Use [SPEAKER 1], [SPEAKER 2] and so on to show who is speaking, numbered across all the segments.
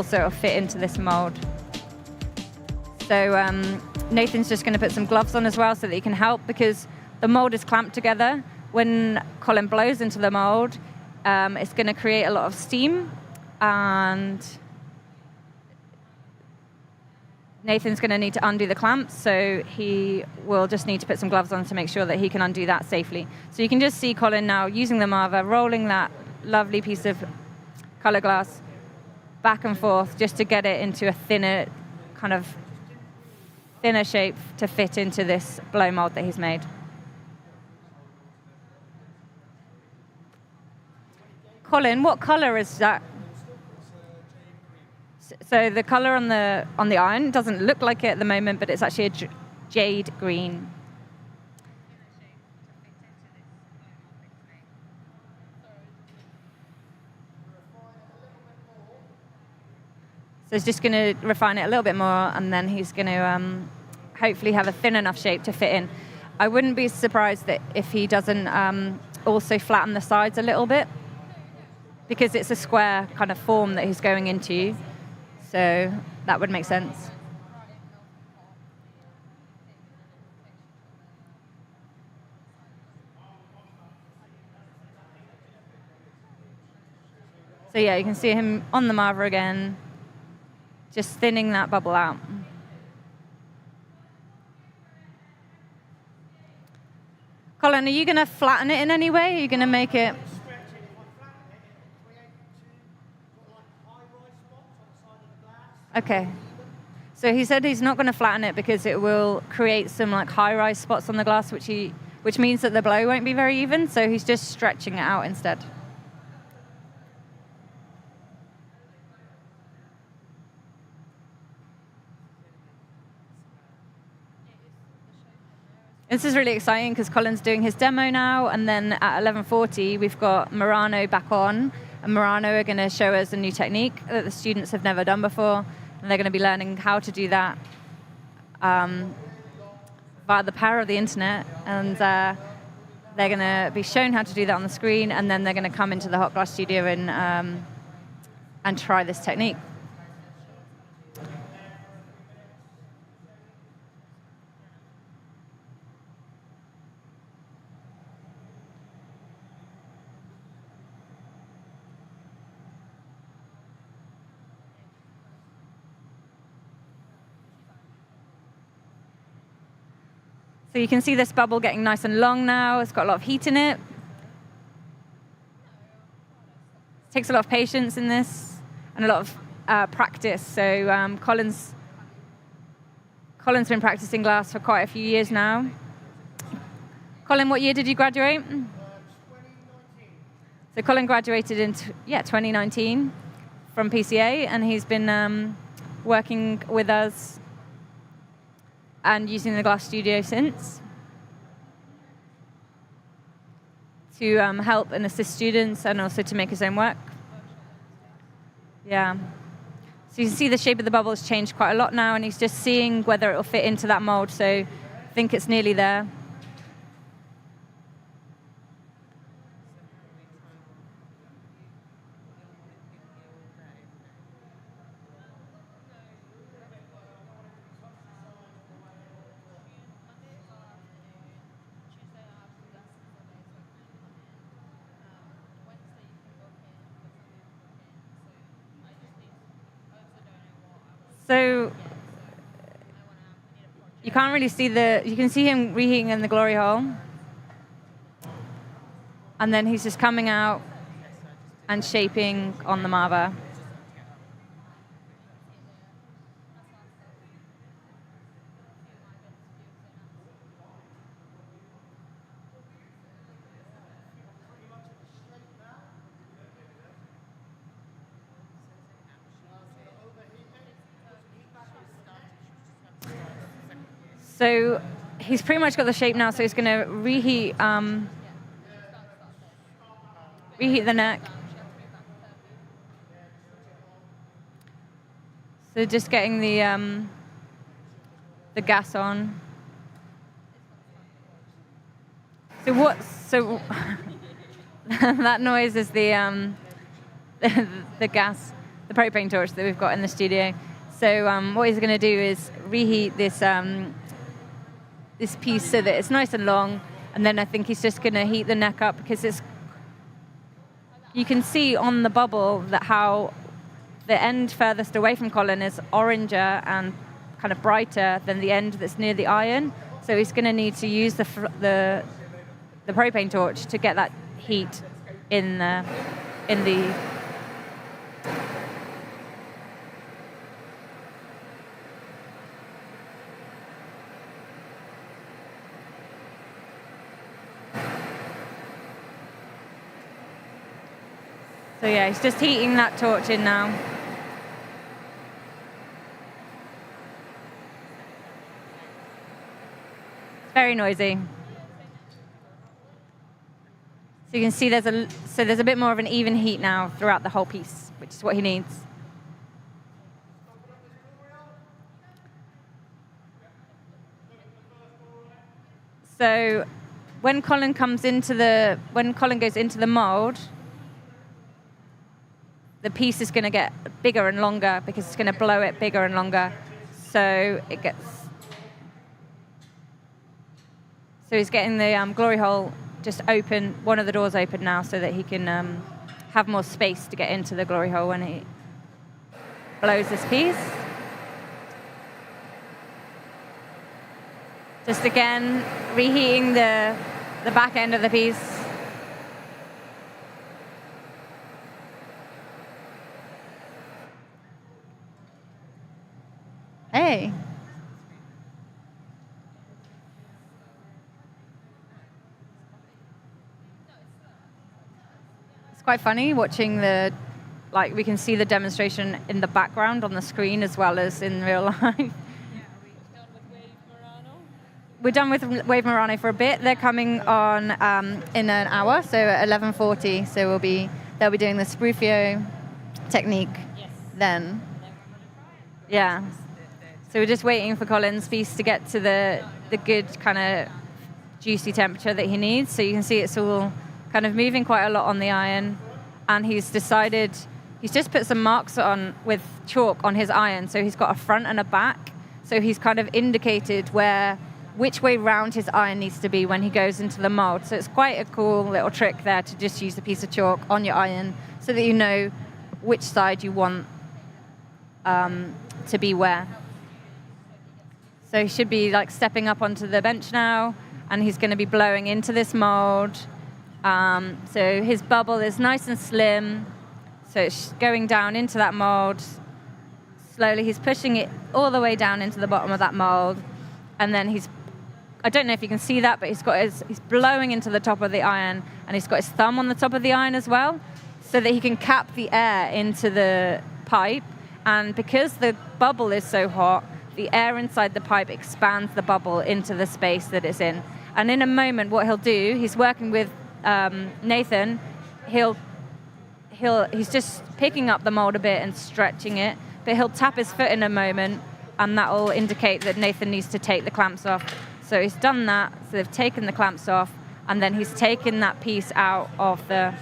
[SPEAKER 1] so it'll fit into this mold. So Nathan's just going to put some gloves on as well so that he can help, because the mold is clamped together. When Colin blows into the mold, it's going to create a lot of steam, and Nathan's going to need to undo the clamps, so he will just need to put some gloves on to make sure that he can undo that safely. So you can just see Colin now using the Marva, rolling that lovely piece of color glass back and forth just to get it into a thinner shape to fit into this blow mold that he's made. Colin, what color is that? So the color on the iron doesn't look like it at the moment, but it's actually a jade green. So he's just going to refine it a little bit more, and then he's going to hopefully have a thin enough shape to fit in. I wouldn't be surprised that if he doesn't also flatten the sides a little bit, because it's a square kind of form that he's going into. So that would make sense. So yeah, you can see him on the Marva again, just thinning that bubble out. Colin, are you going to flatten it in any way? Are you going to make it? Okay. So he said he's not going to flatten it because it will create some like high-rise spots on the glass, which means that the blow won't be very even. So he's just stretching it out instead. This is really exciting because Colin's doing his demo now, and then at 11:40 we've got Murano back on, and Murano are going to show us a new technique that the students have never done before, and they're going to be learning how to do that via the power of the internet, and they're going to be shown how to do that on the screen, and then they're going to come into the hot glass studio and try this technique. So you can see this bubble getting nice and long now. It's got a lot of heat in it. It takes a lot of patience in this and a lot of practice. So Colin's been practicing glass for quite a few years now. Colin, what year did you graduate?
[SPEAKER 2] 2019.
[SPEAKER 1] So Colin graduated in 2019 from PCA, and he's been working with us and using the glass studio since to help and assist students, and also to make his own work. Yeah. So you can see the shape of the bubble has changed quite a lot now, and he's just seeing whether it will fit into that mold. So I think it's nearly there. So you can't really see you can see him reheating in the glory hole. And then he's just coming out and shaping on the Marva. So he's pretty much got the shape now, so he's going to reheat the neck. So just getting the gas on. So that noise is the gas the propane torch that we've got in the studio. So what he's going to do is reheat this this piece so that it's nice and long, and then I think he's just going to heat the neck up because you can see on the bubble that how the end furthest away from Colin is oranger and kind of brighter than the end that's near the iron. So he's going to need to use the propane torch to get that heat in the So yeah, he's just heating that torch in now. It's very noisy. So you can see there's a bit more of an even heat now throughout the whole piece, which is what he needs. So when Colin goes into the mold, the piece is going to get bigger and longer because it's going to blow it bigger and longer. So he's getting the glory hole just open, one of the doors open now, so that he can have more space to get into the glory hole when he blows this piece. Just again, reheating the back end of the piece. Hey. It's quite funny watching we can see the demonstration in the background on the screen as well as in real life. We're done with Wave Murano for a bit. They're coming on in an hour, so at 11:40. So they'll be doing the Sprufio technique then. Yeah. So we're just waiting for Colin's piece to get to the good kind of juicy temperature that he needs. So you can see it's all kind of moving quite a lot on the iron. And he's just put some marks on with chalk on his iron. So he's got a front and a back. So he's kind of indicated which way round his iron needs to be when he goes into the mold. So it's quite a cool little trick there to just use a piece of chalk on your iron so that you know which side you want to be where. So he should be stepping up onto the bench now, and he's going to be blowing into this mold. So his bubble is nice and slim. So it's going down into that mold. Slowly he's pushing it all the way down into the bottom of that mold. And then I don't know if you can see that, but he's blowing into the top of the iron, and he's got his thumb on the top of the iron as well, so that he can cap the air into the pipe. And because the bubble is so hot, the air inside the pipe expands the bubble into the space that it's in. And in a moment, what he'll do, he's working with Nathan, he's just picking up the mold a bit and stretching it, but he'll tap his foot in a moment, and that will indicate that Nathan needs to take the clamps off. So he's done that, so they've taken the clamps off, and then he's taken that piece out of the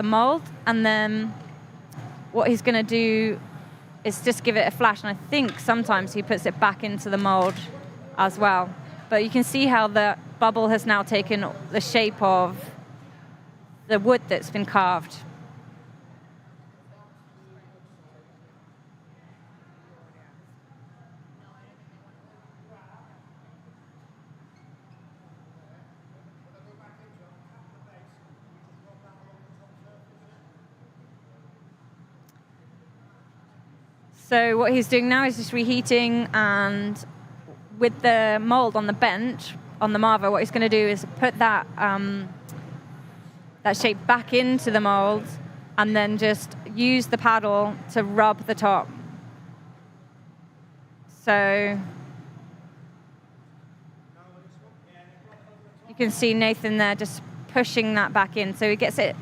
[SPEAKER 1] mold, and then what he's going to do is just give it a flash, and I think sometimes he puts it back into the mold as well. But you can see how the bubble has now taken the shape of the wood that's been carved. So what he's doing now is just reheating, and with the mold on the bench, on the Marva, what he's going to do is put that shape back into the mold, and then just use the paddle to rub the top. So you can see Nathan there just pushing that back in, so he gets it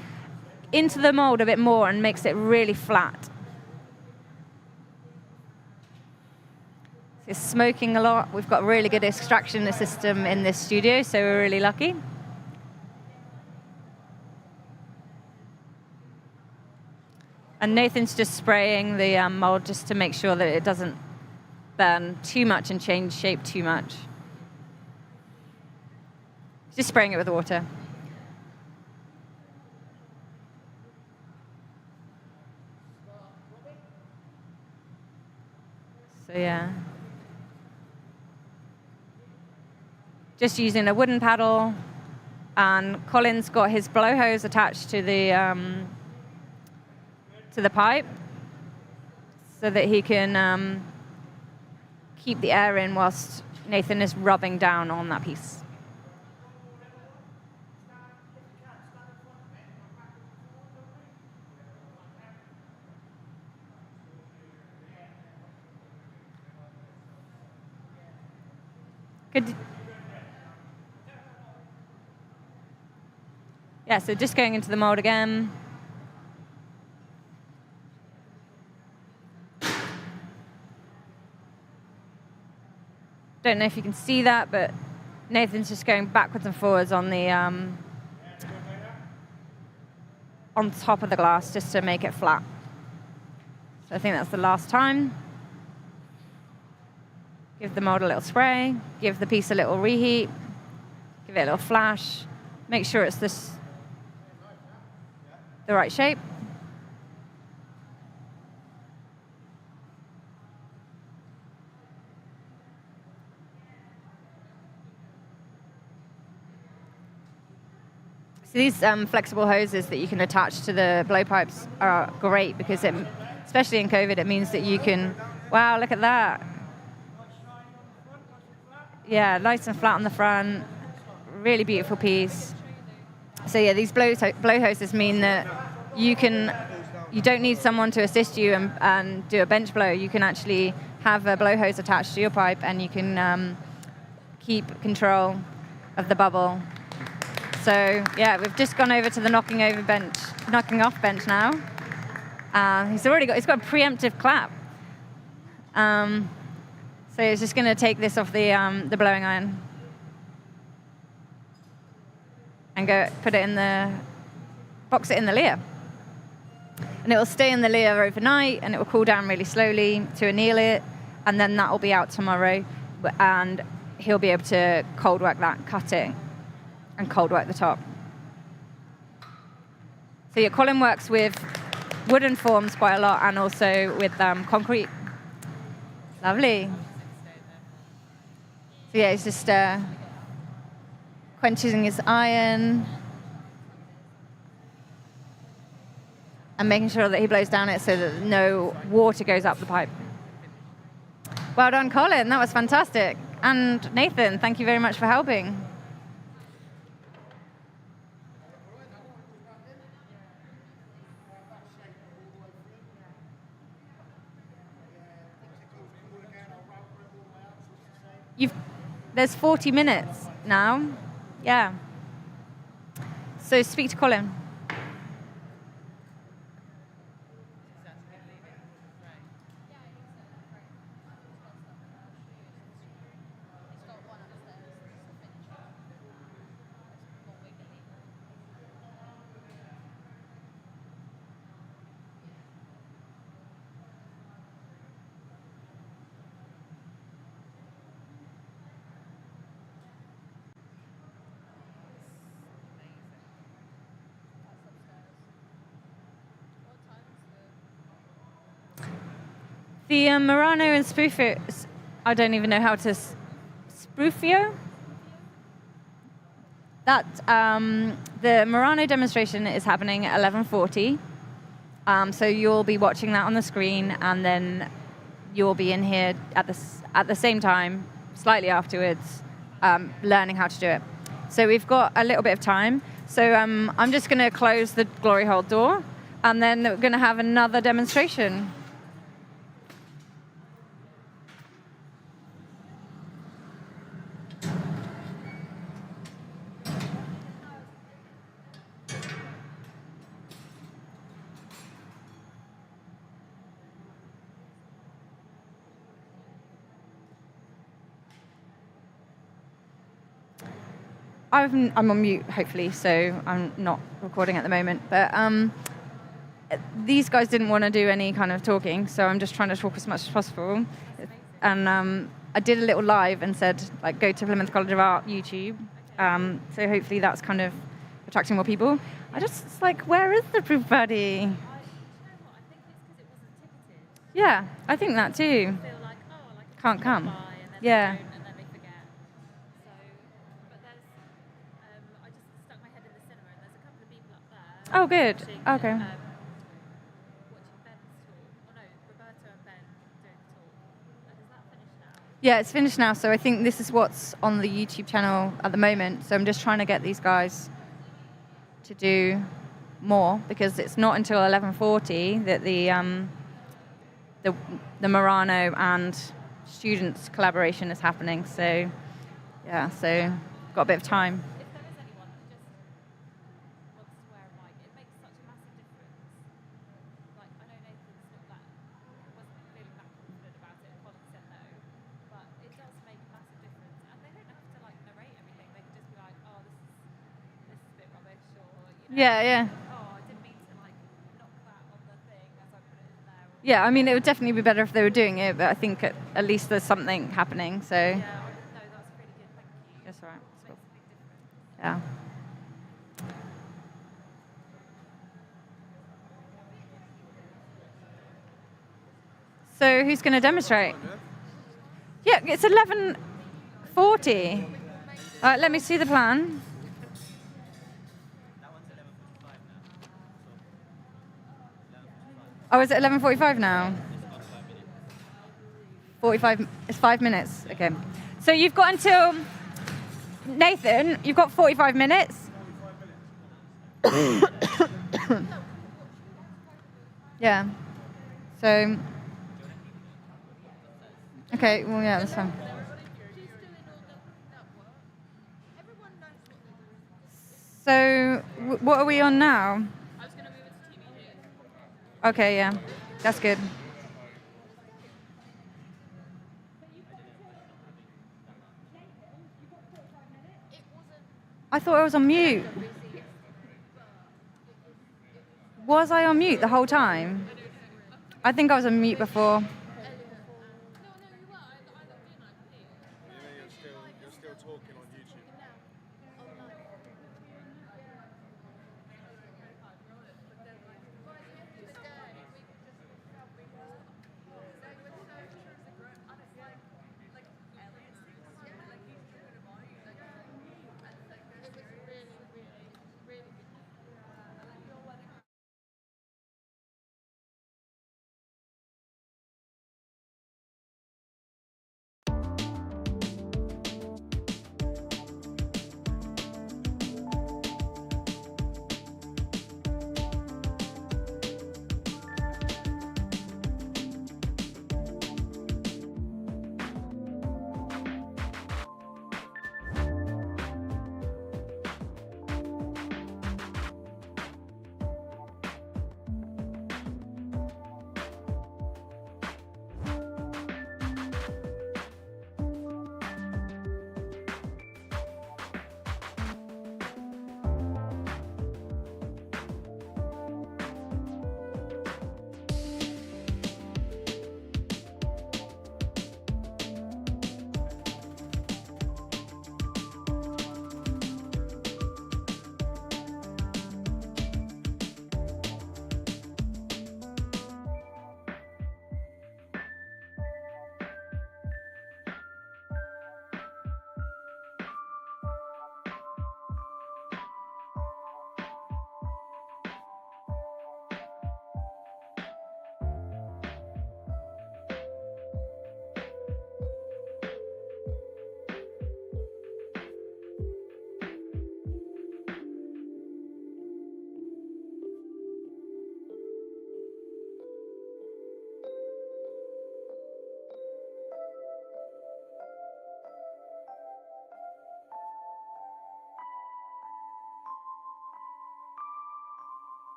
[SPEAKER 1] into the mold a bit more and makes it really flat. It's smoking a lot. We've got a really good extraction system in this studio, so we're really lucky. And Nathan's just spraying the mold just to make sure that it doesn't burn too much and change shape too much. Just spraying it with water. So yeah. Just using a wooden paddle, and Colin's got his blowhose attached to the pipe so that he can keep the air in whilst Nathan is rubbing down on that piece. Good. Yeah, so just going into the mold again. Don't know if you can see that, but Nathan's just going backwards and forwards on the on top of the glass just to make it flat. So I think that's the last time. Give the mold a little spray, give the piece a little reheat, give it a little flash, make sure it's the right shape. So these flexible hoses that you can attach to the blowpipes are great because, especially in COVID, it means that you can, wow, look at that. Yeah, nice and flat on the front, really beautiful piece. So yeah, these blow hoses mean that you don't need someone to assist you and do a bench blow. You can actually have a blow hose attached to your pipe, and you can keep control of the bubble. So yeah, we've just gone over to the knocking off bench now. He's got a preemptive clap. So he's just going to take this off the blowing iron and go put it box it in the Lear. And it will stay in the Lear overnight, and it will cool down really slowly to anneal it, and then that will be out tomorrow, and he'll be able to cold work that cutting and cold work the top. So yeah, Colin works with wooden forms quite a lot, and also with concrete. Lovely. So yeah, he's just quenching his iron and making sure that he blows down it so that no water goes up the pipe. Well done, Colin. That was fantastic. And Nathan, thank you very much for helping. There's 40 minutes now. Yeah. So speak to Colin. The Murano and Spoofio, I don't even know how to, Spoofio? That, the Murano demonstration is happening at 11:40. So you'll be watching that on the screen, and then you'll be in here at the same time, slightly afterwards, learning how to do it. So we've got a little bit of time. So I'm just going to close the glory hole door, and then we're going to have another demonstration. I'm on mute, hopefully, so I'm not recording at the moment. But these guys didn't want to do any kind of talking, so I'm just trying to talk as much as possible. And I did a little live and said, like, go to Plymouth College of Art YouTube. So hopefully that's kind of attracting more people. It's like, where is the proof buddy? Yeah, I think that too. Can't come. Yeah. Oh, good. Okay. Yeah, it's finished now, so I think this is what's on the YouTube channel at the moment. So I'm just trying to get these guys to do more, because it's not until 11:40 that the Murano and students collaboration is happening. So yeah, so got a bit of time. Yeah. Yeah, I mean, it would definitely be better if they were doing it, but I think at least there's something happening, so. Yeah, no, that's really good, thank you. That's right. Cool. Yeah. So who's going to demonstrate? Yeah, it's 11:40. Let me see the plan. Oh, is it 11:45 now? 45. It's 5 minutes. Okay. So you've got until Nathan. You've got 45 minutes. Yeah. So. Okay. Well, yeah, that's fine. So, what are we on now? Okay, yeah, that's good. I thought I was on mute. Was I on mute the whole time? I think I was on mute before.
[SPEAKER 2] You're still talking on YouTube.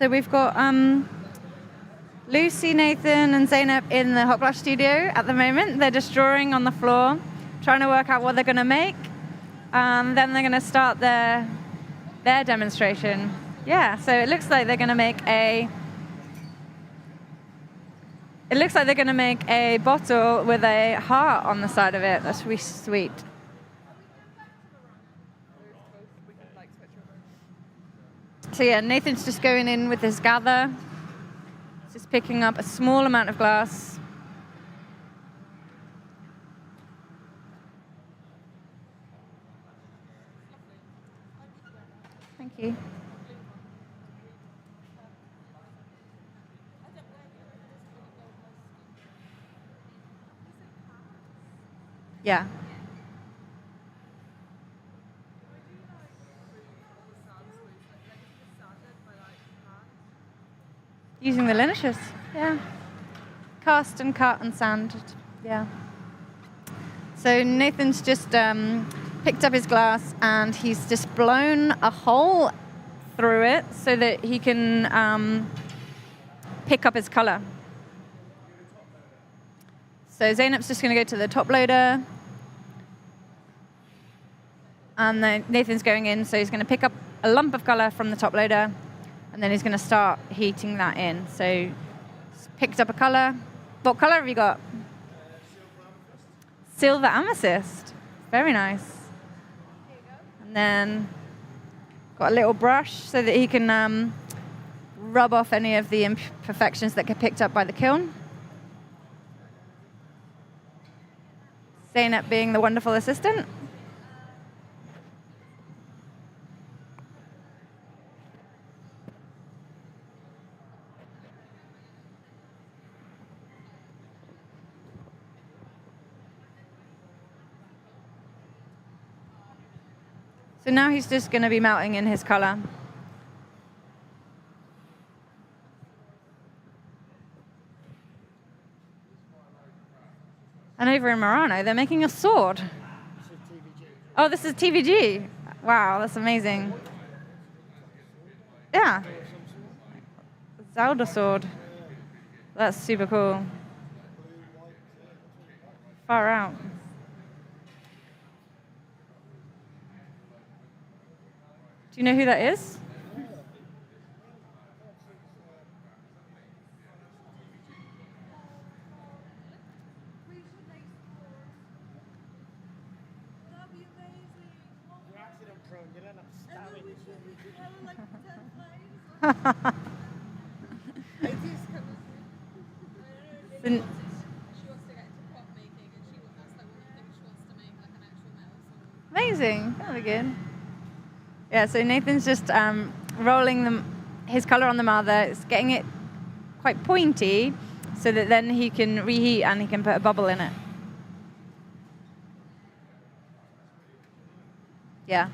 [SPEAKER 1] So we've got Lucy, Nathan, and Zainab in the hot glass studio at the moment. They're just drawing on the floor, trying to work out what they're going to make. Then they're going to start their demonstration. Yeah, so it looks like they're going to make a bottle with a heart on the side of it. That's really sweet. So yeah, Nathan's just going in with his gather. Just picking up a small amount of glass. Thank you. Yeah. Using the linishes, yeah. Cast and cut and sand, yeah. So Nathan's just picked up his glass and he's just blown a hole through it so that he can pick up his color. So Zainab's just going to go to the top loader. And then Nathan's going in, so he's going to pick up a lump of color from the top loader. And then he's going to start heating that in. So he's picked up a color. What color have you got? Silver amethyst. Very nice. And then got a little brush so that he can rub off any of the imperfections that get picked up by the kiln. Zainab being the wonderful assistant. So now he's just going to be melting in his color. And over in Murano, they're making a sword. Oh, this is TVG. Wow, that's amazing. Yeah. Zelda sword. That's super cool. Far out. Do you know who that is? Amazing. That'll be good. Yeah, so Nathan's just rolling his color on the mother. It's getting it quite pointy so that then he can reheat and he can put a bubble in it. Yeah.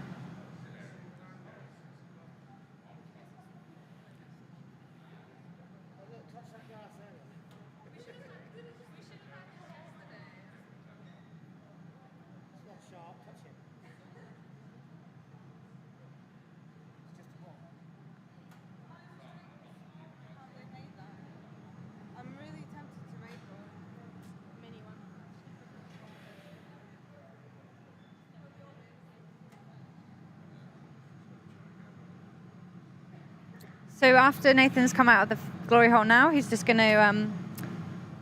[SPEAKER 1] So after Nathan's come out of the glory hole now, he's just going to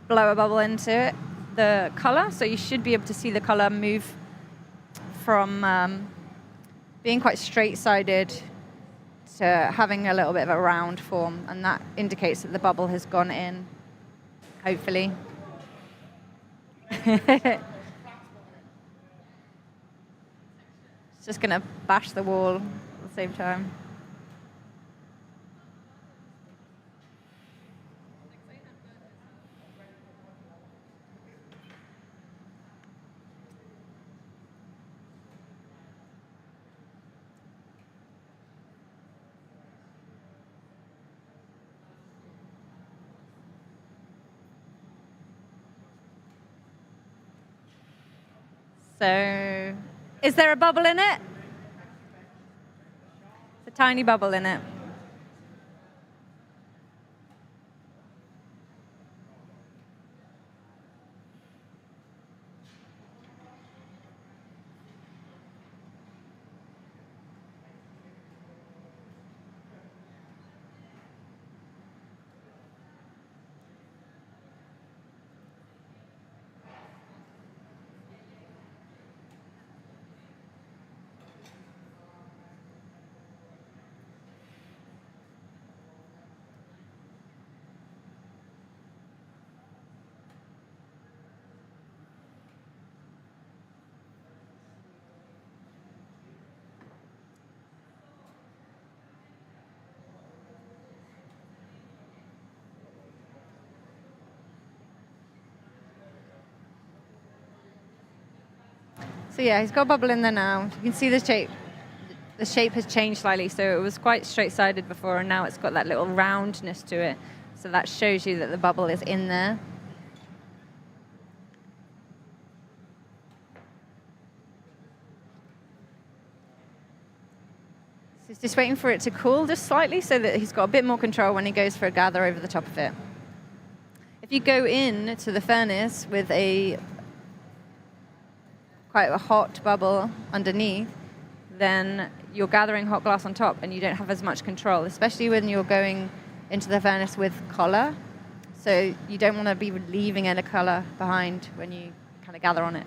[SPEAKER 1] blow a bubble into it, the color. So you should be able to see the color move from being quite straight-sided to having a little bit of a round form. And that indicates that the bubble has gone in, hopefully. It's just going to bash the wall at the same time. So, is there a bubble in it? It's a tiny bubble in it. So yeah, he's got a bubble in there now. You can see the shape. The shape has changed slightly, so it was quite straight-sided before, and now it's got that little roundness to it. So that shows you that the bubble is in there. So he's just waiting for it to cool just slightly so that he's got a bit more control when he goes for a gather over the top of it. If you go in to the furnace with quite a hot bubble underneath, then you're gathering hot glass on top and you don't have as much control, especially when you're going into the furnace with color. So you don't want to be leaving any color behind when you kind of gather on it.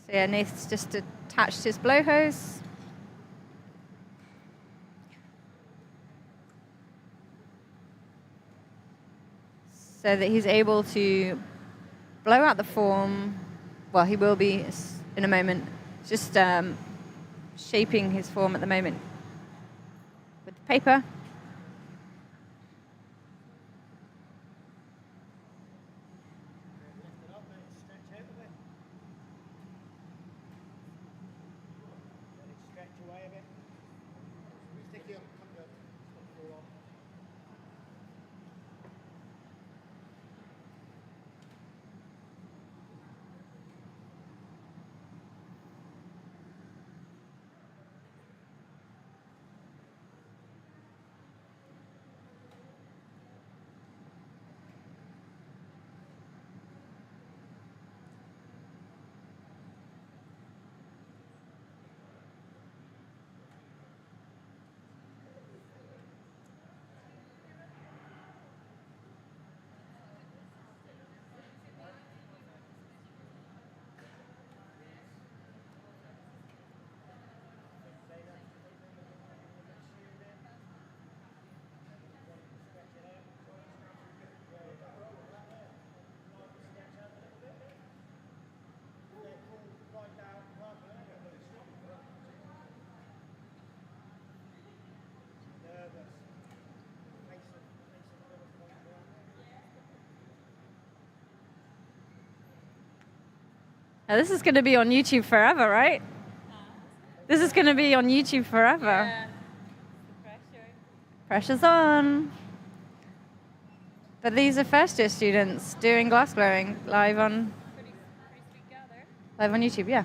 [SPEAKER 1] So yeah, Nath's just attached his blow hose. So that he's able to blow out the form. Well, he will be in a moment. Just shaping his form at the moment with the paper. Now, this is going to be on YouTube forever, right? This is going to be on YouTube forever.
[SPEAKER 3] Yeah.
[SPEAKER 1] Pressure's on. But these are first year students doing glass blowing live on YouTube, yeah.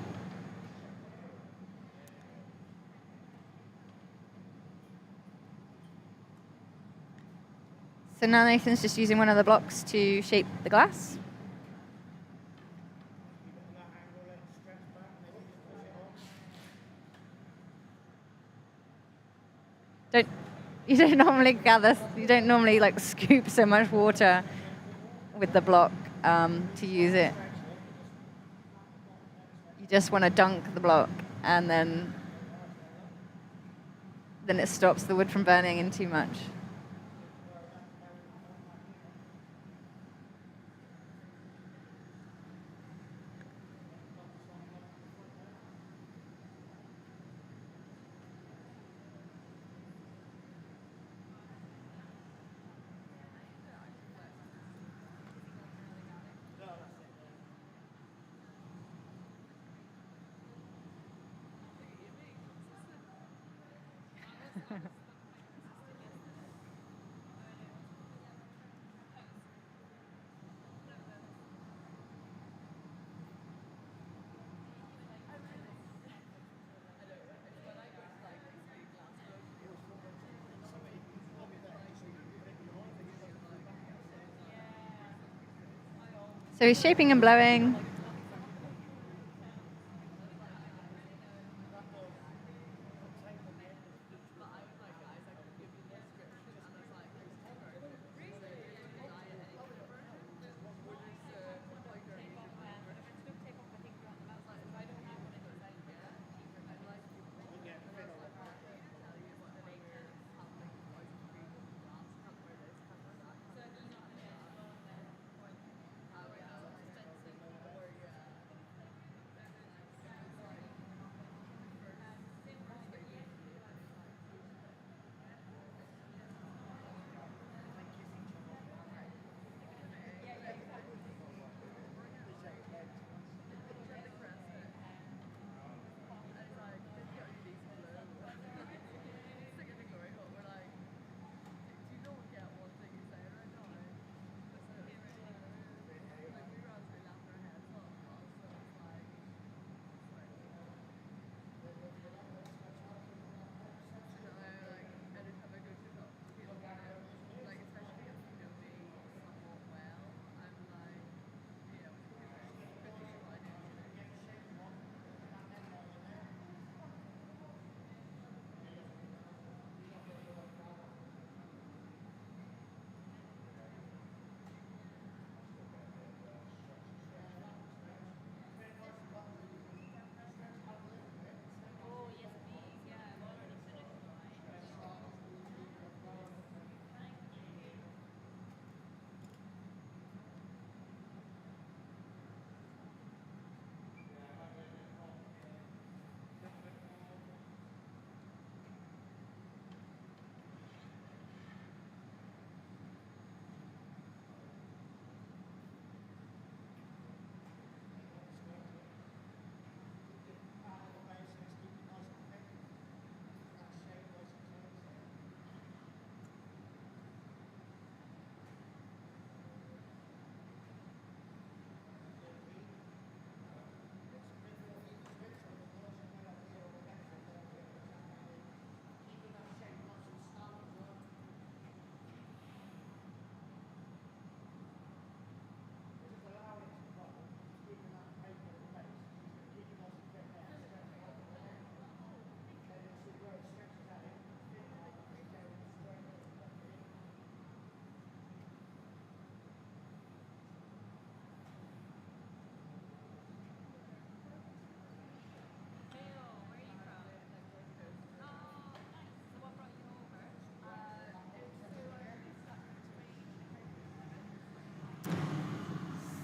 [SPEAKER 1] So now Nathan's just using one of the blocks to shape the glass. You don't normally like scoop so much water with the block to use it. You just want to dunk the block, and then it stops the wood from burning in too much. So he's shaping and blowing.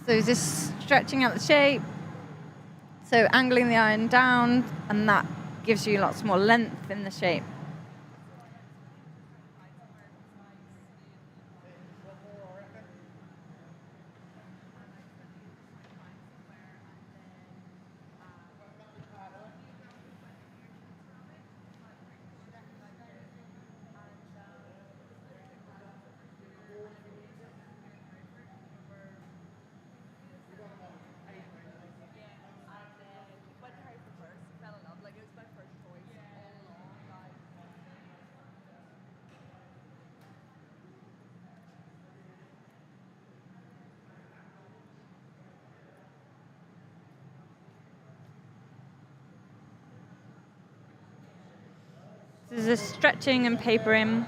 [SPEAKER 1] So he's just stretching out the shape. So angling the iron down, and that gives you lots more length in the shape. This is a stretching and papering.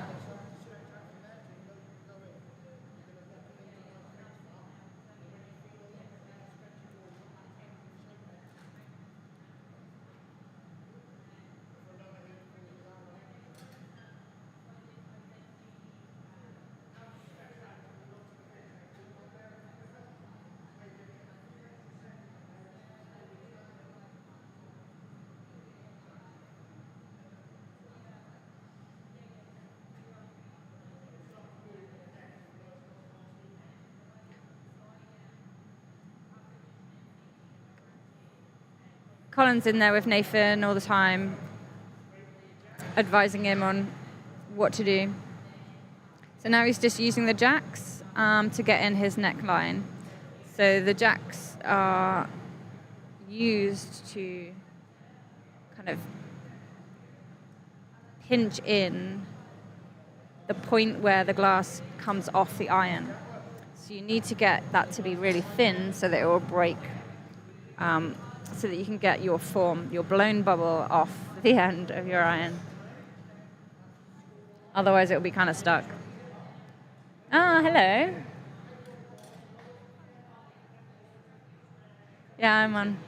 [SPEAKER 1] Colin's in there with Nathan all the time, advising him on what to do. So now he's just using the jacks to get in his neckline. So the jacks are used to kind of pinch in the point where the glass comes off the iron. So you need to get that to be really thin so that it will break, so that you can get your form, your blown bubble off the end of your iron. Otherwise, it will be kind of stuck. Ah, hello. Yeah, I'm on.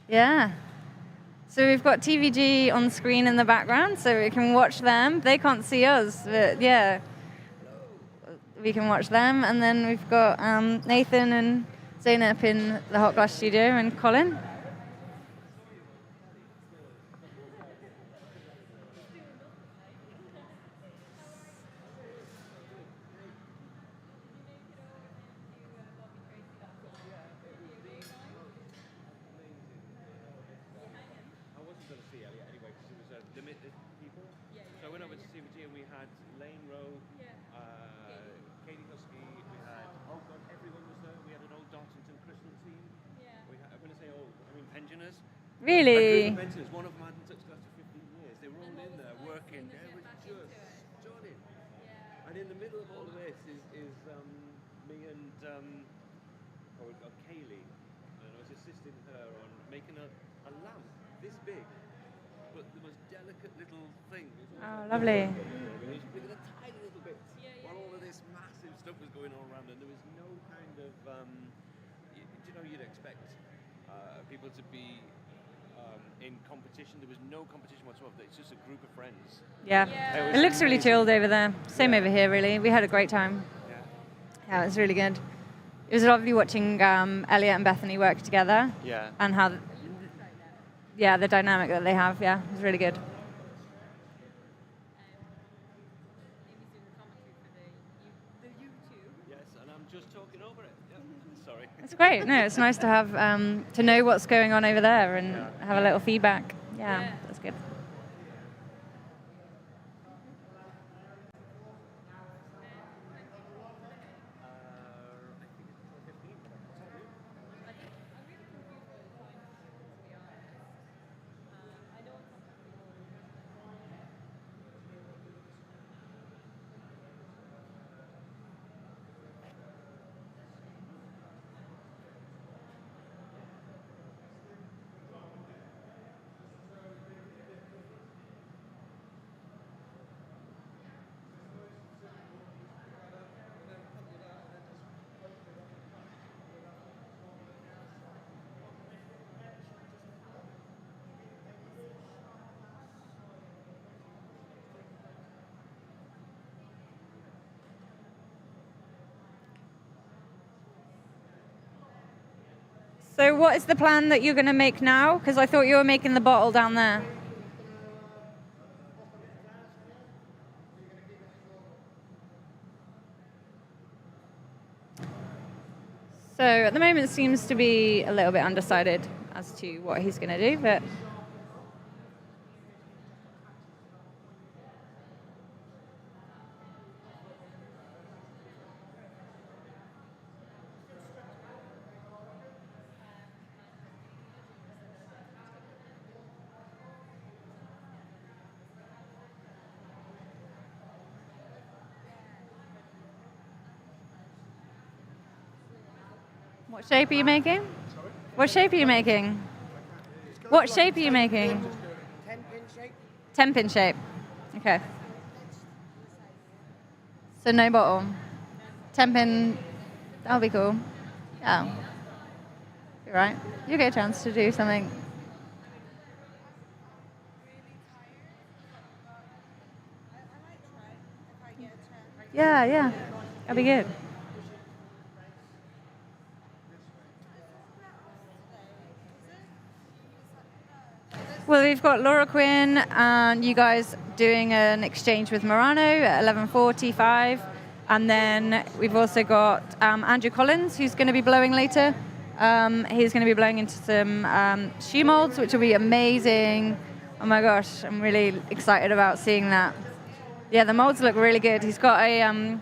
[SPEAKER 1] Yeah. So we've got TVG on screen in the background, so we can watch them. They can't see us, but yeah, we can watch them. And then we've got Nathan and Zainab in the hot glass studio, and Colin.
[SPEAKER 2] I wasn't going to see Elliot anyway because it was limited people. So I went over to CVG and we had Lane Rowe, Katie Husky, we had, oh God, everyone was there. We had an old Dartington Crystal team. We had, when I say old, I mean pensioners.
[SPEAKER 1] Really?
[SPEAKER 2] A group of pensioners. One of them hadn't touched glass for 15 years. They were all in there working. It was just stunning. And in the middle of all of this is me and we've got Kaylee, and I was assisting her on making a lamp this big, but the most delicate little thing.
[SPEAKER 1] Oh, lovely.
[SPEAKER 2] It was bigger than a tiny little bit. While all of this massive stuff was going on around, and there was no kind of, you'd expect people to be in competition. There was no competition whatsoever. It's just a group of friends.
[SPEAKER 1] Yeah. It looks really chilled over there. Same over here, really. We had a great time. Yeah, it was really good. It was lovely watching Elliot and Bethany work together.
[SPEAKER 2] Yeah.
[SPEAKER 1] And how, the dynamic that they have. Yeah, it was really good.
[SPEAKER 2] Yes, and I'm just talking over it. Yeah. Sorry.
[SPEAKER 1] It's great. No, it's nice to have to know what's going on over there and have a little feedback. Yeah, that's good. So what is the plan that you're going to make now? Because I thought you were making the bottle down there. So at the moment seems to be a little bit undecided as to what he's going to do, but what shape are you making?
[SPEAKER 3] Sorry?
[SPEAKER 1] What shape are you making? What shape are you making?
[SPEAKER 3] 10-pin shape.
[SPEAKER 1] 10-pin shape. Okay. So no bottle. 10-pin, that'll be cool. Yeah. You're right. You get a chance to do something. Yeah, yeah. That'll be good. Well, we've got Laura Quinn and you guys doing an exchange with Morano at 11:45. And then we've also got Andrew Collins, who's going to be blowing later. He's going to be blowing into some shoe molds, which will be amazing. Oh my gosh, I'm really excited about seeing that. Yeah, the molds look really good. He's got a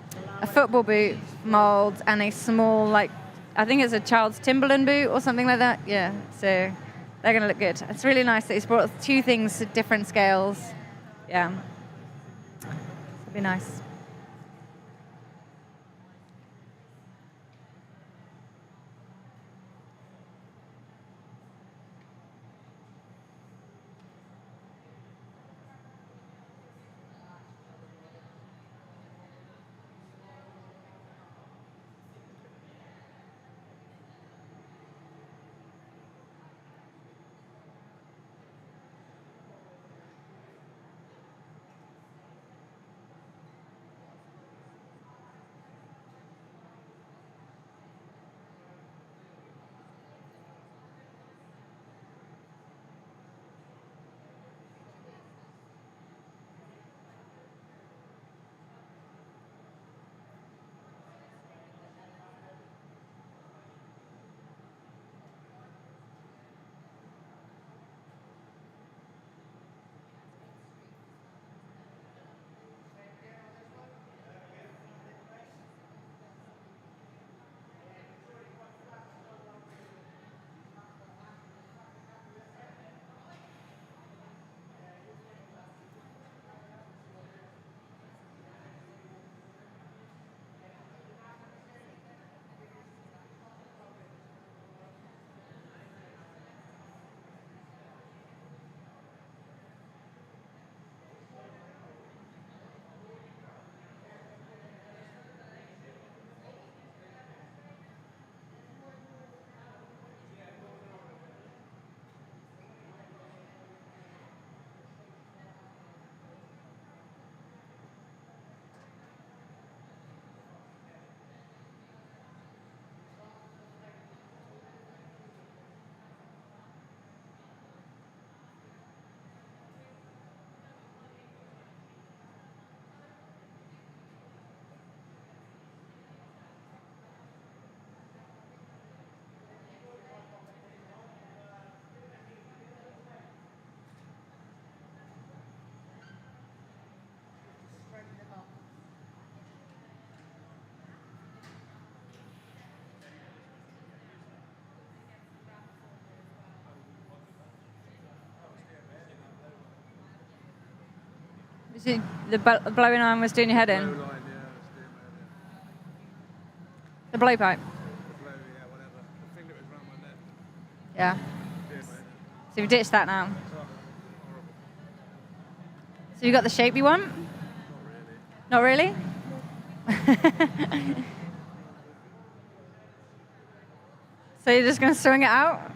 [SPEAKER 1] football boot mold and a small, like, I think it's a child's Timberland boot or something like that. Yeah, so they're going to look good. It's really nice that he's brought two things to different scales. Yeah, it'll be nice. The blowing iron was doing your head in?
[SPEAKER 3] Blow line, yeah, let's do it,
[SPEAKER 1] The blowpipe?
[SPEAKER 3] the blow, yeah, whatever. The thing that was around my neck.
[SPEAKER 1] Yeah.
[SPEAKER 3] Do it, mate.
[SPEAKER 1] So you've ditched that now?
[SPEAKER 3] It's horrible.
[SPEAKER 1] So you got the shape you want?
[SPEAKER 3] Not really.
[SPEAKER 1] Not really? So you're just going to swing it out?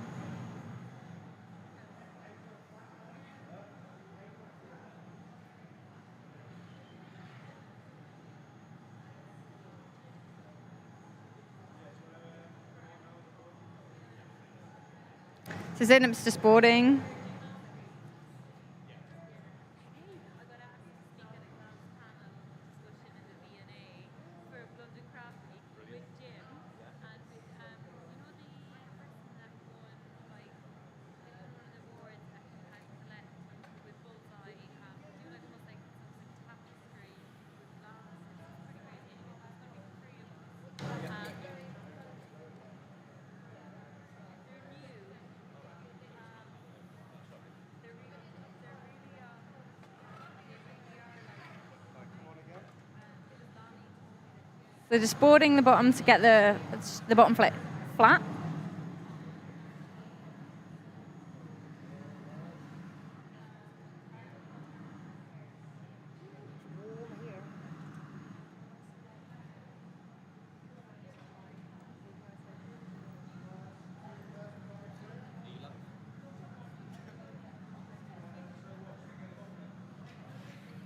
[SPEAKER 1] So Zainab's just boarding. So just boarding the bottom to get the bottom flat.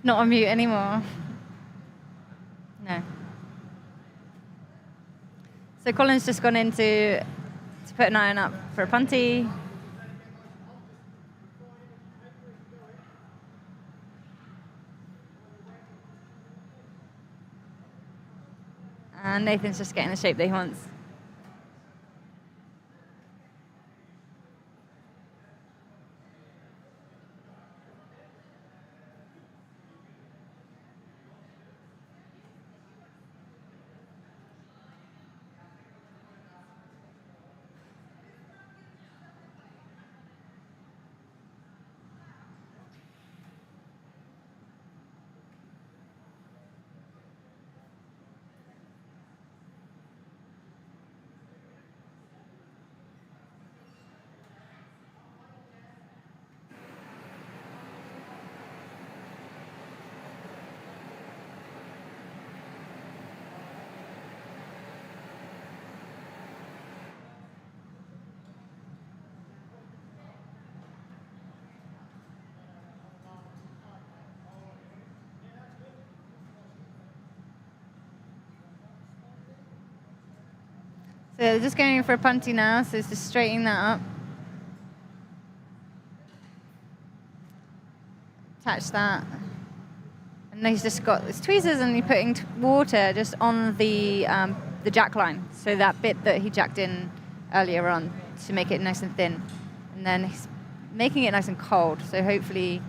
[SPEAKER 1] Not on mute anymore. No. So Colin's just gone in to put an iron up for a punty. And Nathan's just getting the shape that he wants. So they're just going for a punty now, so it's just straightening that up. Attach that. And then he's just got his tweezers and he's putting water just on the jack line. So that bit that he jacked in earlier on to make it nice and thin. And then he's making it nice and cold. So hopefully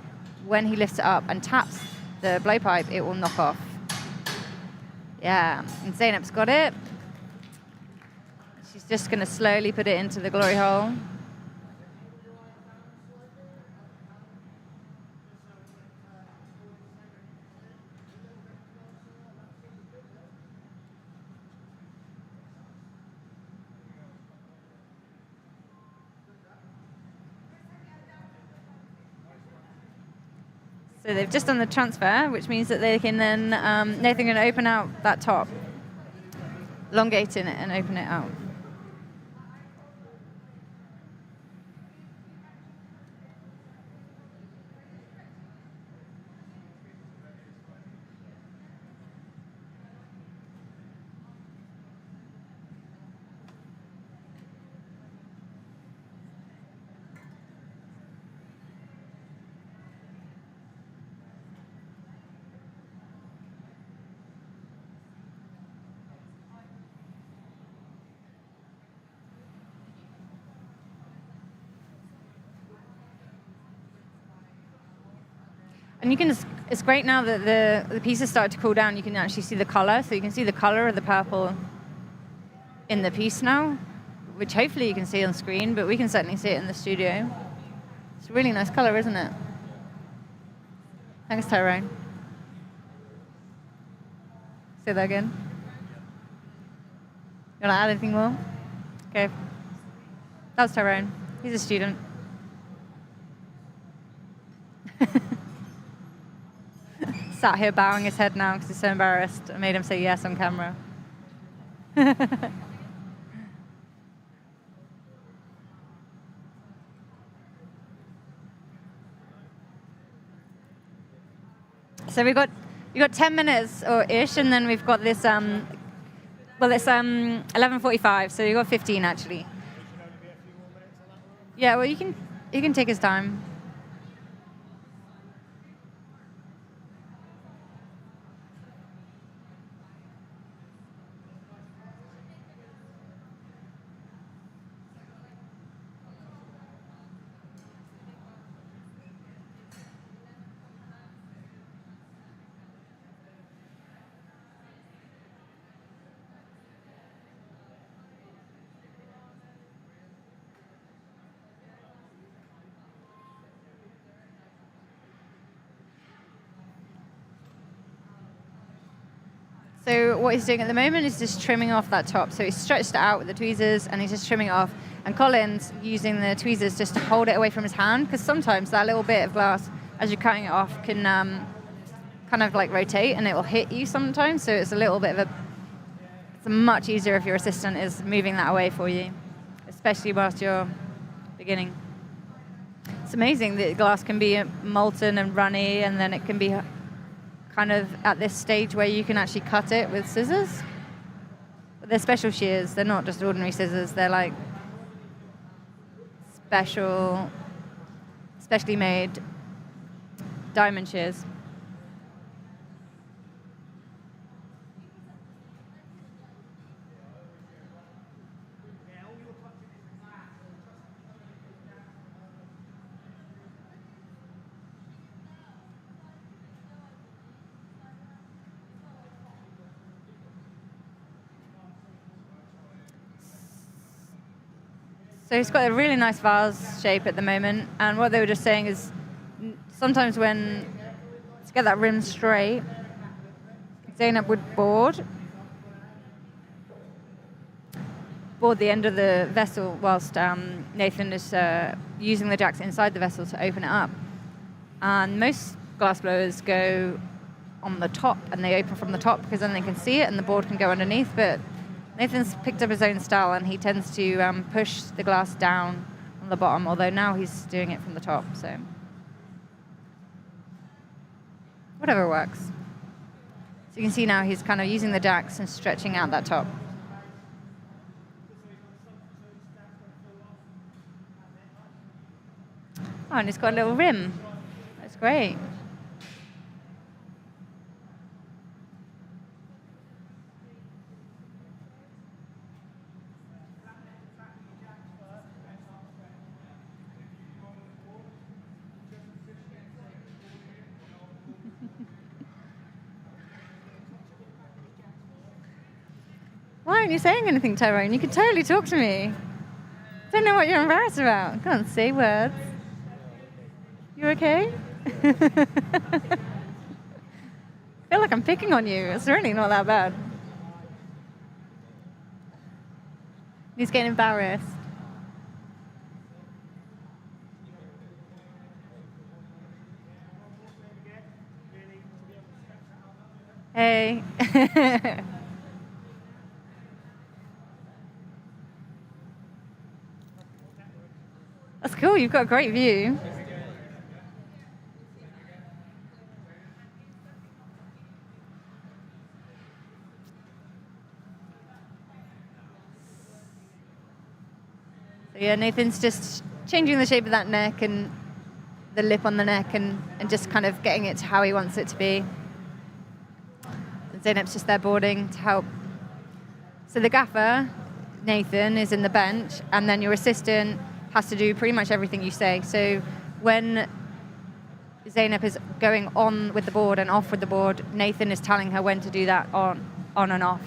[SPEAKER 1] when he lifts it up and taps the blowpipe, it will knock off. Yeah, and Zainab's got it. She's just going to slowly put it into the glory hole. So they've just done the transfer, which means that they can then, Nathan going to open out that top, elongate in it and open it out. And you can, it's great now that the pieces start to cool down, you can actually see the color. So you can see the color of the purple in the piece now, which hopefully you can see on screen, but we can certainly see it in the studio. It's a really nice color, isn't it? Thanks, Tyrone. Say that again. You want to add anything more? Okay. That was Tyrone. He's a student. Sat here bowing his head now because he's so embarrassed. I made him say yes on camera. So we got 10 minutes or ish, and then we've got this. It's 11:45, so you've got 15 actually. Yeah, well, you can take his time. So what he's doing at the moment is just trimming off that top. So he's stretched it out with the tweezers and he's just trimming it off. And Colin's using the tweezers just to hold it away from his hand, because sometimes that little bit of glass, as you're cutting it off, can kind of like rotate and it will hit you sometimes. So it's a little bit of it's much easier if your assistant is moving that away for you, especially whilst you're beginning. It's amazing that glass can be molten and runny, and then it can be kind of at this stage where you can actually cut it with scissors. But they're special shears. They're not just ordinary scissors. They're like specially made diamond shears. So he's got a really nice vase shape at the moment, and what they were just saying is sometimes to get that rim straight, Zainab would board the end of the vessel whilst Nathan is using the jacks inside the vessel to open it up. And most glass blowers go on the top, and they open from the top because then they can see it and the board can go underneath, but Nathan's picked up his own style and he tends to push the glass down on the bottom, although now he's doing it from the top, so whatever works. So you can see now he's kind of using the jacks and stretching out that top. Oh, and it's got a little rim. That's great. Why aren't you saying anything, Tyrone? You could totally talk to me. Don't know what you're embarrassed about. Go on, say words. You okay? I feel like I'm picking on you. It's really not that bad. He's getting embarrassed. Hey. That's cool. You've got a great view. So yeah, Nathan's just changing the shape of that neck and the lip on the neck and just kind of getting it to how he wants it to be. And Zainab's just there boarding to help. So the gaffer, Nathan, is in the bench, and then your assistant has to do pretty much everything you say. So when Zainab is going on with the board and off with the board, Nathan is telling her when to do that on and off.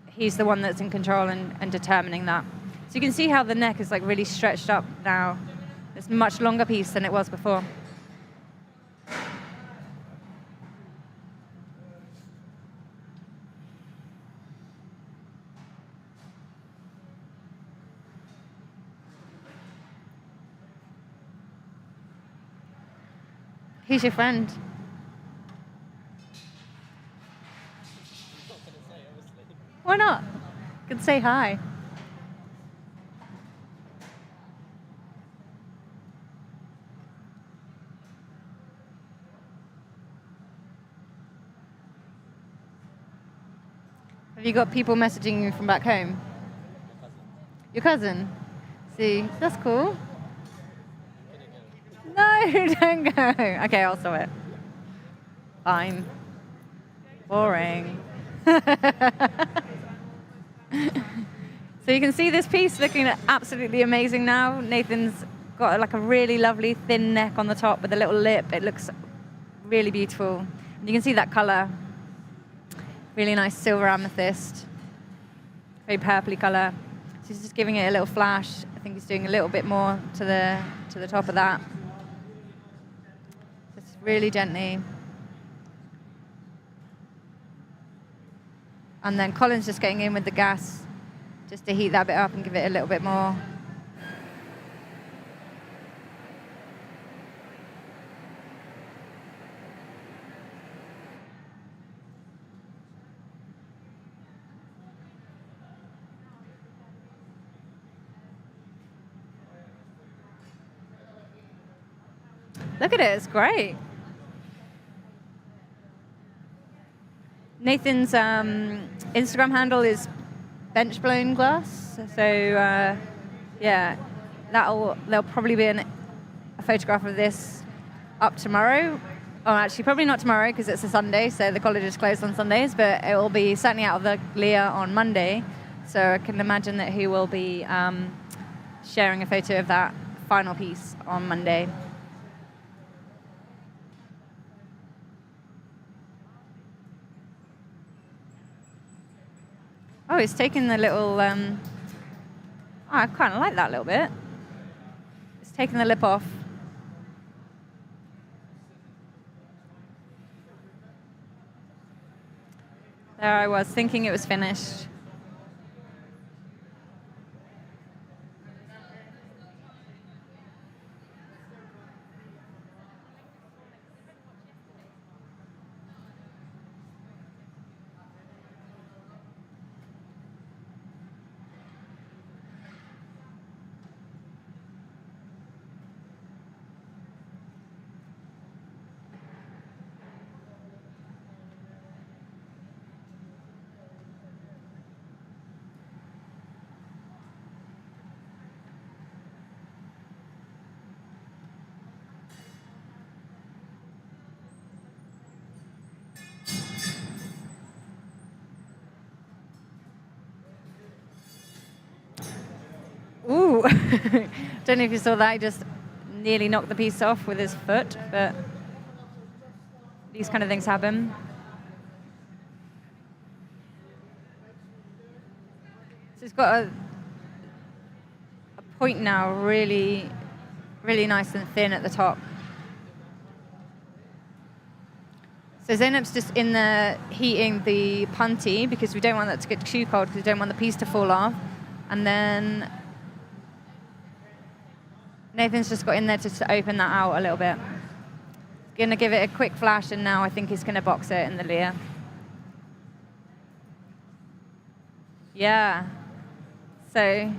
[SPEAKER 1] He's the one that's in control and determining that. So you can see how the neck is like really stretched up now. It's a much longer piece than it was before. He's your friend. Why not? You can say hi. Have you got people messaging you from back home? Your cousin? See, that's cool. No, don't go. Okay, I'll stop it. Fine. Boring. So you can see this piece looking absolutely amazing now. Nathan's got like a really lovely thin neck on the top with a little lip. It looks really beautiful. And you can see that color. Really nice silver amethyst. Very purpley color. So he's just giving it a little flash. I think he's doing a little bit more to the top of that. Just really gently. And then Colin's just getting in with the gas just to heat that bit up and give it a little bit more. Look at it, it's great. Nathan's Instagram handle is bench blown glass. So yeah, there'll probably be a photograph of this up tomorrow. Oh, actually, probably not tomorrow because it's a Sunday, so the college is closed on Sundays. But it will be certainly out of the Leah on Monday. So I can imagine that he will be sharing a photo of that final piece on Monday. Oh, it's taking the little... oh, I kind of like that a little bit. It's taking the lip off. There I was, thinking it was finished. Ooh, don't know if you saw that. He just nearly knocked the piece off with his foot, but these kind of things happen. So it's got a point now, really, really nice and thin at the top. So Zainab's just in there heating the punty because we don't want that to get too cold because we don't want the piece to fall off. And then Nathan's just got in there just to open that out a little bit. Gonna give it a quick flash, and now I think he's gonna box it in the Leah. Yeah. So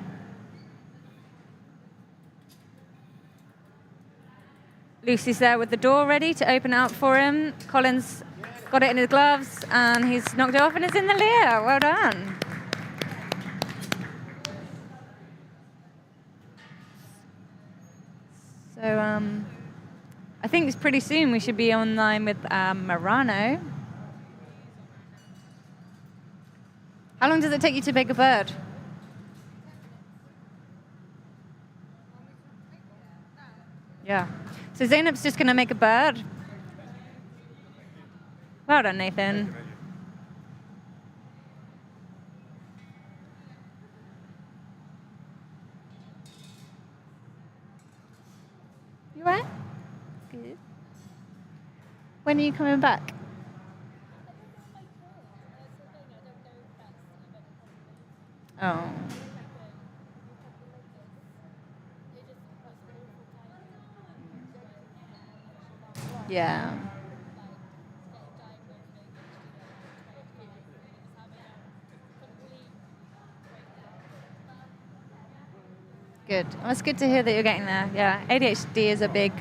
[SPEAKER 1] Lucy's there with the door ready to open it up for him. Colin's got it in his gloves, and he's knocked it off, and it's in the Leah. Well done. So I think it's pretty soon we should be online with Murano. How long does it take you to bake a bird? Yeah. So Zainab's just going to make a bird. Well done, Nathan. You right? Good. When are you coming back? Oh. Yeah. Good. Well, it's good to hear that you're getting there. Yeah, ADHD is a big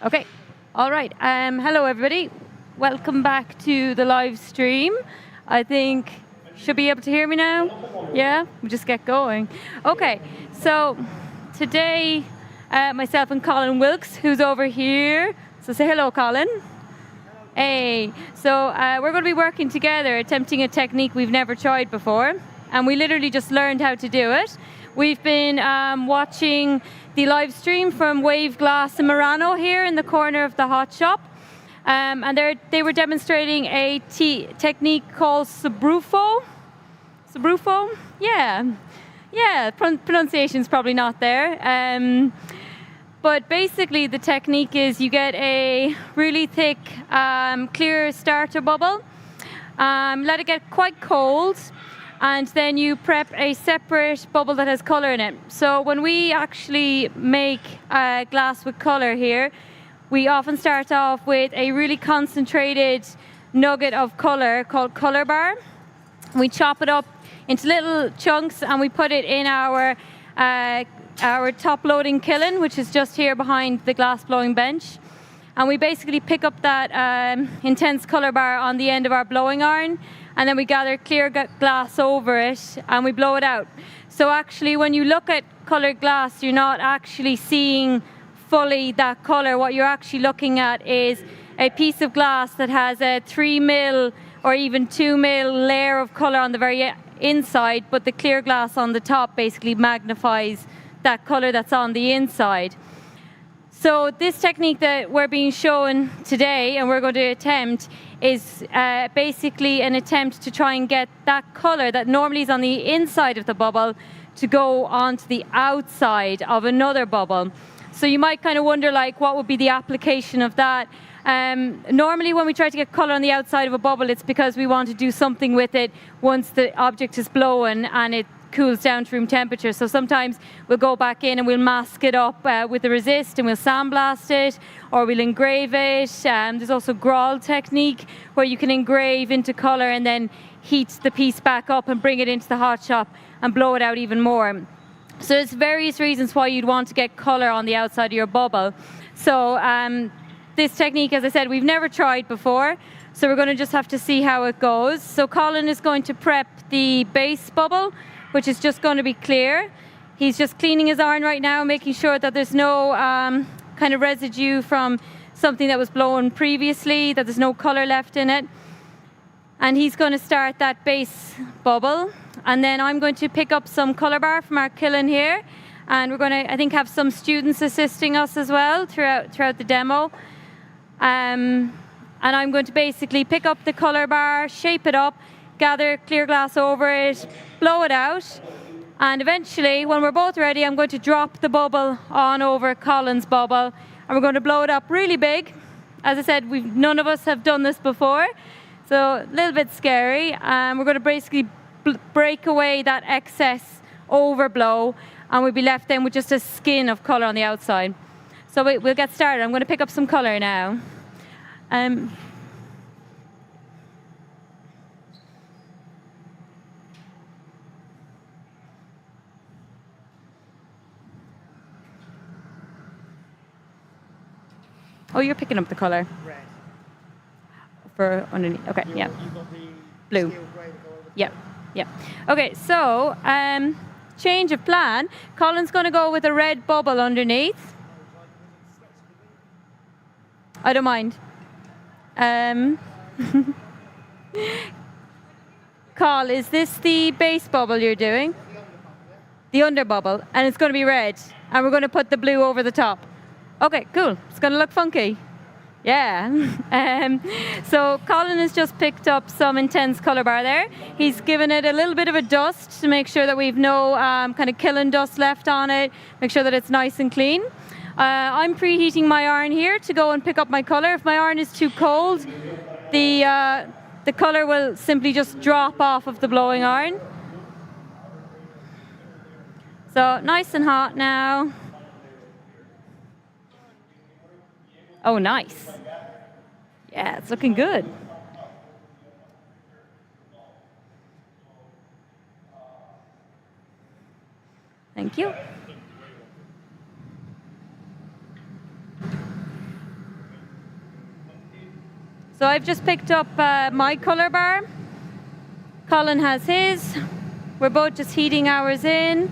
[SPEAKER 4] Okay. All right. Hello, everybody. Welcome back to the live stream. I think should be able to hear me now. Yeah, we'll just get going. Okay. So today, myself and Colin Wilkes, who's over here. So say hello, Colin. Hey. So we're going to be working together, attempting a technique we've never tried before, and we literally just learned how to do it. We've been watching the live stream from Wave Glass in Murano here in the corner of the hot shop. And they were demonstrating a technique called Sabrufo. Sabrufo? Yeah, pronunciation's probably not there. But basically the technique is you get a really thick, clear starter bubble, let it get quite cold, and then you prep a separate bubble that has color in it. So when we actually make glass with color here, we often start off with a really concentrated nugget of color called color bar. We chop it up into little chunks and we put it in our top loading kiln, which is just here behind the glass blowing bench. And we basically pick up that intense color bar on the end of our blowing iron, and then we gather clear glass over it and we blow it out. So actually when you look at colored glass, you're not actually seeing fully that color. What you're actually looking at is a piece of glass that has a 3 mil or even 2 mil layer of color on the very inside, but the clear glass on the top basically magnifies that color that's on the inside. So this technique that we're being shown today and we're going to attempt is basically an attempt to try and get that color that normally is on the inside of the bubble to go onto the outside of another bubble. So you might kind of wonder, like, what would be the application of that? Normally when we try to get color on the outside of a bubble, it's because we want to do something with it once the object is blown and it cools down to room temperature. So sometimes we'll go back in and we'll mask it up with the resist and we'll sandblast it, or we'll engrave it. There's also Grawl technique where you can engrave into color and then heat the piece back up and bring it into the hot shop and blow it out even more. So there's various reasons why you'd want to get color on the outside of your bubble. So this technique, as I said, we've never tried before, so we're going to just have to see how it goes. So Colin is going to prep the base bubble, which is just going to be clear. He's just cleaning his iron right now, making sure that there's no kind of residue from something that was blown previously, that there's no color left in it. And he's going to start that base bubble. And then I'm going to pick up some color bar from our kiln here. And we're going to, I think, have some students assisting us as well throughout the demo. And I'm going to basically pick up the color bar, shape it up, gather clear glass over it, blow it out, and eventually, when we're both ready, I'm going to drop the bubble on over Colin's bubble, and we're going to blow it up really big. As I said, none of us have done this before, so a little bit scary. We're going to basically break away that excess overblow, and we'll be left then with just a skin of color on the outside. So we'll get started. I'm going to pick up some color now. Oh, you're picking up the color.
[SPEAKER 5] Red.
[SPEAKER 4] For underneath. Okay, yeah.
[SPEAKER 5] You got the
[SPEAKER 4] Blue.
[SPEAKER 5] steel grey to go over.
[SPEAKER 4] Yeah. Okay, so change of plan. Colin's going to go with a red bubble underneath. I don't mind. Carl, is this the base bubble you're doing? The under bubble, and it's going to be red, and we're going to put the blue over the top. Okay, cool. It's going to look funky. Yeah. So Colin has just picked up some intense color bar there. He's given it a little bit of a dust to make sure that we've no kind of kiln dust left on it, make sure that it's nice and clean. I'm preheating my iron here to go and pick up my color. If my iron is too cold, the color will simply just drop off of the blowing iron. So nice and hot now. Oh, nice. Yeah, it's looking good. Thank you. So I've just picked up my color bar. Colin has his. We're both just heating ours in.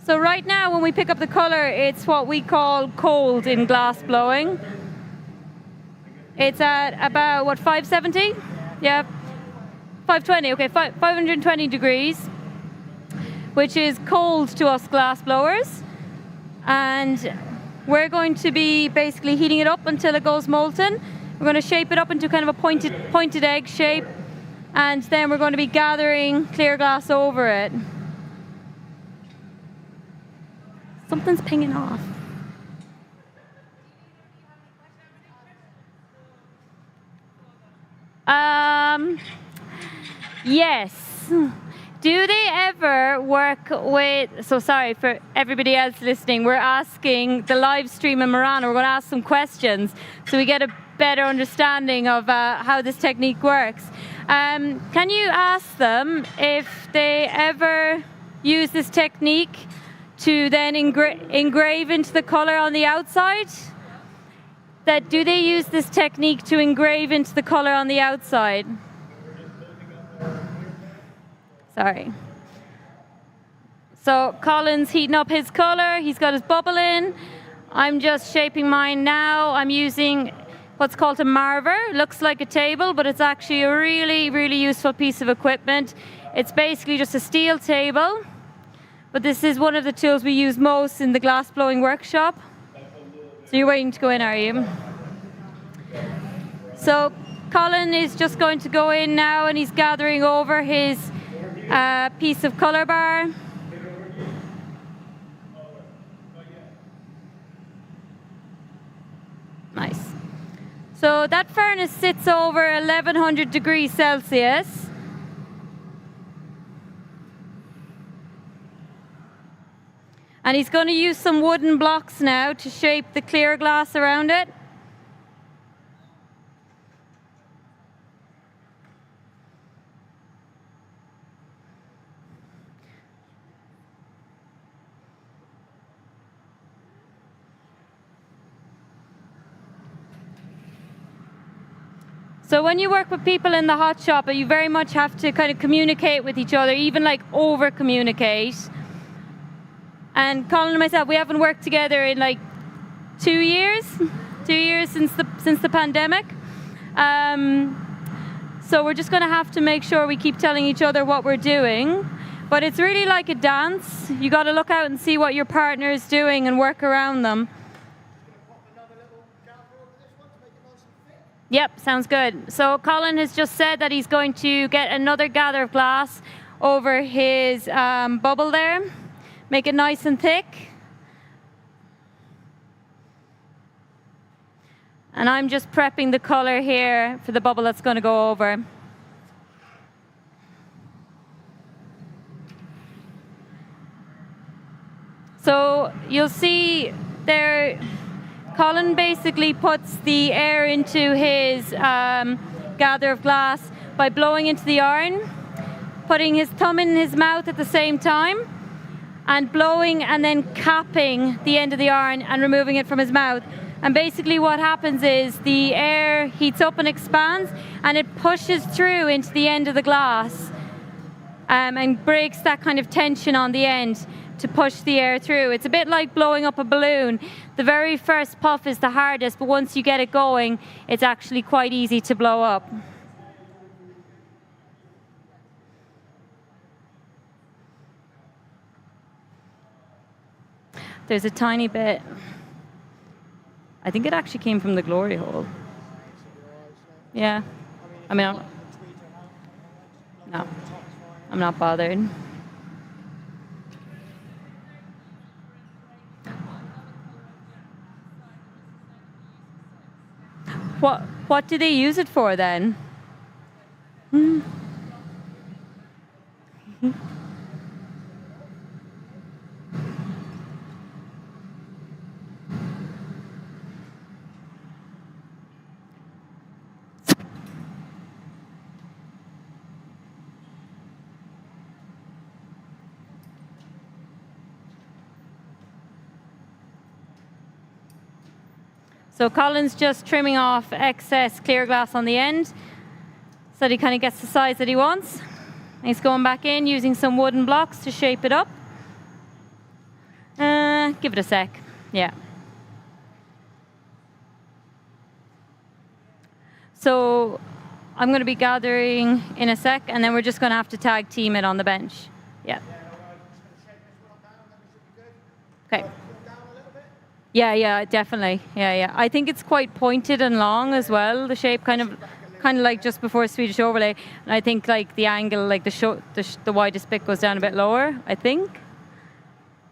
[SPEAKER 4] So right now when we pick up the color, it's what we call cold in glass blowing. It's at about, what, 570? Yeah, 520, okay, 520 degrees, which is cold to us glass blowers. And we're going to be basically heating it up until it goes molten. We're going to shape it up into kind of a pointed egg shape. And then we're going to be gathering clear glass over it. Something's pinging off. Yes. Do they ever work with, so sorry for everybody else listening, we're asking the live stream in Morana, we're going to ask some questions so we get a better understanding of how this technique works. Can you ask them if they ever use this technique to then engrave into the color on the outside? Do they use this technique to engrave into the color on the outside? Sorry. So Colin's heating up his color. He's got his bubble in. I'm just shaping mine now. I'm using what's called a marver. It looks like a table, but it's actually a really, really useful piece of equipment. It's basically just a steel table, but this is one of the tools we use most in the glass blowing workshop. So you're waiting to go in, are you? So Colin is just going to go in now and he's gathering over his piece of color bar. Nice. So that furnace sits over 1100 degrees Celsius. And he's going to use some wooden blocks now to shape the clear glass around it. So when you work with people in the hot shop, you very much have to kind of communicate with each other, even like over communicate. And Colin and myself, we haven't worked together in like 2 years. 2 years since the pandemic. So we're just going to have to make sure we keep telling each other what we're doing. But it's really like a dance. You got to look out and see what your partner is doing and work around them. Yep, sounds good. So Colin has just said that he's going to get another gather of glass over his bubble there. Make it nice and thick. And I'm just prepping the color here for the bubble that's going to go over. So you'll see there, Colin basically puts the air into his gather of glass by blowing into the iron, putting his thumb in his mouth at the same time, and blowing and then capping the end of the iron and removing it from his mouth. And basically what happens is the air heats up and expands and it pushes through into the end of the glass and breaks that kind of tension on the end to push the air through. It's a bit like blowing up a balloon. The very first puff is the hardest, but once you get it going, it's actually quite easy to blow up. There's a tiny bit. I think it actually came from the glory hole. Yeah. I mean, no, I'm not bothered. What do they use it for then? So Colin's just trimming off excess clear glass on the end so that he kind of gets the size that he wants. And he's going back in using some wooden blocks to shape it up. Give it a sec. Yeah. So I'm going to be gathering in a sec, and then we're just going to have to tag team it on the bench. Yeah. Okay. Yeah, definitely. Yeah. I think it's quite pointed and long as well. The shape kind of like just before Swedish overlay, and I think like the angle, like the widest bit goes down a bit lower, I think.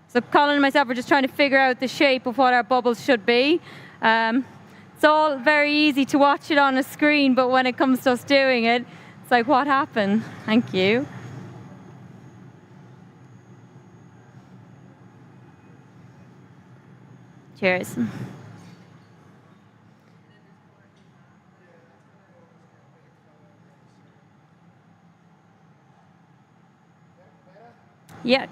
[SPEAKER 4] So Colin and myself are just trying to figure out the shape of what our bubbles should be. It's all very easy to watch it on a screen, but when it comes to us doing it, it's like, what happened? Thank you. Cheers. Yeah.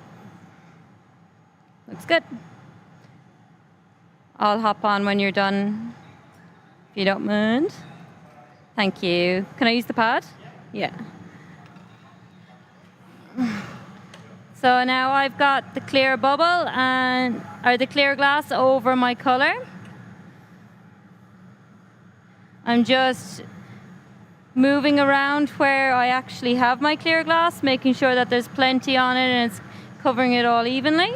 [SPEAKER 4] Looks good. I'll hop on when you're done, if you don't mind. Thank you. Can I use the pad? Yeah. So now I've got the clear bubble or the clear glass over my color. I'm just moving around where I actually have my clear glass, making sure that there's plenty on it and it's covering it all evenly.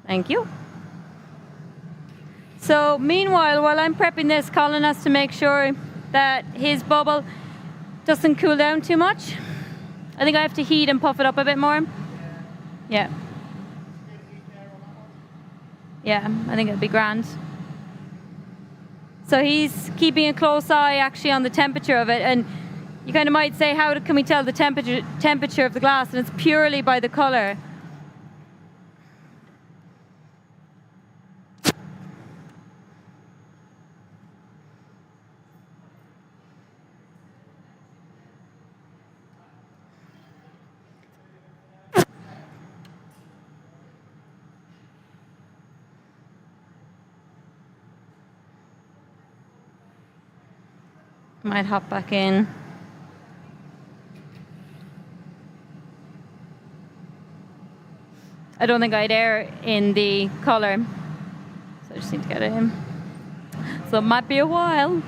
[SPEAKER 4] Thank you. So meanwhile, while I'm prepping this, Colin has to make sure that his bubble doesn't cool down too much. I think I have to heat and puff it up a bit more. Yeah. Yeah, I think it'll be grand. So he's keeping a close eye actually on the temperature of it, and you kind of might say, how can we tell the temperature of the glass? And it's purely by the color. Might hop back in. I don't think I'd air in the color, so I just need to get it in. So it might be a while.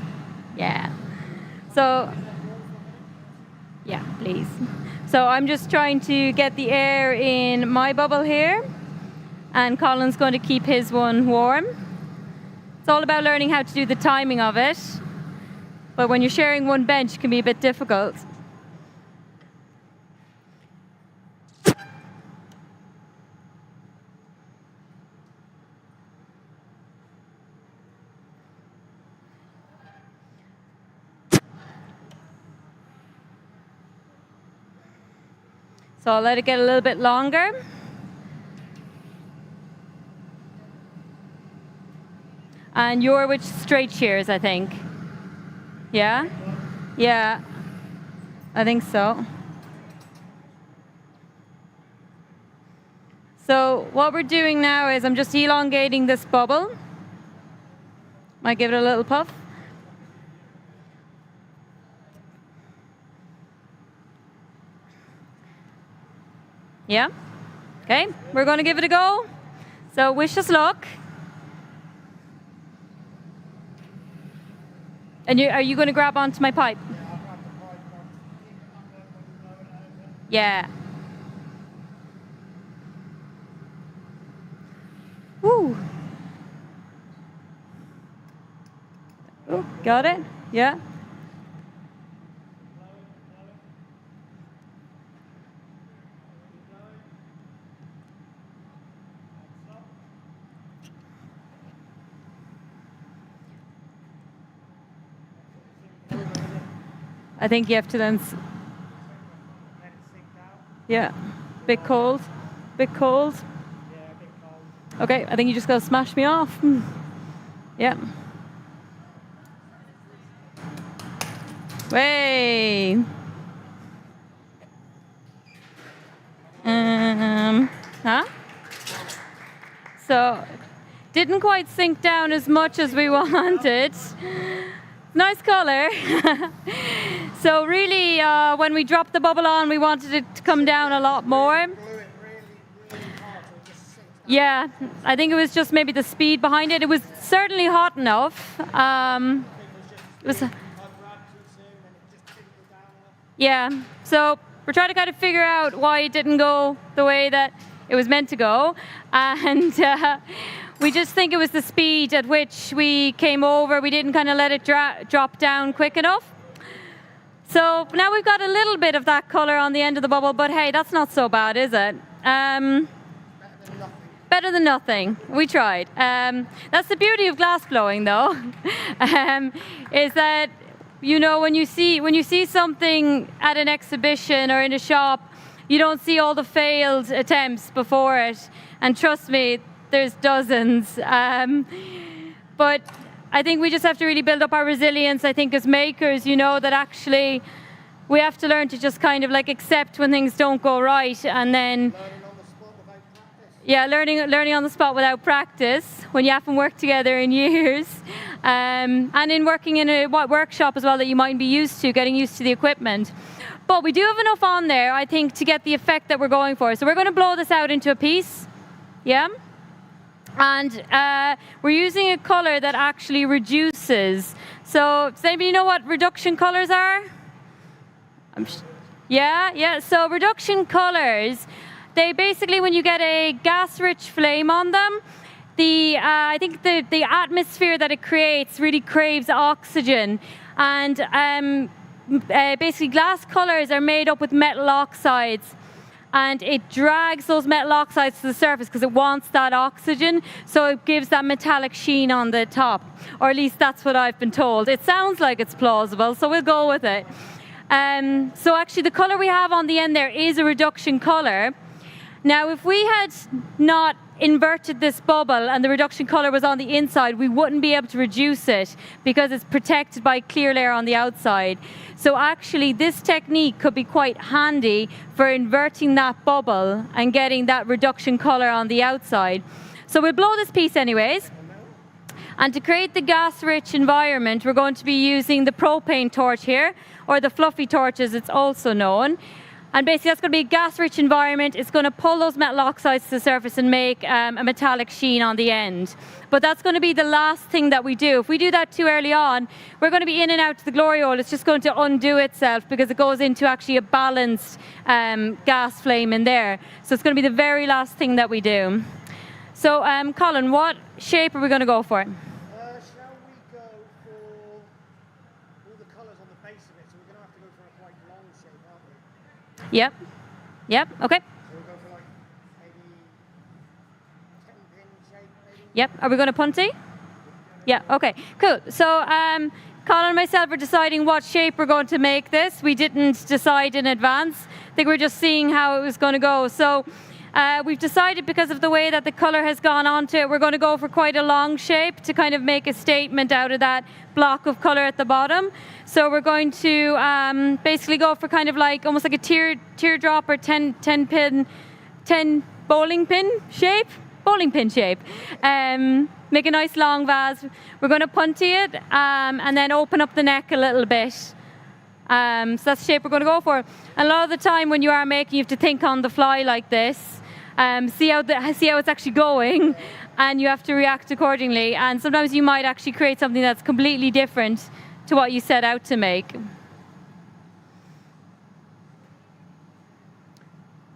[SPEAKER 4] Yeah. So, yeah, please. So I'm just trying to get the air in my bubble here, and Colin's going to keep his one warm. It's all about learning how to do the timing of it. But when you're sharing one bench, it can be a bit difficult. So I'll let it get a little bit longer. And you're with straight shears, I think. Yeah? Yeah, I think so. So what we're doing now is I'm just elongating this bubble. Might give it a little puff. Yeah? Okay, we're going to give it a go. So wish us luck. And are you going to grab onto my pipe? Yeah. Woo. Oh, got it? Yeah. I think you have to then. Yeah. Bit cold. Bit cold. Okay, I think you just got to smash me off. Yeah. Way. Huh? So, didn't quite sink down as much as we wanted. Nice color. So really, when we dropped the bubble on, we wanted it to come down a lot more. Yeah, I think it was just maybe the speed behind it. It was certainly hot enough. It was. Yeah, so we're trying to kind of figure out why it didn't go the way that it was meant to go, and we just think it was the speed at which we came over. We didn't kind of let it drop down quick enough. So now we've got a little bit of that color on the end of the bubble, but hey, that's not so bad, is it? Better than nothing. We tried. That's the beauty of glass blowing, though, is that, you know, when you see something at an exhibition or in a shop, you don't see all the failed attempts before it. And trust me, there's dozens. But I think we just have to really build up our resilience, I think, as makers, you know, that actually we have to learn to just kind of like accept when things don't go right, and then learning on the spot without practice when you haven't worked together in years, and in working in a workshop as well that you mightn't be used to, getting used to the equipment. But we do have enough on there, I think, to get the effect that we're going for. So we're going to blow this out into a piece, yeah? And we're using a color that actually reduces. So does anybody know what reduction colors are? Yeah. So reduction colors, they basically, when you get a gas-rich flame on them, I think the atmosphere that it creates really craves oxygen. And basically glass colors are made up with metal oxides. And it drags those metal oxides to the surface because it wants that oxygen, so it gives that metallic sheen on the top. Or at least that's what I've been told. It sounds like it's plausible, so we'll go with it. So actually the color we have on the end there is a reduction color. Now if we had not inverted this bubble and the reduction color was on the inside, we wouldn't be able to reduce it because it's protected by a clear layer on the outside. So actually this technique could be quite handy for inverting that bubble and getting that reduction color on the outside. So we'll blow this piece anyways. And to create the gas-rich environment, we're going to be using the propane torch here, or the fluffy torch as it's also known. And basically that's going to be a gas-rich environment. It's going to pull those metal oxides to the surface and make a metallic sheen on the end. But that's going to be the last thing that we do. If we do that too early on, we're going to be in and out to the glory hole. It's just going to undo itself because it goes into actually a balanced gas flame in there. So it's going to be the very last thing that we do. So Colin, what shape are we going to go for?
[SPEAKER 5] Shall we go for all the colours on the base of it? So we're going to have to go for a quite long shape, aren't we?
[SPEAKER 4] Yep, okay.
[SPEAKER 5] So we'll go for like maybe 10-pin shape, maybe?
[SPEAKER 4] Yep, are we going to punty? Yeah, okay, cool. So Colin and myself are deciding what shape we're going to make this. We didn't decide in advance. I think we're just seeing how it was going to go. So we've decided, because of the way that the color has gone onto it, we're going to go for quite a long shape to kind of make a statement out of that block of color at the bottom. So we're going to basically go for kind of like almost like a teardrop or 10 bowling pin shape. Make a nice long vase. We're going to punty it and then open up the neck a little bit. So that's the shape we're going to go for. And a lot of the time when you are making, you have to think on the fly like this. See how it's actually going, and you have to react accordingly. And sometimes you might actually create something that's completely different to what you set out to make.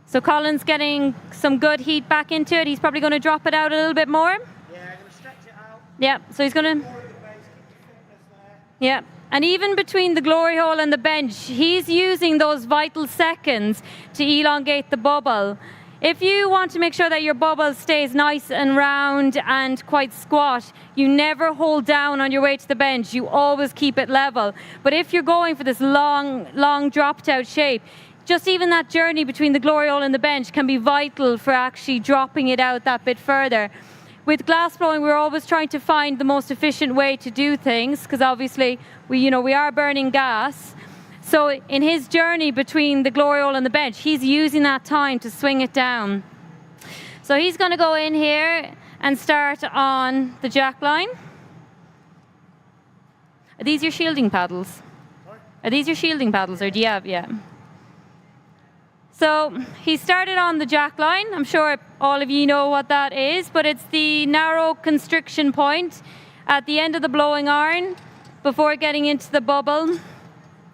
[SPEAKER 4] So Colin's getting some good heat back into it. He's probably going to drop it out a little bit more.
[SPEAKER 5] Yeah, I'm going to stretch it out.
[SPEAKER 4] Yeah, so he's going to...
[SPEAKER 5] More of the base, keep the thickness there.
[SPEAKER 4] Yeah. And even between the glory hole and the bench, he's using those vital seconds to elongate the bubble. If you want to make sure that your bubble stays nice and round and quite squat, you never hold down on your way to the bench. You always keep it level. But if you're going for this long dropped out shape, just even that journey between the glory hole and the bench can be vital for actually dropping it out that bit further. With glass blowing, we're always trying to find the most efficient way to do things, because obviously we are burning gas. So in his journey between the glory hole and the bench, he's using that time to swing it down. So he's going to go in here and start on the jack line. Are these your shielding paddles?
[SPEAKER 5] Sorry?
[SPEAKER 4] Are these your shielding paddles, or do you have, yeah? So he started on the jack line. I'm sure all of you know what that is, but it's the narrow constriction point at the end of the blowing iron before getting into the bubble.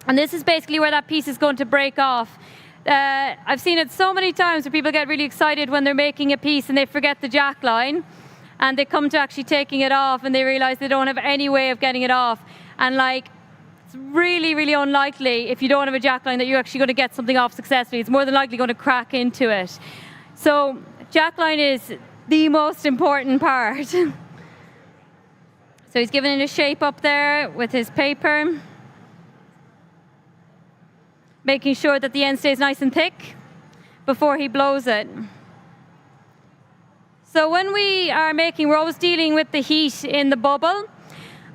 [SPEAKER 4] And this is basically where that piece is going to break off. I've seen it so many times where people get really excited when they're making a piece and they forget the jack line, and they come to actually taking it off and they realize they don't have any way of getting it off. And like, it's really, really unlikely if you don't have a jack line that you're actually going to get something off successfully. It's more than likely going to crack into it. So jack line is the most important part. So he's giving it a shape up there with his paper, making sure that the end stays nice and thick before he blows it. So when we are making, we're always dealing with the heat in the bubble.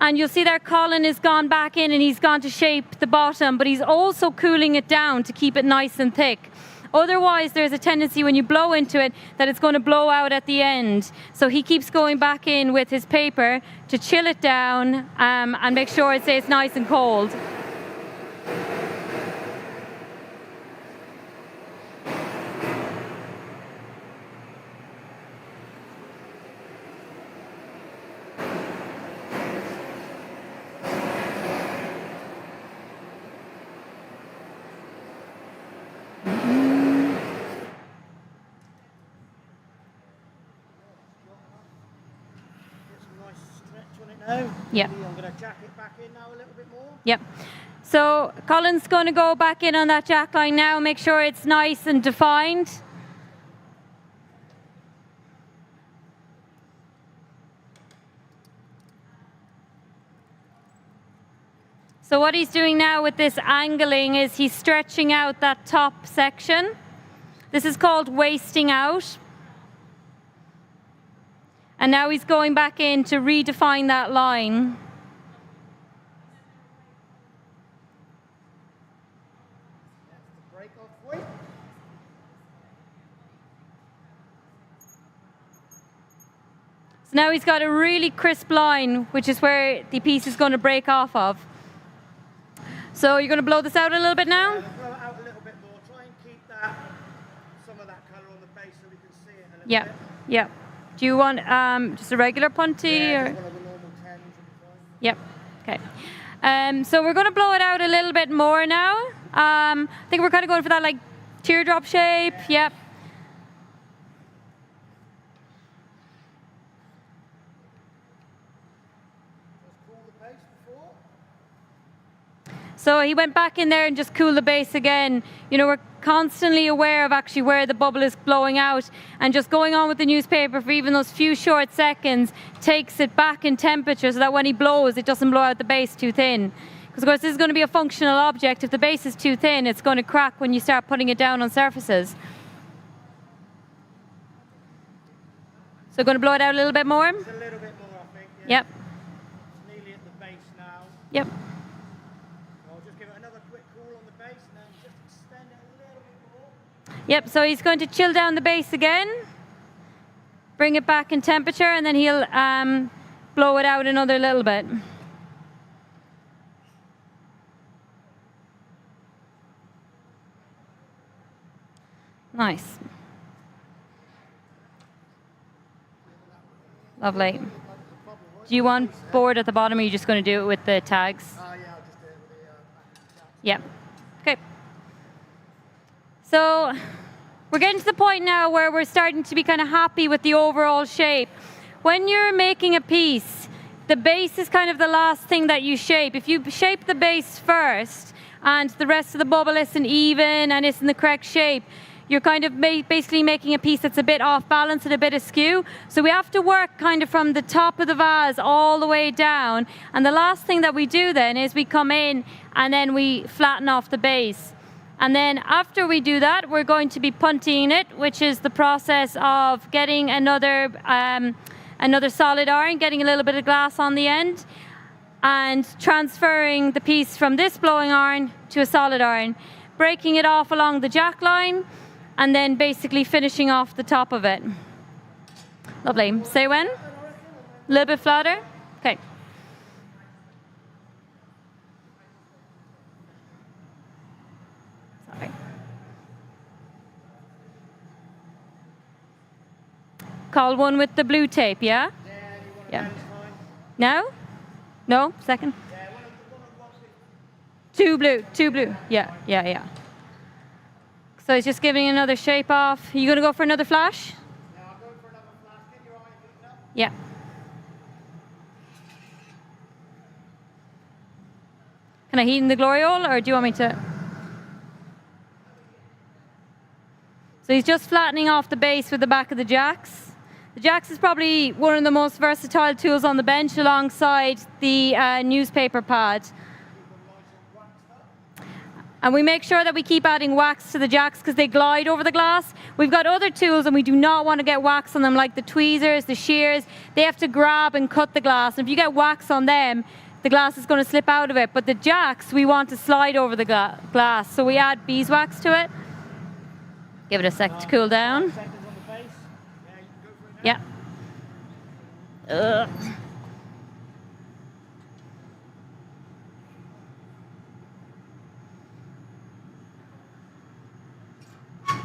[SPEAKER 4] And you'll see that Colin has gone back in and he's gone to shape the bottom, but he's also cooling it down to keep it nice and thick. Otherwise, there's a tendency when you blow into it that it's going to blow out at the end. So he keeps going back in with his paper to chill it down and make sure it stays nice and cold.
[SPEAKER 5] Get some nice stretch on it now.
[SPEAKER 4] Yep.
[SPEAKER 5] I'm going to jack it back in now a little bit more.
[SPEAKER 4] Yep. So Colin's going to go back in on that jack line now, make sure it's nice and defined. So what he's doing now with this angling is he's stretching out that top section. This is called wasting out. And now he's going back in to redefine that line.
[SPEAKER 5] That's the break off point.
[SPEAKER 4] So now he's got a really crisp line, which is where the piece is going to break off of. So you're going to blow this out a little bit now?
[SPEAKER 5] Blow it out a little bit more. Try and keep some of that colour on the base so we can see it a little
[SPEAKER 4] Yeah,
[SPEAKER 5] bit.
[SPEAKER 4] yeah. Do you want just a regular punty?
[SPEAKER 5] Yeah,
[SPEAKER 4] or?
[SPEAKER 5] just one of the normal 10s would be fine.
[SPEAKER 4] Yep. Okay. So we're going to blow it out a little bit more now. I think we're kind of going for that like teardrop shape. Yep.
[SPEAKER 5] Just cool the base before.
[SPEAKER 4] So he went back in there and just cooled the base again. You know, we're constantly aware of actually where the bubble is blowing out, and just going on with the newspaper for even those few short seconds takes it back in temperature so that when he blows, it doesn't blow out the base too thin. Because of course this is going to be a functional object. If the base is too thin, it's going to crack when you start putting it down on surfaces. So going to blow it out a little bit more?
[SPEAKER 5] Just a little bit more, I think. Yeah.
[SPEAKER 4] Yep.
[SPEAKER 5] It's nearly at the base now.
[SPEAKER 4] Yep.
[SPEAKER 5] I'll just give it another quick cool on the base and then just extend it a little bit more.
[SPEAKER 4] Yep, so he's going to chill down the base again, bring it back in temperature, and then he'll blow it out another little bit. Nice. Lovely. Do you want board at the bottom, or are you just going to do it with the tags?
[SPEAKER 5] Yeah, I'll just do it with the
[SPEAKER 4] Yeah. Okay. So we're getting to the point now where we're starting to be kind of happy with the overall shape. When you're making a piece, the base is kind of the last thing that you shape. If you shape the base first and the rest of the bubble isn't even and it's in the correct shape, you're kind of basically making a piece that's a bit off balance and a bit askew. So we have to work kind of from the top of the vase all the way down. And the last thing that we do then is we come in and then we flatten off the base. And then after we do that, we're going to be punting it, which is the process of getting another solid iron, getting a little bit of glass on the end, and transferring the piece from this blowing iron to a solid iron, breaking it off along the jack line, and then basically finishing off the top of it. Lovely. Say when? A little bit flatter? Okay. Sorry. Call one with the blue tape, yeah? Yeah. Now? No? Second? Two blue. Yeah. So it's just giving another shape off. You gonna go for another flash?
[SPEAKER 5] Yeah, I'll go for another flash. Get your eye heating up.
[SPEAKER 4] Yeah. Can I heat in the glory hole, or do you want me to? So he's just flattening off the base with the back of the jacks. The jacks is probably one of the most versatile tools on the bench alongside the newspaper pad. And we make sure that we keep adding wax to the jacks because they glide over the glass. We've got other tools and we do not want to get wax on them, like the tweezers, the shears. They have to grab and cut the glass. And if you get wax on them, the glass is going to slip out of it. But the jacks, we want to slide over the glass. So we add beeswax to it. Give it a sec to cool down.
[SPEAKER 5] Seconds on the base. Yeah, you can go for it now.
[SPEAKER 4] Yeah.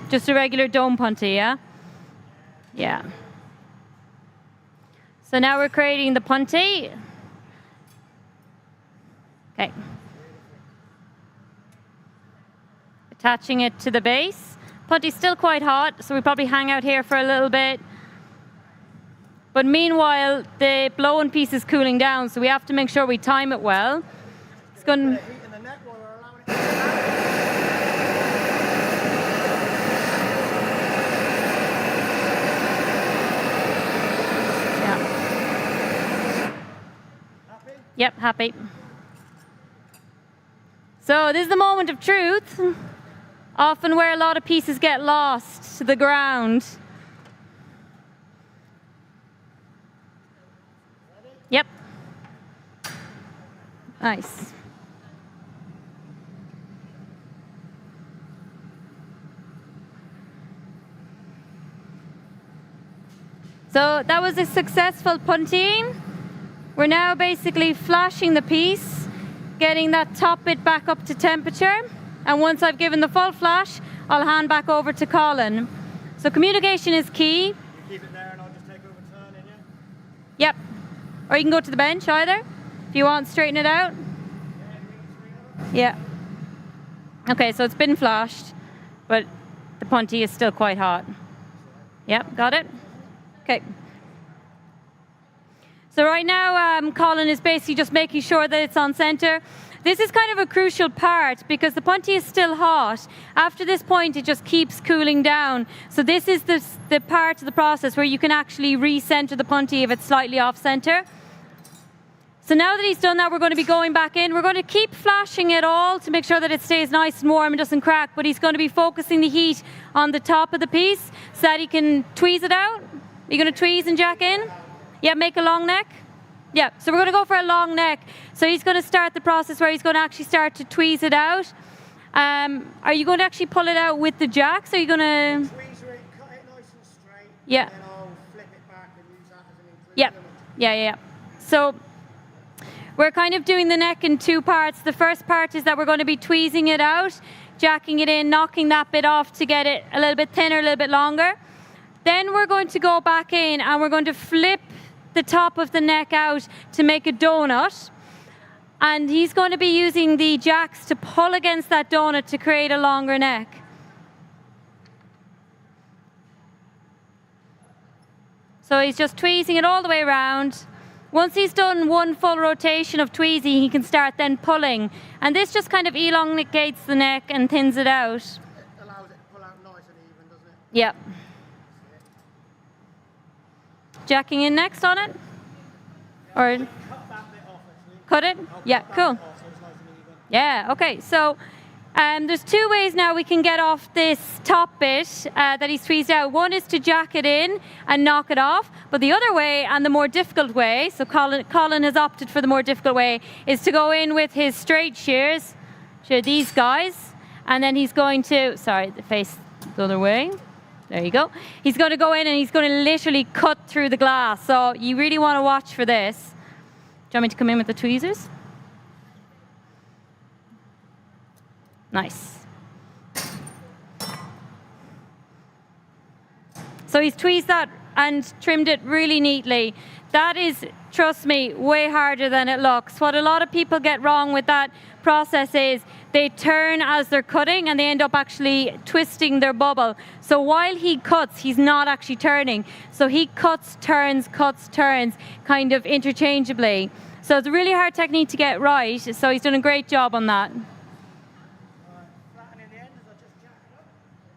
[SPEAKER 4] Just a regular dome punty, yeah? Yeah. So now we're creating the punty. Okay. Attaching it to the base. Punty's still quite hot, so we probably hang out here for a little bit. But meanwhile, the blowing piece is cooling down, so we have to make sure we time it well. It's going.
[SPEAKER 5] Heat in the neck while we're allowing it to
[SPEAKER 4] Yeah.
[SPEAKER 5] happy?
[SPEAKER 4] Yep, happy. So this is the moment of truth. Often where a lot of pieces get lost to the ground. Yep. Nice. So that was a successful punting. We're now basically flashing the piece, getting that top bit back up to temperature. And once I've given the full flash, I'll hand back over to Colin. So communication is key.
[SPEAKER 5] You keep it there and I'll just take over turning, yeah?
[SPEAKER 4] Yep. Or you can go to the bench either, if you want, straighten it out. Yeah. Okay, so it's been flashed, but the punty is still quite hot. Yep, got it? Okay. So right now, Colin is basically just making sure that it's on center. This is kind of a crucial part because the punty is still hot. After this point, it just keeps cooling down. So this is the part of the process where you can actually recenter the punty if it's slightly off center. So now that he's done that, we're going to be going back in. We're going to keep flashing it all to make sure that it stays nice and warm and doesn't crack, but he's going to be focusing the heat on the top of the piece so that he can tweeze it out. Are you going to tweeze and jack in? Yeah, make a long neck. Yeah, so we're going to go for a long neck. So he's going to start the process where he's going to actually start to tweeze it out. Are you going to actually pull it out with the jacks? Or are you going to...
[SPEAKER 5] Tweezer it, cut it nice and straight.
[SPEAKER 4] Yeah.
[SPEAKER 5] And then I'll flip it back and use that as an
[SPEAKER 4] Yep.
[SPEAKER 5] inclusion.
[SPEAKER 4] Yeah. So we're kind of doing the neck in two parts. The first part is that we're going to be tweezing it out, jacking it in, knocking that bit off to get it a little bit thinner, a little bit longer. Then we're going to go back in and we're going to flip the top of the neck out to make a donut. And he's going to be using the jacks to pull against that donut to create a longer neck. So he's just tweezing it all the way around. Once he's done one full rotation of tweezing, he can start then pulling. And this just kind of elongates the neck and thins it out.
[SPEAKER 5] It allows it to pull out nice and even, doesn't it?
[SPEAKER 4] Yep. Jacking in next on it? Or
[SPEAKER 5] Cut that bit off, actually.
[SPEAKER 4] cut it? Yeah,
[SPEAKER 5] Cut that
[SPEAKER 4] cool.
[SPEAKER 5] bit off so it's nice and even.
[SPEAKER 4] Yeah, okay. So there's two ways now we can get off this top bit that he's tweezed out. One is to jack it in and knock it off. But the other way, and the more difficult way, so Colin has opted for the more difficult way, is to go in with his straight shears, these guys, and then he's going to, sorry, the face the other way. There you go. He's going to go in and he's going to literally cut through the glass. So you really want to watch for this. Do you want me to come in with the tweezers? Nice. So he's tweezed that and trimmed it really neatly. That is, trust me, way harder than it looks. What a lot of people get wrong with that process is they turn as they're cutting and they end up actually twisting their bubble. So while he cuts, he's not actually turning. So he cuts, turns, kind of interchangeably. So it's a really hard technique to get right. So he's done a great job on that.
[SPEAKER 5] Flatten in the end as I just jack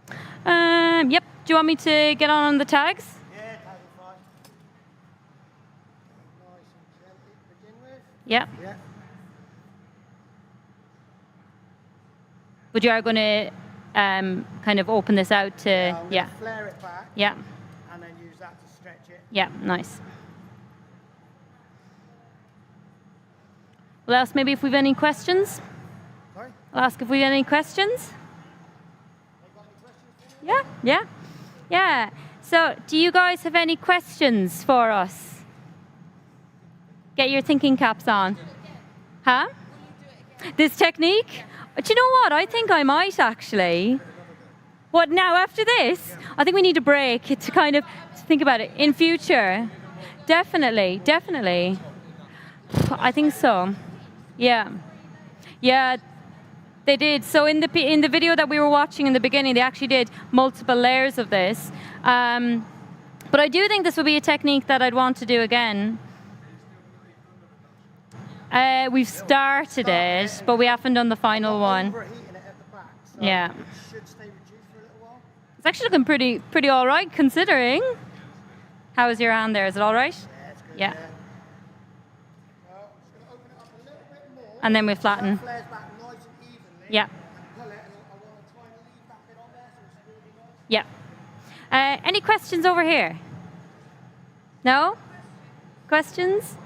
[SPEAKER 5] it up.
[SPEAKER 4] Yep. Do you want me to get on the tags?
[SPEAKER 5] Yeah, tag it fine. Nice and gently to begin with.
[SPEAKER 4] Yeah.
[SPEAKER 5] Yeah.
[SPEAKER 4] But you are going to kind of open this out to,
[SPEAKER 5] I'm
[SPEAKER 4] yeah.
[SPEAKER 5] gonna flare it back
[SPEAKER 4] Yeah.
[SPEAKER 5] and then use that to stretch it.
[SPEAKER 4] Yeah, nice. We'll ask maybe if we've any questions.
[SPEAKER 5] Sorry?
[SPEAKER 4] I'll ask if we've any questions.
[SPEAKER 5] Got any questions for me?
[SPEAKER 4] Yeah. Yeah. So, do you guys have any questions for us? Get your thinking caps on. Huh? This technique? Do you know what? I think I might actually. What now after this? I think we need a break to kind of think about it in future. Definitely. I think so. Yeah. They did. So in the video that we were watching in the beginning, they actually did multiple layers of this. But I do think this would be a technique that I'd want to do again. We've started it, but we haven't done the final one.
[SPEAKER 5] Overheating it at the back, so
[SPEAKER 4] Yeah.
[SPEAKER 5] it should stay reduced for a little while.
[SPEAKER 4] It's actually looking pretty all right considering. How is your hand there? Is it all right?
[SPEAKER 5] Yeah, it's good.
[SPEAKER 4] Yeah.
[SPEAKER 5] Well, I'm just going to open it up a little bit more.
[SPEAKER 4] And then we flatten.
[SPEAKER 5] That flares back nice and evenly.
[SPEAKER 4] Yeah.
[SPEAKER 5] And pull it, and I want to try and leave that bit on there so it's really nice.
[SPEAKER 4] Yeah. Any questions over here? No? Questions?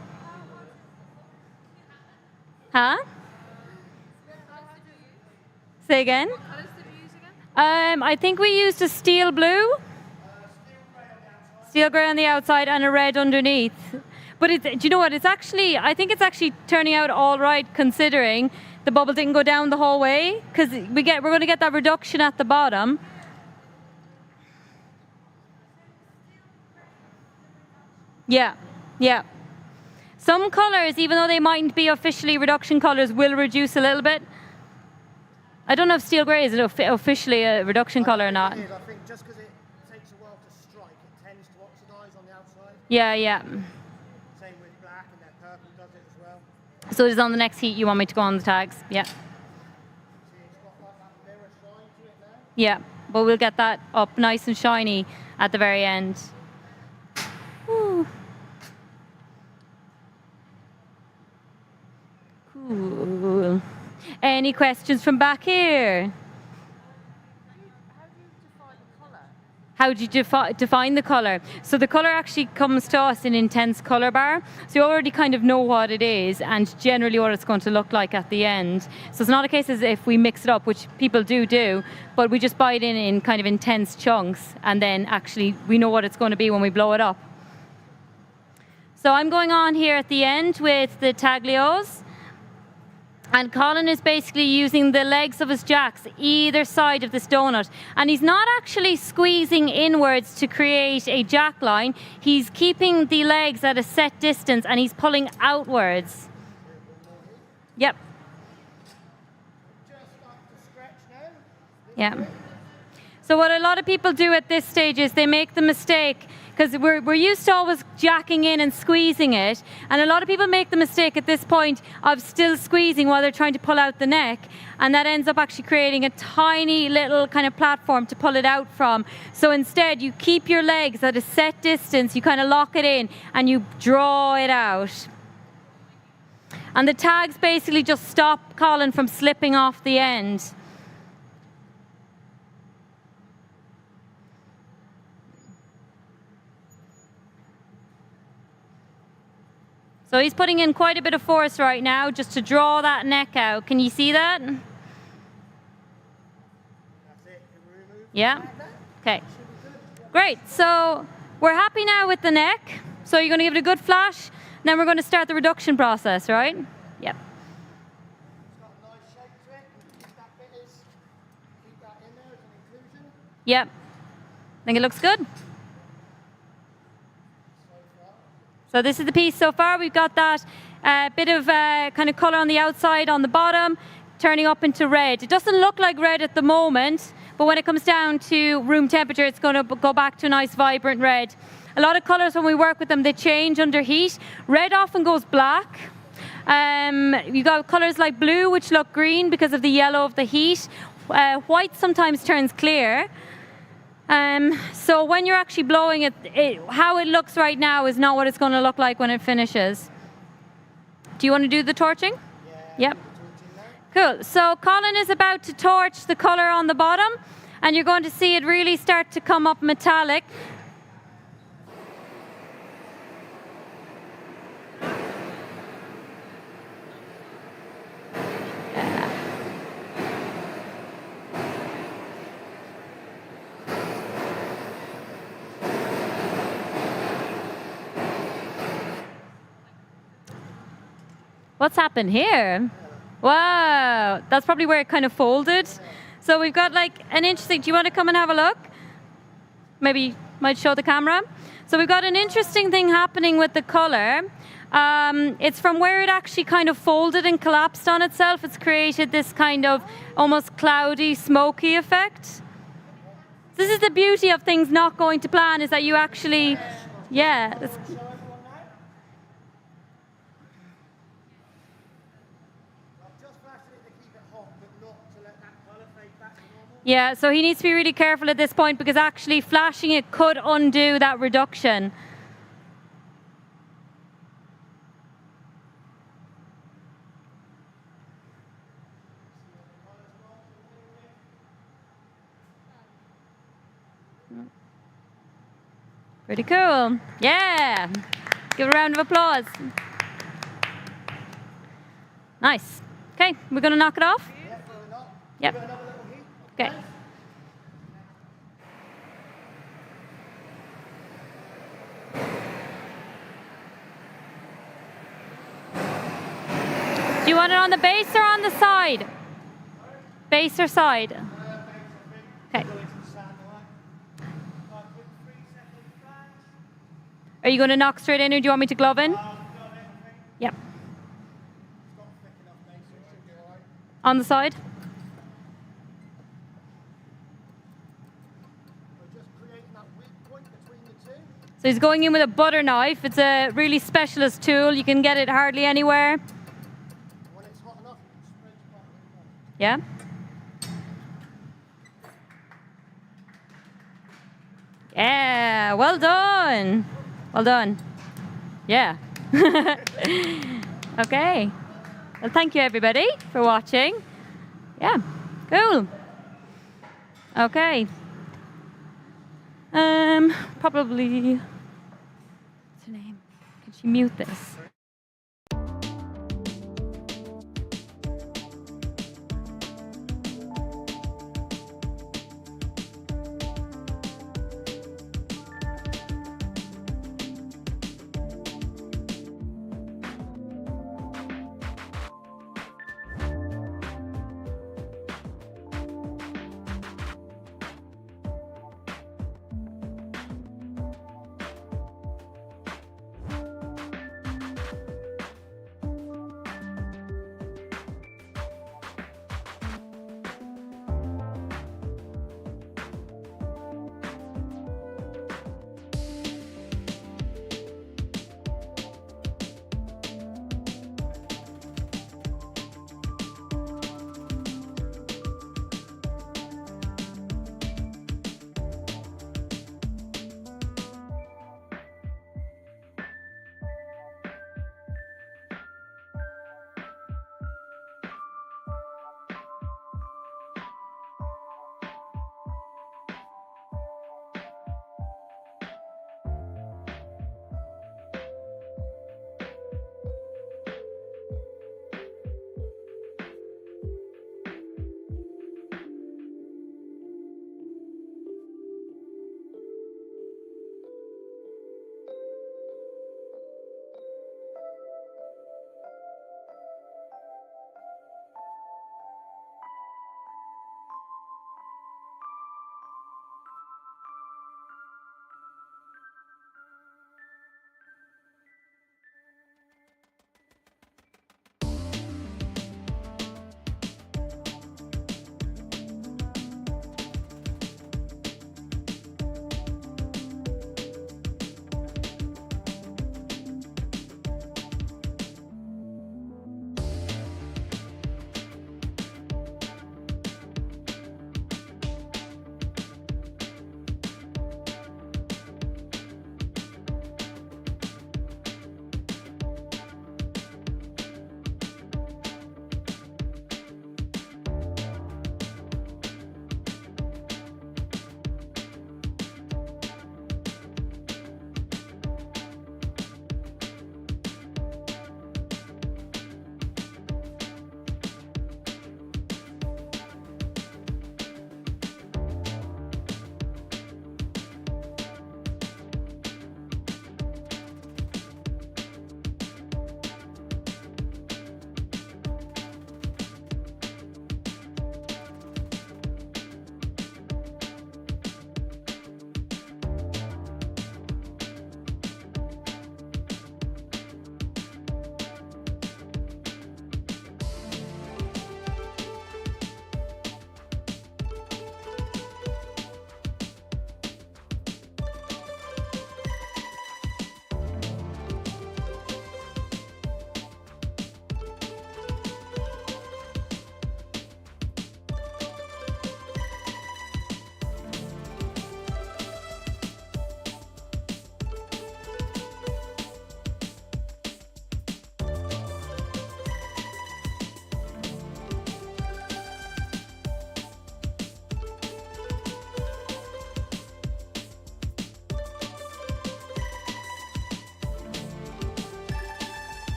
[SPEAKER 4] Huh? Say again? What colours did you use again? I think we used a steel blue. Steel grey on the outside and a red underneath. But do you know what? I think it's actually turning out all right considering the bubble didn't go down the whole way because we're going to get that reduction at the bottom. Yeah. Some colours, even though they mightn't be officially reduction colours, will reduce a little bit. I don't know if steel grey is officially a reduction colour or not.
[SPEAKER 5] It is. I think just because it takes a while to strike, it tends to oxidise on the outside.
[SPEAKER 4] Yeah.
[SPEAKER 5] Same with black, and then purple does it as well.
[SPEAKER 4] So it's on the next heat you want me to go on the tags? Yeah.
[SPEAKER 5] See, it's got like that mirror shine to it now.
[SPEAKER 4] Yeah, but we'll get that up nice and shiny at the very end. Ooh. Cool. Any questions from back here? How do you define the colour? So the colour actually comes to us in intense colour bar. So you already kind of know what it is and generally what it's going to look like at the end. So it's not a case as if we mix it up, which people do, but we just buy it in kind of intense chunks and then actually we know what it's going to be when we blow it up. So I'm going on here at the end with the taglios. And Colin is basically using the legs of his jacks either side of this donut. And he's not actually squeezing inwards to create a jack line. He's keeping the legs at a set distance and he's pulling outwards. Yep.
[SPEAKER 5] Just start to stretch now.
[SPEAKER 4] Yeah. So what a lot of people do at this stage is they make the mistake, because we're used to always jacking in and squeezing it, and a lot of people make the mistake at this point of still squeezing while they're trying to pull out the neck, and that ends up actually creating a tiny little kind of platform to pull it out from. So instead you keep your legs at a set distance, you kind of lock it in and you draw it out. And the tags basically just stop Colin from slipping off the end. So he's putting in quite a bit of force right now just to draw that neck out. Can you see that?
[SPEAKER 5] That's it. Can we remove
[SPEAKER 4] Yeah.
[SPEAKER 5] the bag now?
[SPEAKER 4] Okay.
[SPEAKER 5] Should be good.
[SPEAKER 4] Great. So we're happy now with the neck. So you're going to give it a good flash. Then we're going to start the reduction process, right? Yep.
[SPEAKER 5] It's got a nice shape to it. Keep that bit is, keep that in there as an inclusion.
[SPEAKER 4] Yep. I think it looks good. So this is the piece so far. We've got that bit of kind of color on the outside, on the bottom, turning up into red. It doesn't look like red at the moment, but when it comes down to room temperature, it's going to go back to a nice vibrant red. A lot of colors, when we work with them, they change under heat. Red often goes black. You've got colors like blue, which look green because of the yellow of the heat. White sometimes turns clear. So when you're actually blowing it, how it looks right now is not what it's going to look like when it finishes. Do you want to do the torching?
[SPEAKER 5] Yeah.
[SPEAKER 4] Yep. Cool. So Colin is about to torch the color on the bottom, and you're going to see it really start to come up metallic. What's happened here? Wow, that's probably where it kind of folded. So we've got like an interesting, do you want to come and have a look? Maybe you might show the camera. So we've got an interesting thing happening with the color. It's from where it actually kind of folded and collapsed on itself. It's created this kind of almost cloudy, smoky effect. This is the beauty of things not going to plan, is that you actually, yeah. Yeah, so he needs to be really careful at this point because actually flashing it could undo that reduction. Pretty cool. Yeah. Give a round of applause. Nice. Okay, we're going to knock it off? Yep. Okay. Do you want it on the base or on the side? Base or side? Okay. Are you going to knock straight in, or do you want me to glove in? Yep. On the side? So he's going in with a butter knife. It's a really specialist tool. You can get it hardly anywhere.
[SPEAKER 5] When it's hot enough, straight to bottom.
[SPEAKER 4] Yeah? Yeah, well done. Well done. Yeah. Okay. Well, thank you everybody for watching. Yeah, cool. Okay. Probably, what's her name? Can she mute this?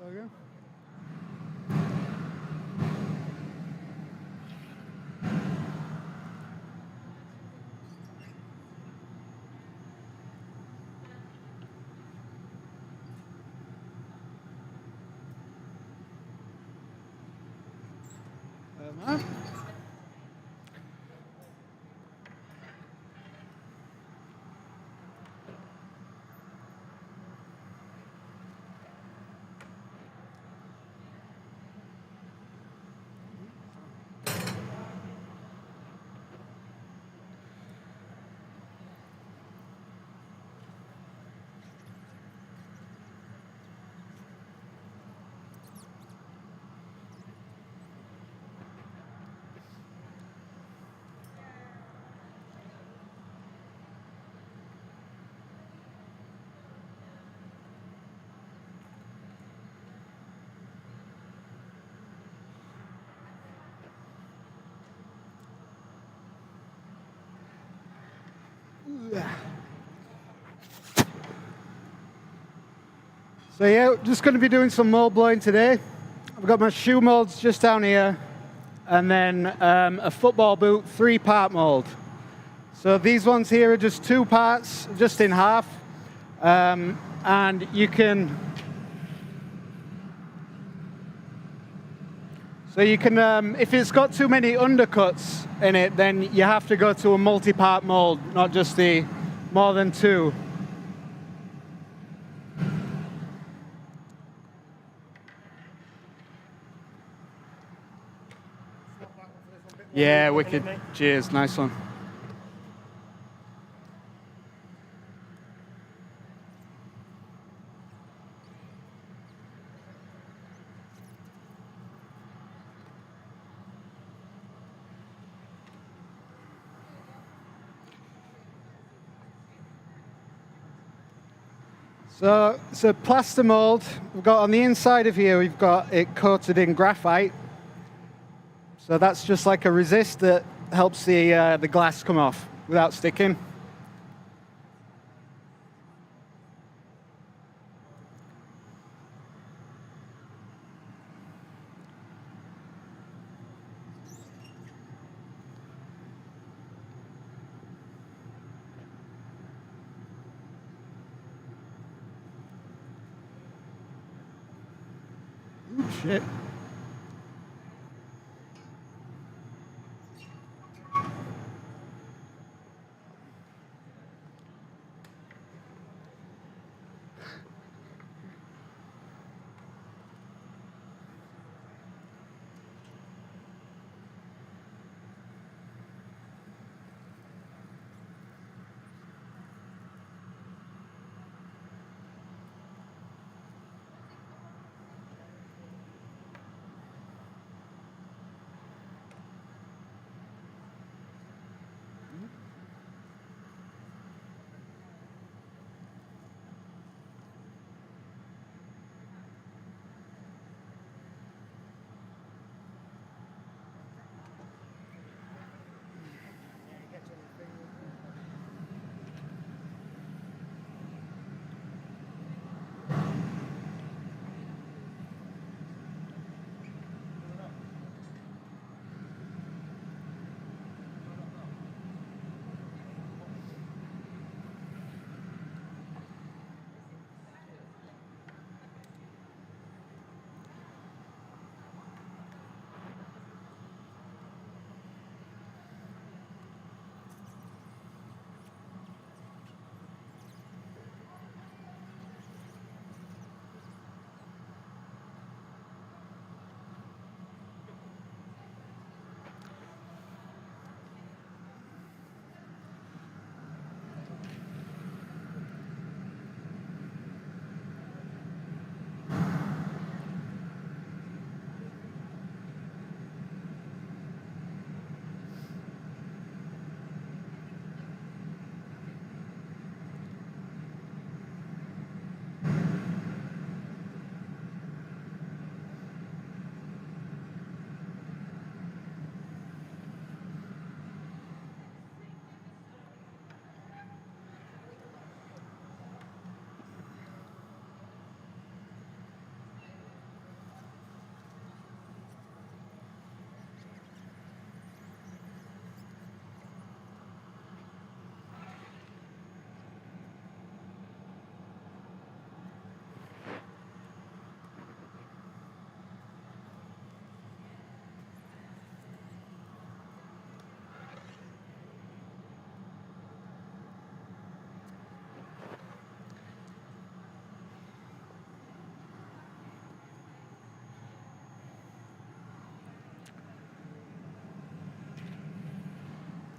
[SPEAKER 5] There we go. Mark. So yeah, just going to be doing some mold blowing today. I've got my shoe molds just down here, and then a football boot 3-part mold. So these ones here are just 2 parts, just in half, and you can. So you can, if it's got too many undercuts in it, then you have to go to a multi-part mold, not just the more than 2. Yeah, wicked. Cheers, nice one. So it's a plaster mold. We've got on the inside of here, we've got it coated in graphite. So that's just like a resist that helps the glass come off without sticking. Ooh, shit.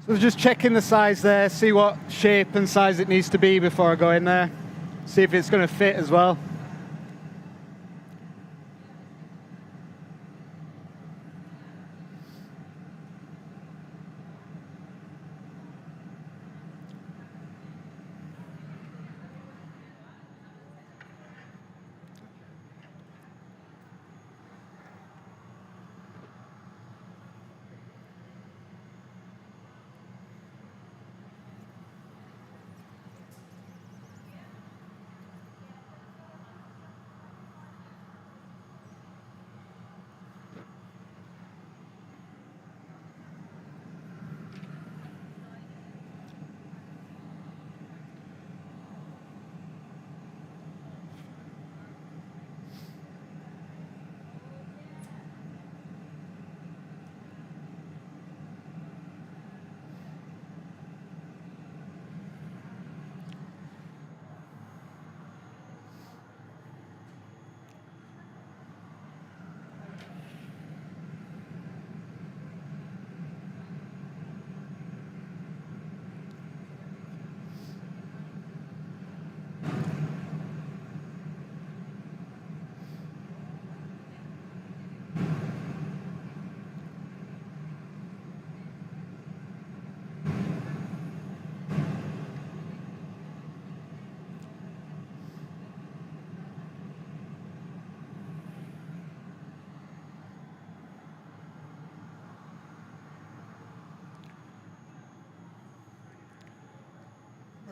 [SPEAKER 5] So just checking the size there, see what shape and size it needs to be before I go in there. See if it's going to fit as well.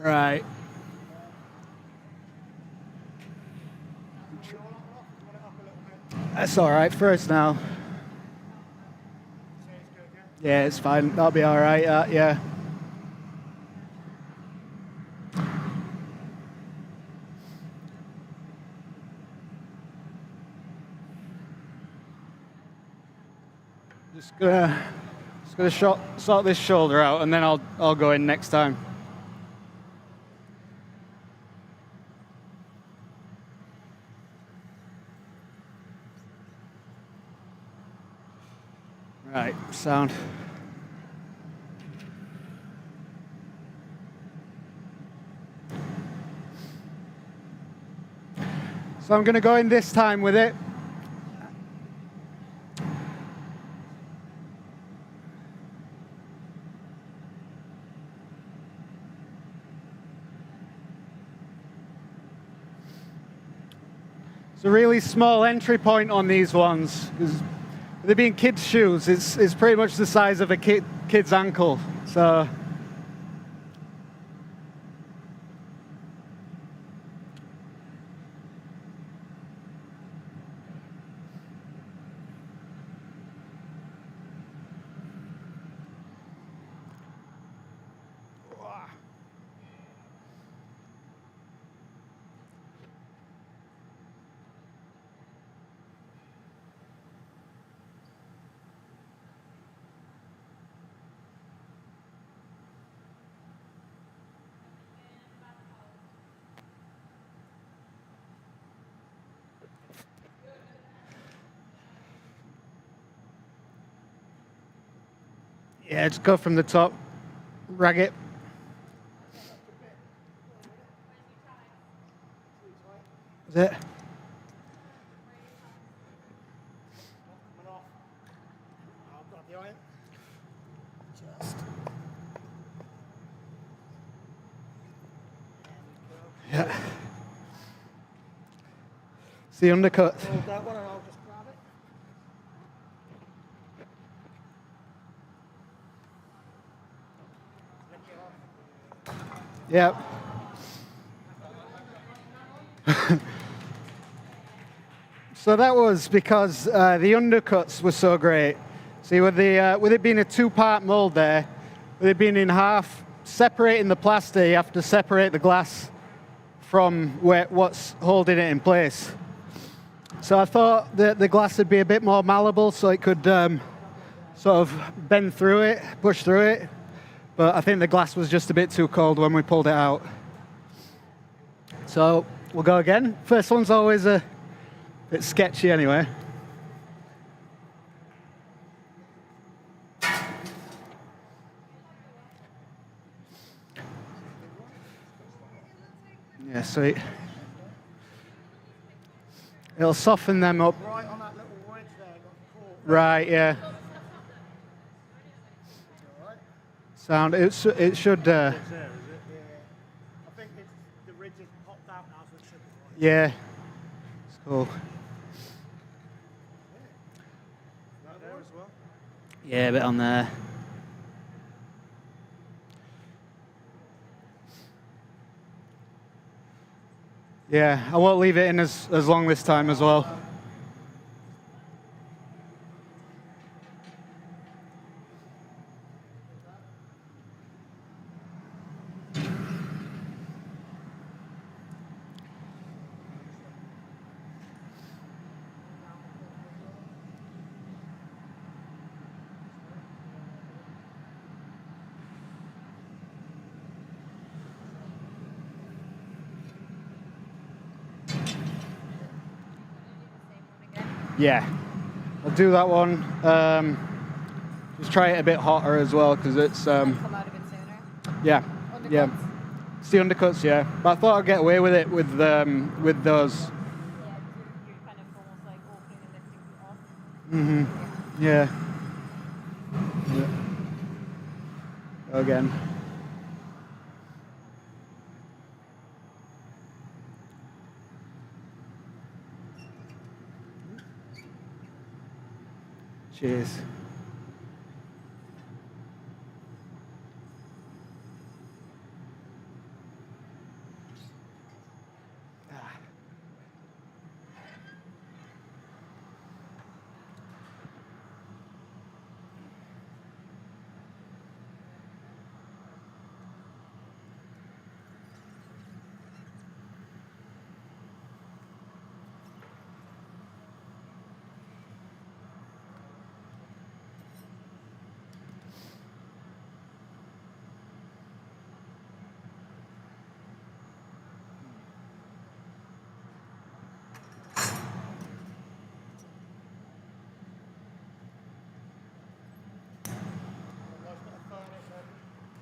[SPEAKER 5] Right. That's all right. First now. Yeah, it's fine. That'll be all right. Yeah. Just gonna sort this shoulder out, and then I'll go in next time. Right, sound. So I'm going to go in this time with it. It's a really small entry point on these ones, because they being kids' shoes, it's pretty much the size of a kid's ankle. So yeah, just go from the top, rag it. Is it? Yeah. It's the undercut.
[SPEAKER 6] Hold that one and I'll just grab it.
[SPEAKER 5] Yep. So that was because the undercuts were so great. See, with it being a two-part mold there, with it being in half, separating the plaster, you have to separate the glass from what's holding it in place. So I thought that the glass would be a bit more malleable, so it could sort of bend through it, push through it. But I think the glass was just a bit too cold when we pulled it out. So we'll go again. First one's always a bit sketchy anyway. sweet. It'll soften them up.
[SPEAKER 6] Right on that little wedge there, got caught.
[SPEAKER 5] Right, yeah.
[SPEAKER 6] Alright.
[SPEAKER 5] Sound. It should.
[SPEAKER 3] It's there, is it?
[SPEAKER 6] Yeah. I think it's the ridge has popped out now, so it should be right.
[SPEAKER 5] Yeah. It's cool.
[SPEAKER 3] Right there as well.
[SPEAKER 5] Yeah, a bit on there. Yeah, I won't leave it in as long this time as well. Yeah, I'll do that one. Just try it a bit hotter as well because it's
[SPEAKER 1] Come out a bit sooner.
[SPEAKER 5] yeah, yeah. It's the undercuts, yeah. But I thought I'd get away with it with those.
[SPEAKER 1] Yeah, you're kind of almost like opening and lifting off.
[SPEAKER 5] Yeah. Yeah. Again. Cheers.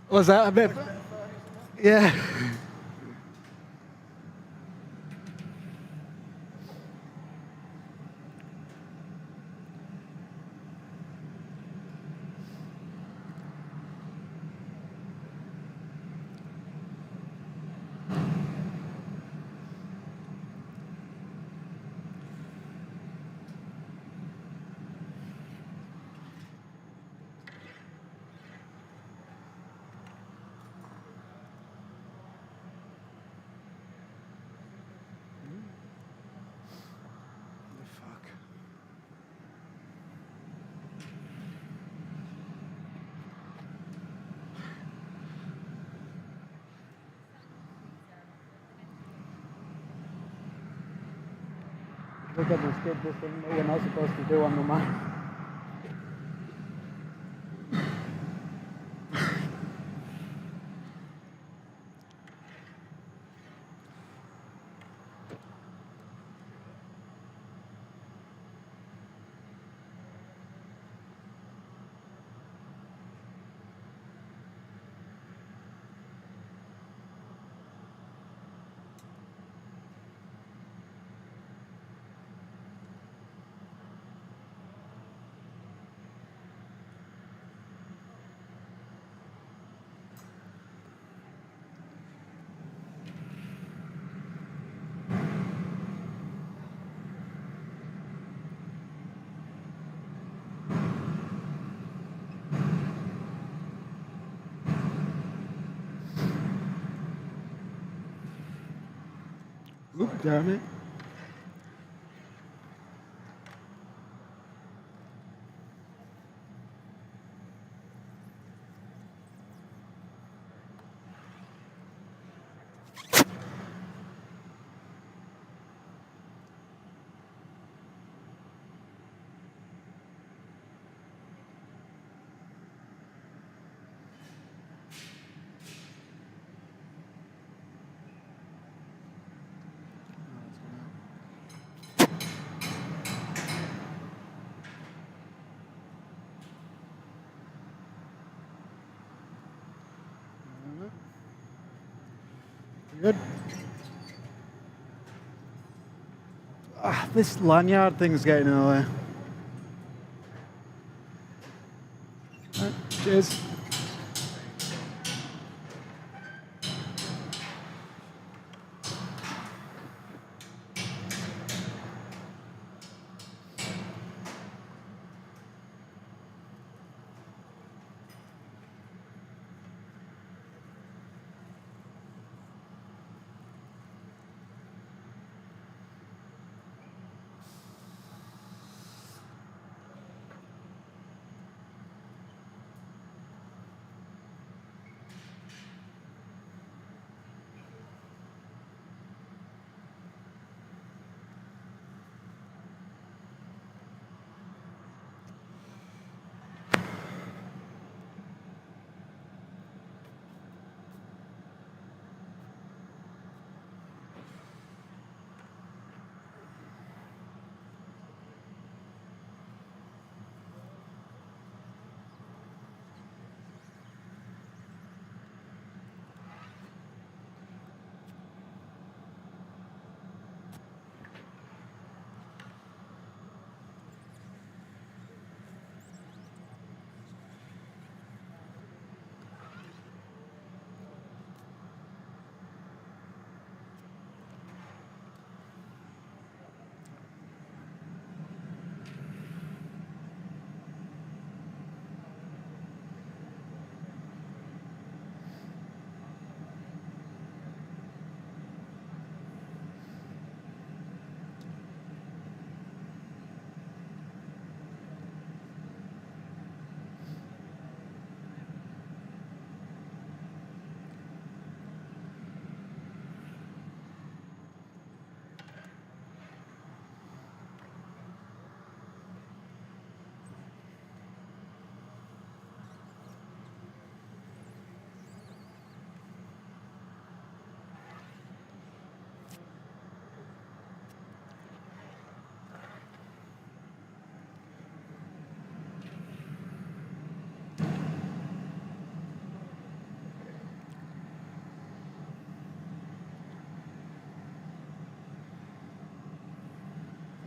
[SPEAKER 5] Was that a bit? Yeah. Fuck. Look at this kid, this thing that we're not supposed to do on the map. Oop, damn it. Good. This lanyard thing's getting in the way. Right, cheers.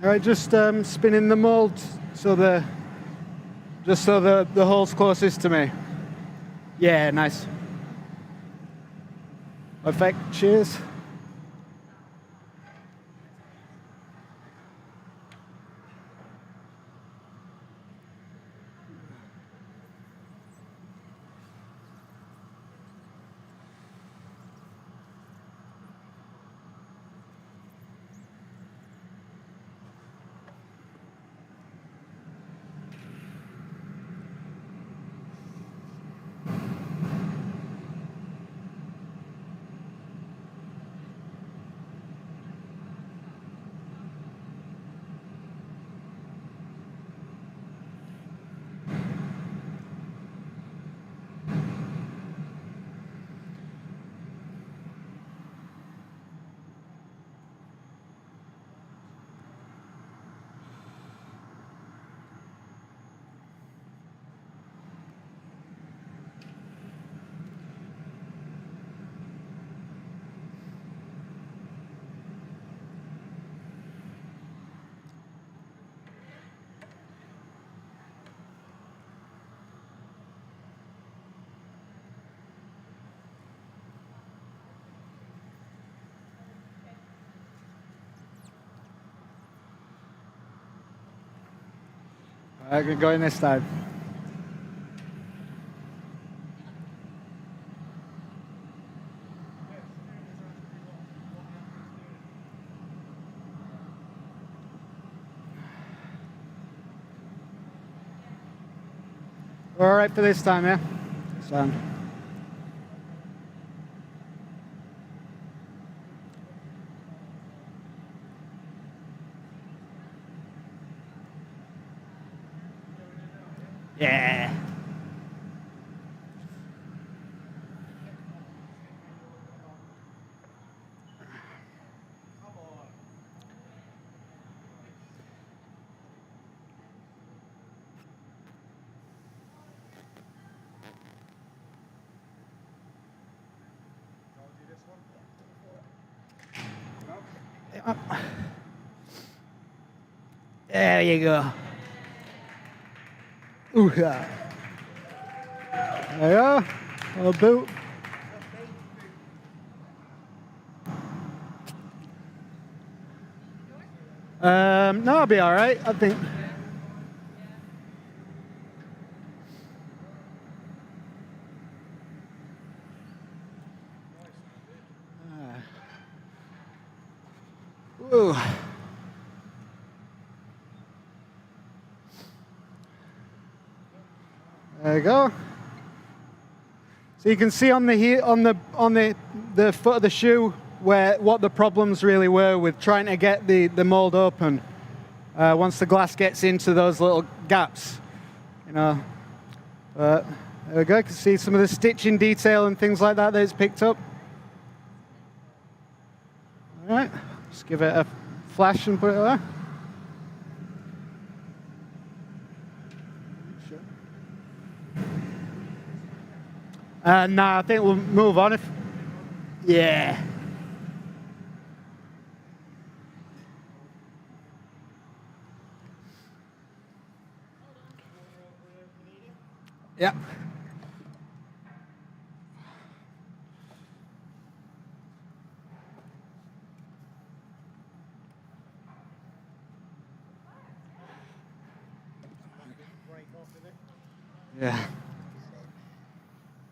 [SPEAKER 5] All right, just spinning the mold so the hole's closest to me. Yeah, nice. Perfect. Cheers. I can go in this time. All right for this time, yeah? Sound. Yeah. There you go. Ooh, yeah. There you go. Little boot. No, I'll be all right, I think. Ooh. There you go. So you can see on the foot of the shoe what the problems really were with trying to get the mold open. Once the glass gets into those little gaps, you know. There we go. You can see some of the stitching detail and things like that it's picked up. All right. Just give it a flash and put it there. Nah, I think we'll move on. Yeah. Yeah. Yeah.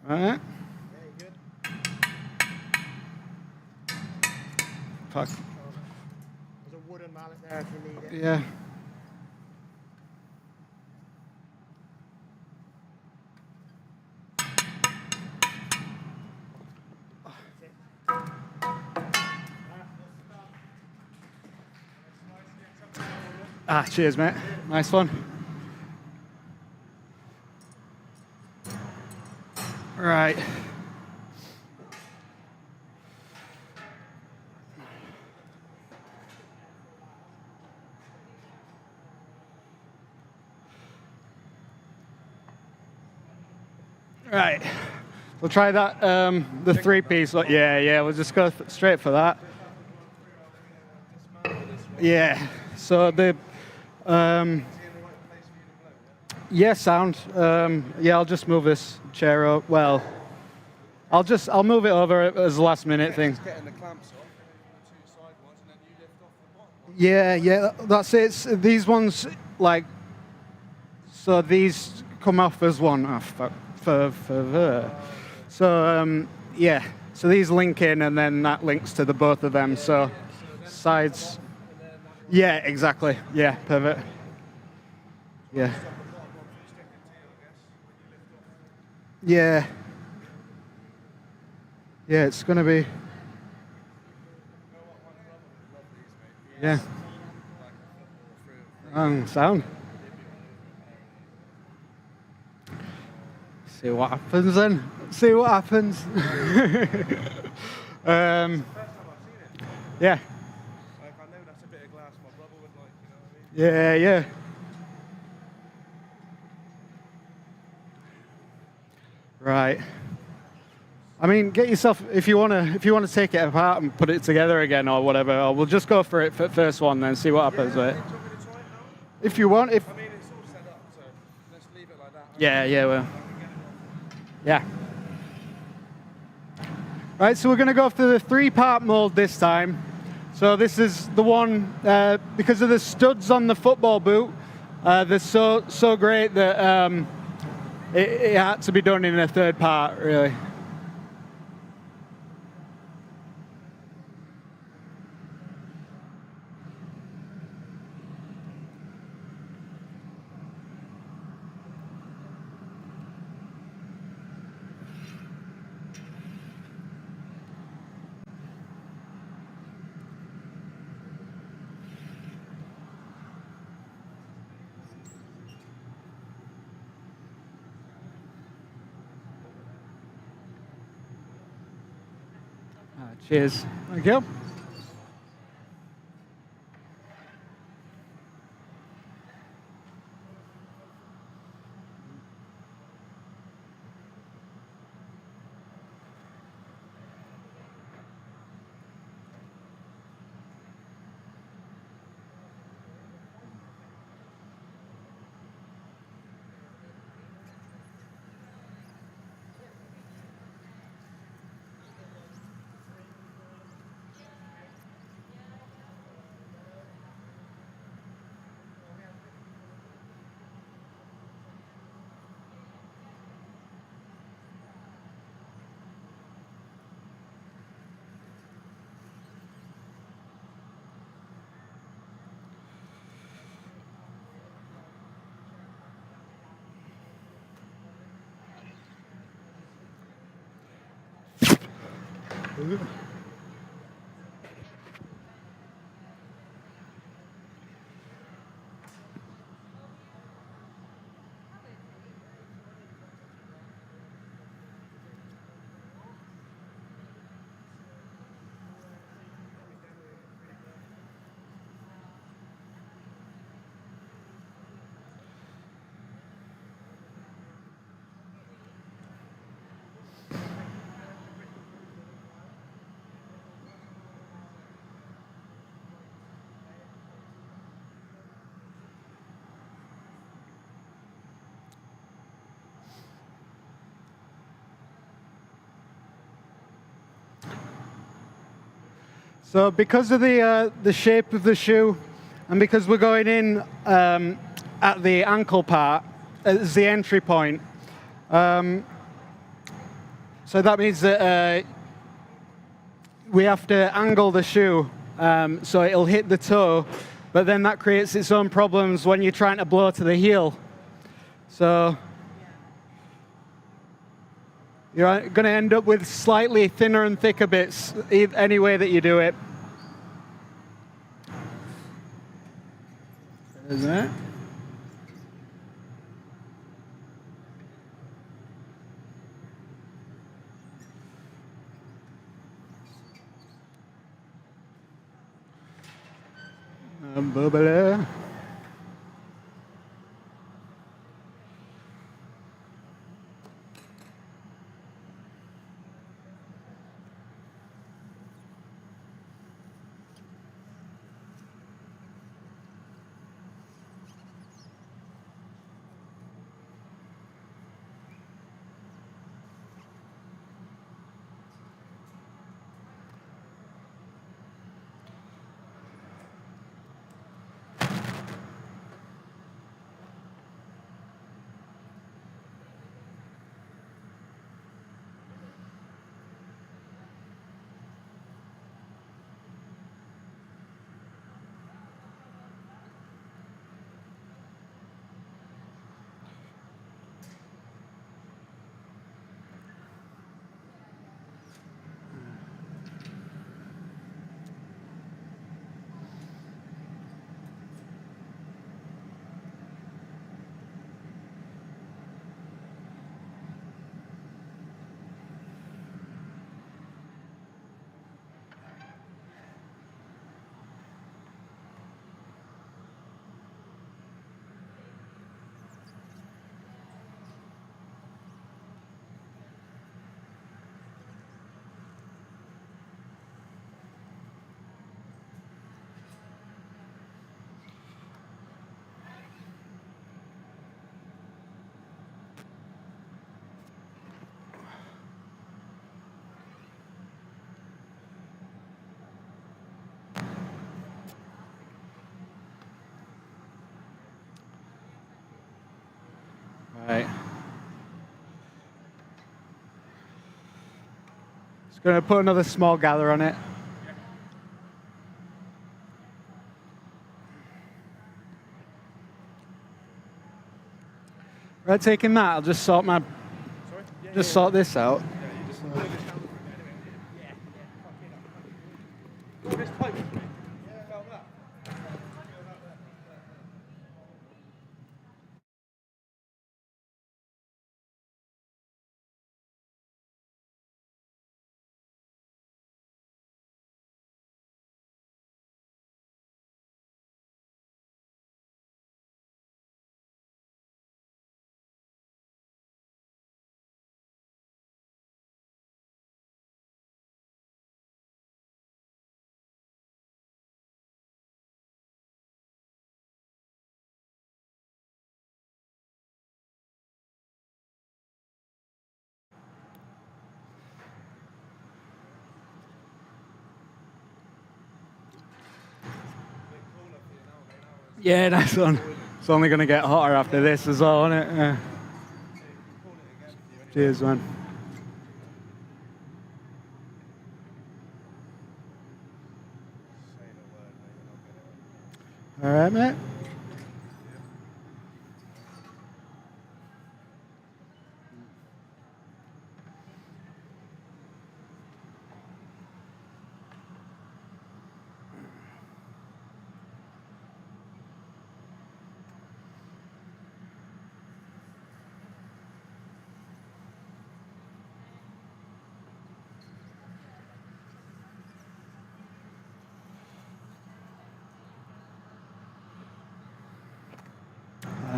[SPEAKER 5] All right. Fuck.
[SPEAKER 6] There's a wooden mallet there if you need it.
[SPEAKER 5] Yeah. Ah, cheers, mate. Nice one. Right. Right. We'll try that, the three-piece. Yeah, we'll just go straight for that. Yeah. So the, yeah, sound. Yeah, I'll just move this chair up. Well, I'll move it over as a last minute thing.
[SPEAKER 3] Getting the clamps off, the two side ones, and then you lift off the bottom one.
[SPEAKER 5] Yeah, that's it. These ones, like, so these come off as one. Oh, fuck. So, yeah. So these link in, and then that links to the both of them. So sides. Yeah, exactly. Yeah, perfect. Yeah. Yeah. Yeah, it's going to be. Yeah. Sound. See what happens then. See what happens. Yeah.
[SPEAKER 3] Like, I know that's a bit of glass my brother would like, you know what I mean?
[SPEAKER 5] Yeah. Right. I mean, get yourself if you wanna take it apart and put it together again or whatever. Or we'll just go for it for the first one, then see what happens with it.
[SPEAKER 3] Do you want me to try it now?
[SPEAKER 5] If you want,
[SPEAKER 3] I mean, it's all set up, so let's leave it like that.
[SPEAKER 5] Yeah, well. Yeah. Right, so we're going to go for the three-part mold this time. So this is the one, because of the studs on the football boot, they're so great that it had to be done in a third part, really. Cheers. Thank you. So because of the shape of the shoe, and because we're going in at the ankle part as the entry point, so that means that we have to angle the shoe so it'll hit the toe, but then that creates its own problems when you're trying to blow to the heel. So you're going to end up with slightly thinner and thicker bits any way that you do it. There's that. Bubbly. Right. Just going to put another small gather on it. Right, taking that, I'll just sort sort this out. Yeah, nice one. It's only going to get hotter after this as well, isn't it? Yeah. Cheers, man. All right, mate.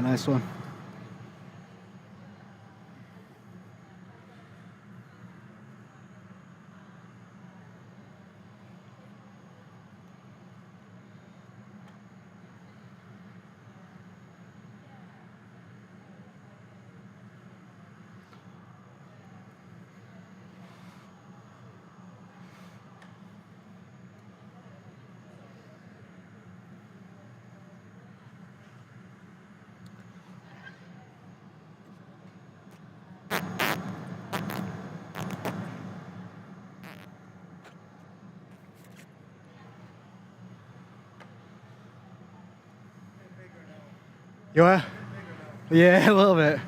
[SPEAKER 5] Nice one. You are? Yeah, a little bit.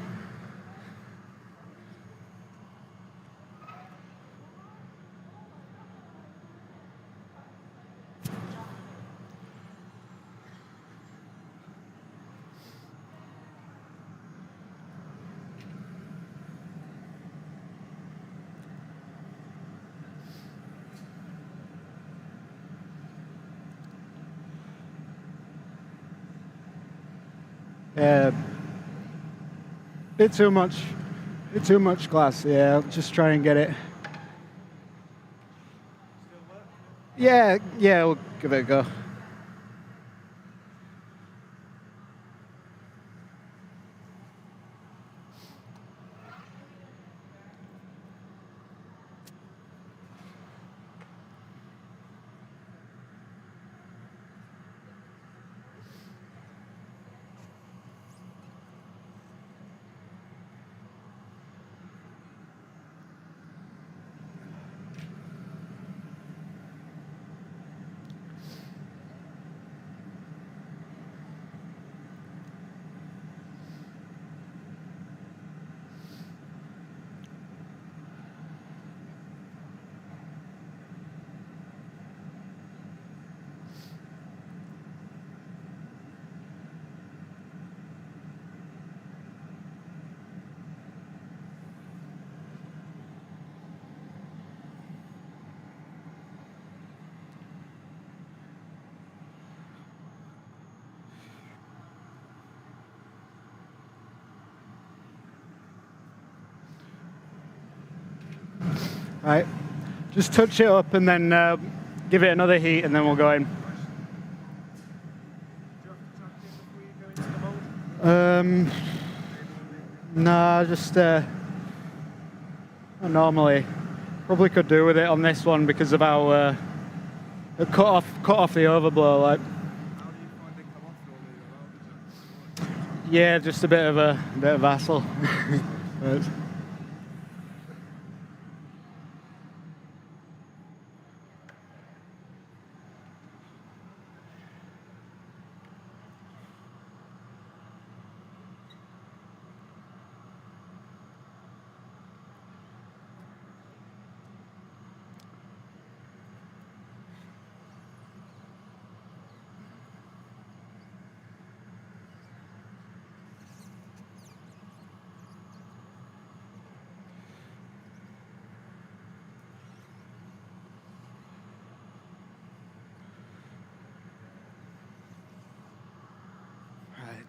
[SPEAKER 5] Yeah, bit too much glass. Yeah, I'll just try and get it. Yeah, we'll give it a go. Right, just touch it up and then give it another heat and then we'll go in. Nah, just normally probably could do with it on this one because of how it cut off the overblow. Like,
[SPEAKER 3] How do you find it come off normally?
[SPEAKER 5] yeah, just a bit of hassle. But,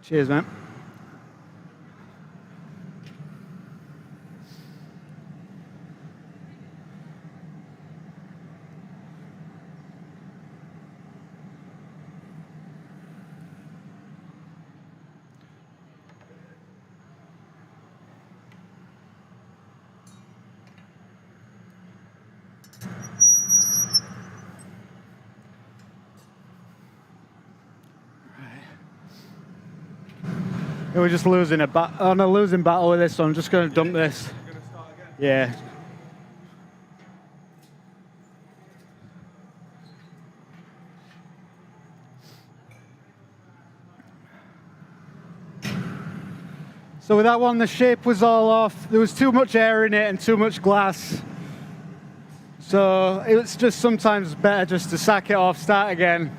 [SPEAKER 5] cheers, man. We're just losing on a losing battle with this, so I'm just going to dump this.
[SPEAKER 3] You're going to start again?
[SPEAKER 5] Yeah. So with that one, the shape was all off. There was too much air in it and too much glass. So it's just sometimes better just to sack it off, start again.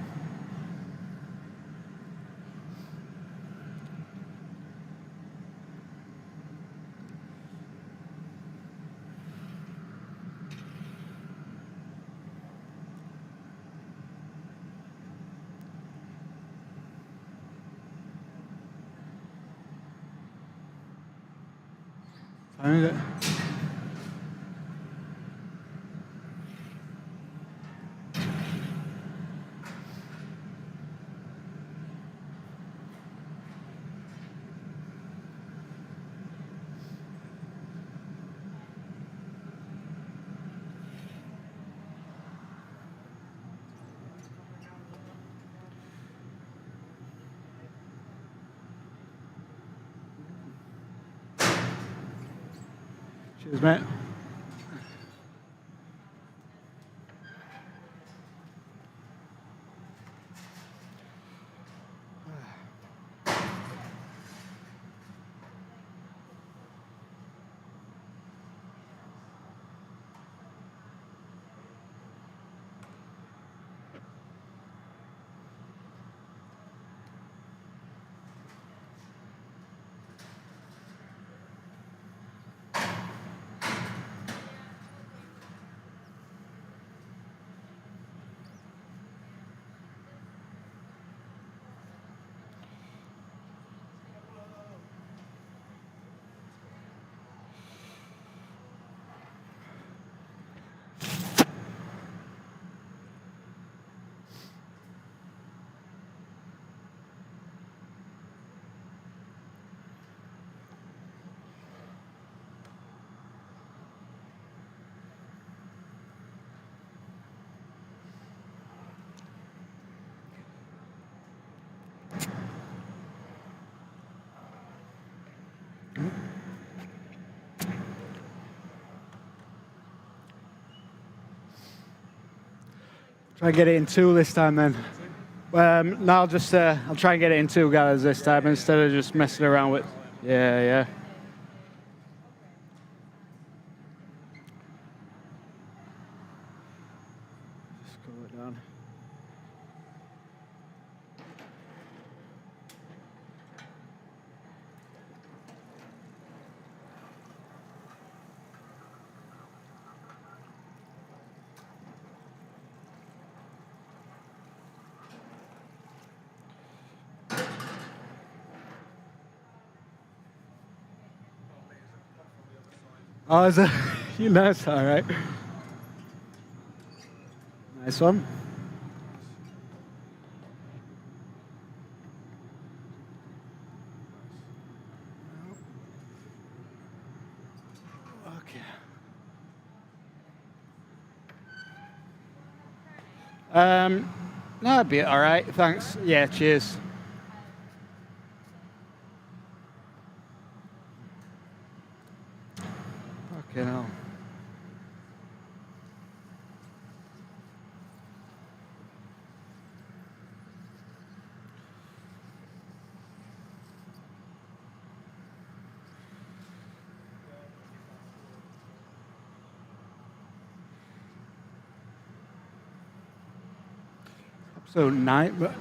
[SPEAKER 5] Found it. Cheers, mate. Try and get it in two this time then. No, I'll try and get it in two gathers this time instead of just messing around with. Yeah. Just scroll it down. Oh, is it? You know, it's all right. Nice one. Okay. No, that'd be all right. Thanks. Yeah, cheers. Fucking hell. Absolute night, but.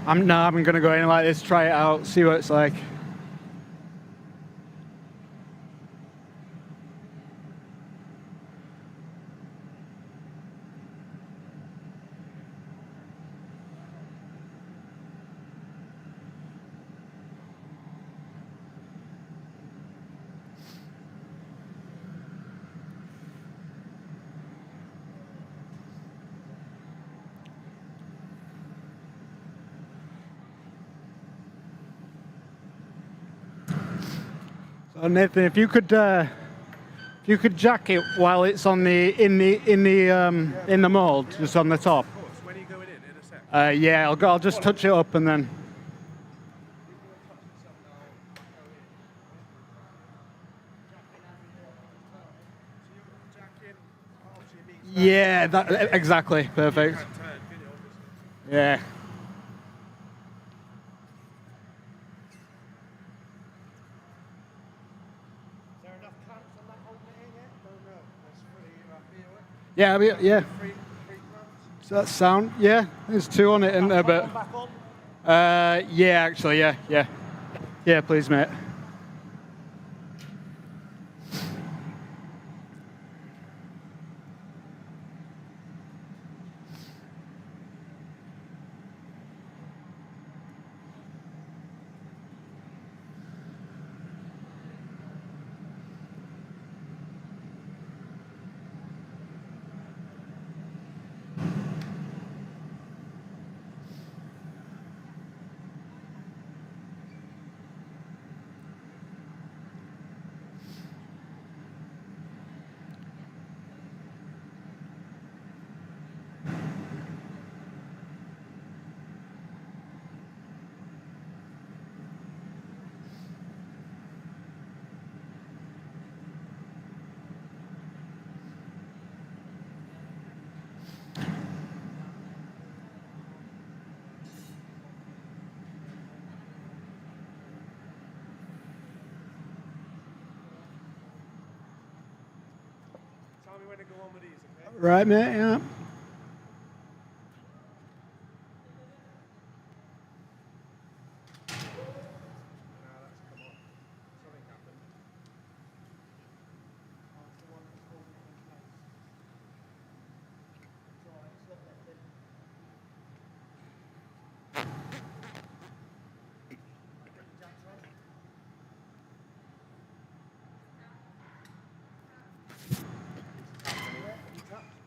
[SPEAKER 5] I'm going to go in like this, try it out, see what it's like. So Nathan, if you could jack it while it's on the in the mold, just on the top.
[SPEAKER 3] Of course. When are you going in a sec?
[SPEAKER 5] Yeah, I'll just touch it up and then. Yeah, that exactly perfect.
[SPEAKER 3] Turn, can you, obviously?
[SPEAKER 5] Yeah.
[SPEAKER 6] Is there enough clamps on that holding it in yet? Don't know. That's pretty up here.
[SPEAKER 5] Yeah.
[SPEAKER 6] Three clamps.
[SPEAKER 5] Does that sound? Yeah, there's 2 on it, isn't there? But
[SPEAKER 6] Back on.
[SPEAKER 5] yeah, actually, yeah. Yeah, please, mate.
[SPEAKER 3] Tell me when to go on with these, okay?
[SPEAKER 5] Right, mate. Yeah.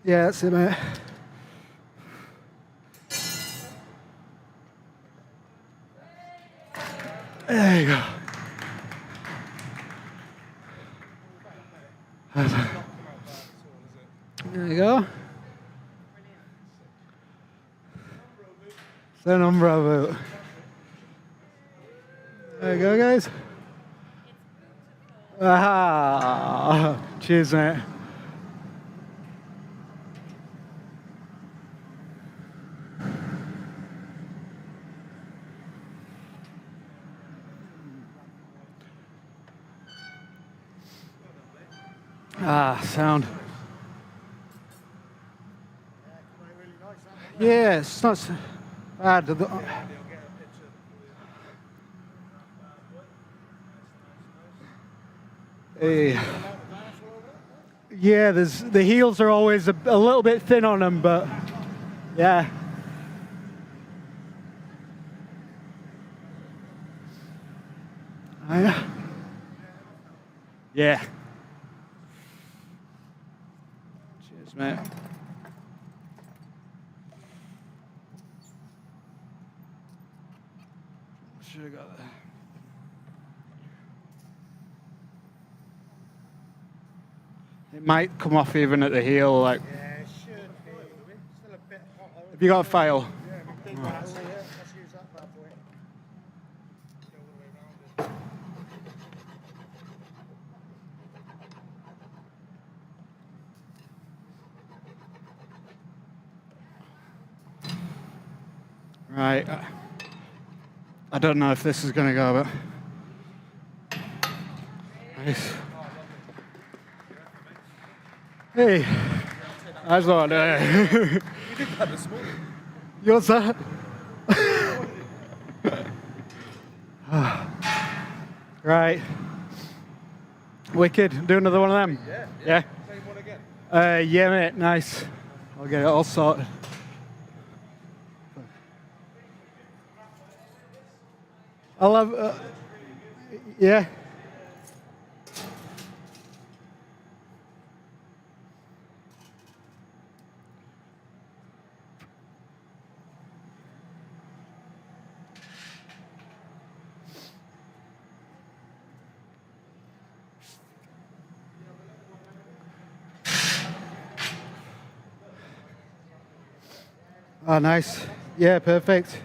[SPEAKER 5] Yeah, that's it, mate. There you go. There you go. It's an umbrella boot. There you go, guys. Ah, cheers, mate. Ah, sound. Yeah, it's not so bad. Hey. Yeah, the heels are always a little bit thin on them, but yeah. Oh, yeah. Yeah. Cheers, mate. Should have got that. It might come off even at the heel, like.
[SPEAKER 6] Yeah, it should be. Still a bit hot.
[SPEAKER 5] Have you got a file?
[SPEAKER 6] Yeah, big battery here. Let's use that bad boy.
[SPEAKER 5] Right. I don't know if this is going to go, but. Nice. Hey. That's what.
[SPEAKER 3] You did that this morning.
[SPEAKER 5] What's that? Right. Wicked. Do another one of them. Yeah.
[SPEAKER 3] Same one again.
[SPEAKER 5] Yeah, mate. Nice. I'll get it all sorted. I'll have. Yeah. Oh, nice. Yeah, perfect.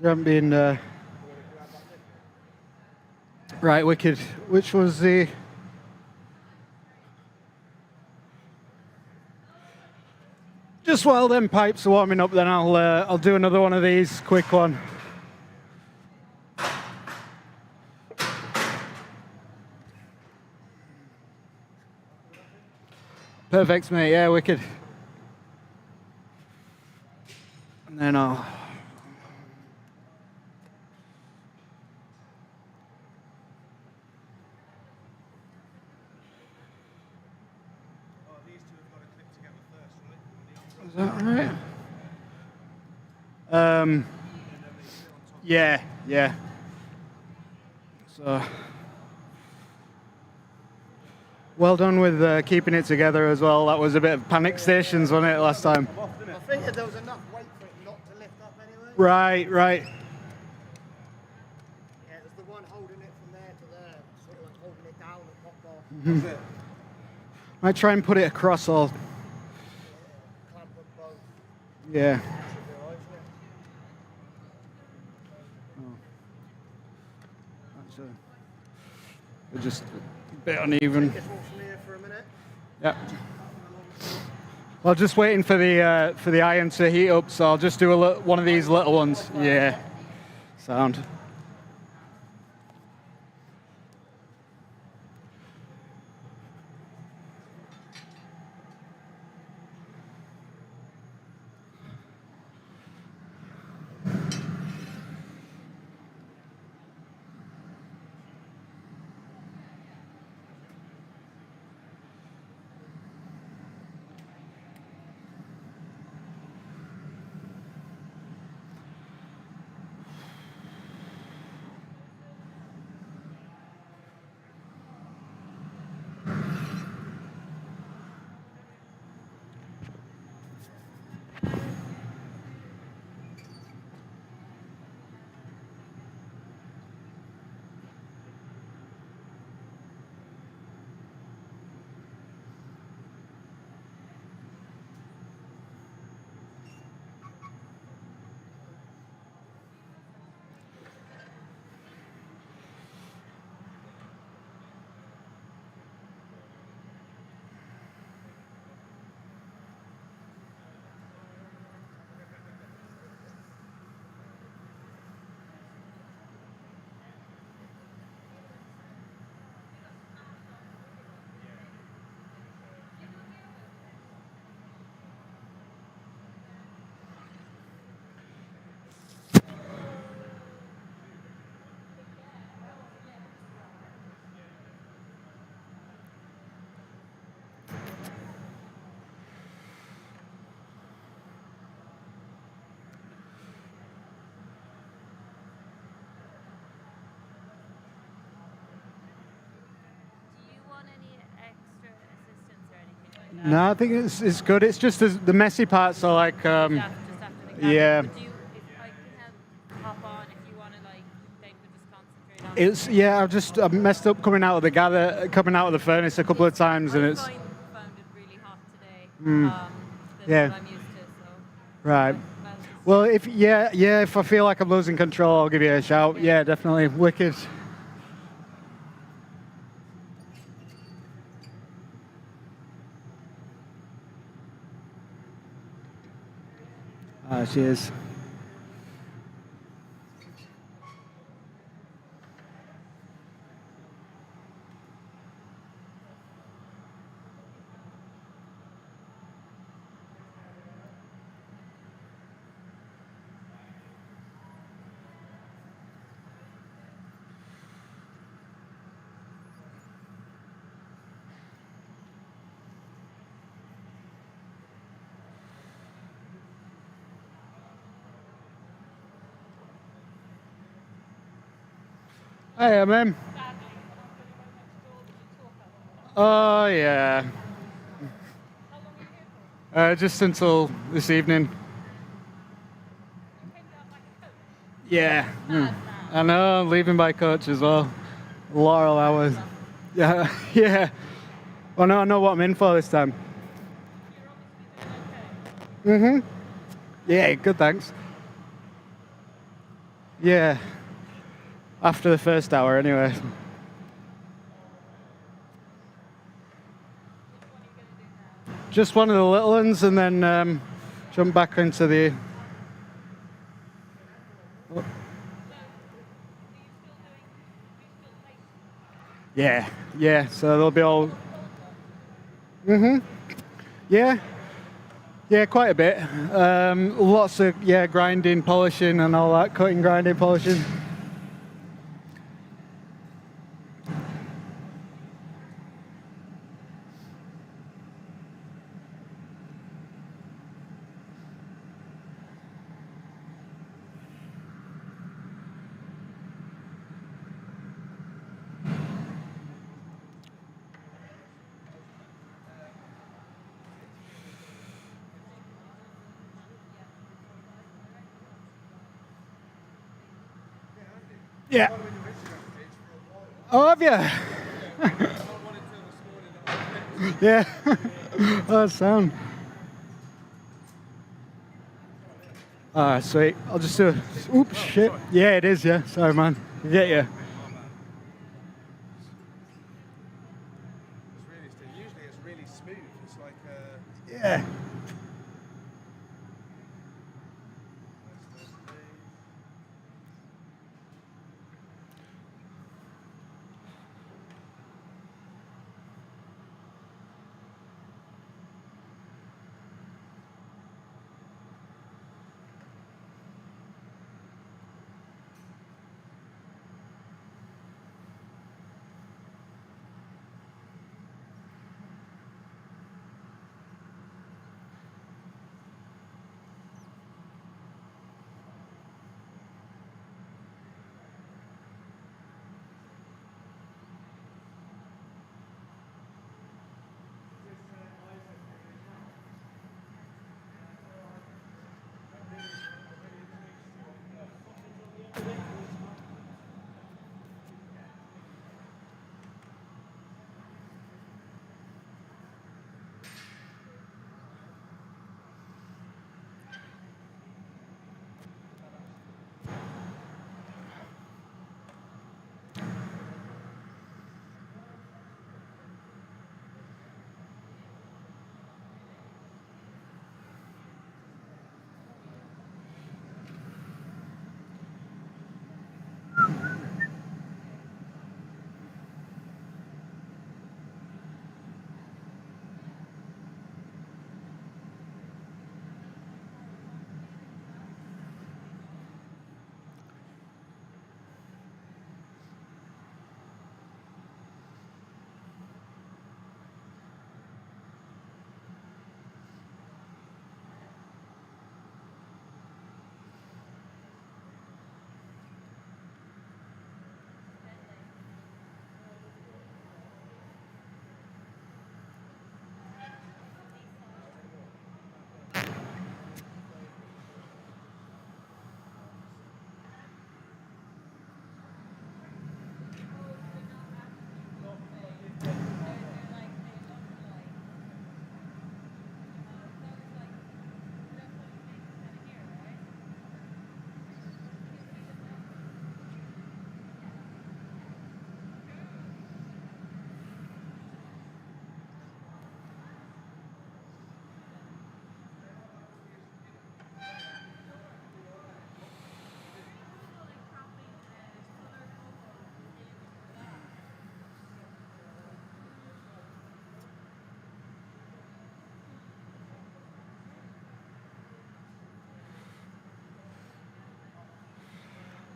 [SPEAKER 5] You haven't been. Right, wicked. Which was the. Just while them pipes are warming up, then I'll do another one of these, quick one. Perfect, mate. Yeah, wicked. And then I'll.
[SPEAKER 3] Oh, these two have got to click together first, will it?
[SPEAKER 5] Is that right? Yeah, yeah. So, well done with keeping it together as well. That was a bit of panic stations, wasn't it, last time?
[SPEAKER 6] I think that there was enough weight for it not to lift up anyway.
[SPEAKER 5] Right, right.
[SPEAKER 6] Yeah, it was the one holding it from there to there, sort of like holding it down and popped off.
[SPEAKER 3] That's it.
[SPEAKER 5] Might try and put it across all.
[SPEAKER 6] Clamp them both.
[SPEAKER 5] Yeah.
[SPEAKER 6] Should be alright, shouldn't it?
[SPEAKER 5] They're just a bit uneven.
[SPEAKER 6] This one from here for a minute.
[SPEAKER 5] Yeah. Well, just waiting for the iron to heat up, so I'll just do one of these little ones. Yeah. Sound. No, I think it's good. It's just the messy parts are like,
[SPEAKER 4] Just after the gather.
[SPEAKER 5] yeah.
[SPEAKER 4] Would you, if I can help hop on, if you want to, like, they could just concentrate on
[SPEAKER 5] It's I've messed up coming out of the furnace a couple of times, and it's
[SPEAKER 4] found it really hot today.
[SPEAKER 5] Yeah.
[SPEAKER 4] What I'm used to, so.
[SPEAKER 5] right. Well, if I feel like I'm losing control, I'll give you a shout. Yeah, definitely. Wicked. Cheers. Hey, I'm in. Oh, yeah. Just until this evening. Yeah. I know, I'm leaving by coach as well. A lot of hours. Yeah, yeah. Well, no, I know what I'm in for this time. Yeah, good, thanks. Yeah. After the first hour, anyway. Just one of the little ones, and then jump back into the. Yeah, yeah. So they'll be all. Yeah, yeah, quite a bit. Lots of grinding, polishing, and all that. Cutting, grinding, polishing. Yeah. Oh, have you? Yeah. Oh, that's sound. Ah, sweet. I'll just do a. Oops, shit. Yeah, it is, yeah. Sorry, man. Get you.
[SPEAKER 3] Usually it's really smooth. It's like
[SPEAKER 5] Yeah.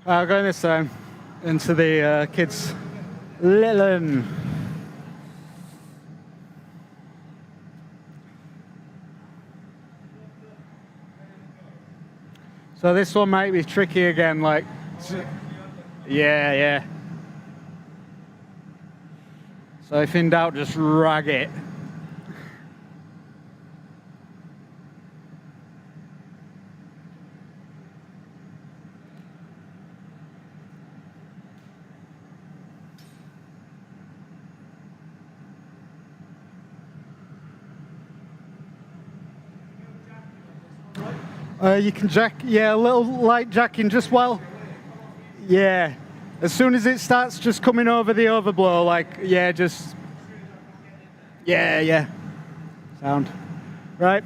[SPEAKER 5] Going this time into the kids' little one. So this one might be tricky again, like, yeah, yeah. So if in doubt, just rag it. You can jack, yeah, a little light jacking just while, yeah. As soon as it starts just coming over the overblow, like, yeah, just, yeah. Sound. Right.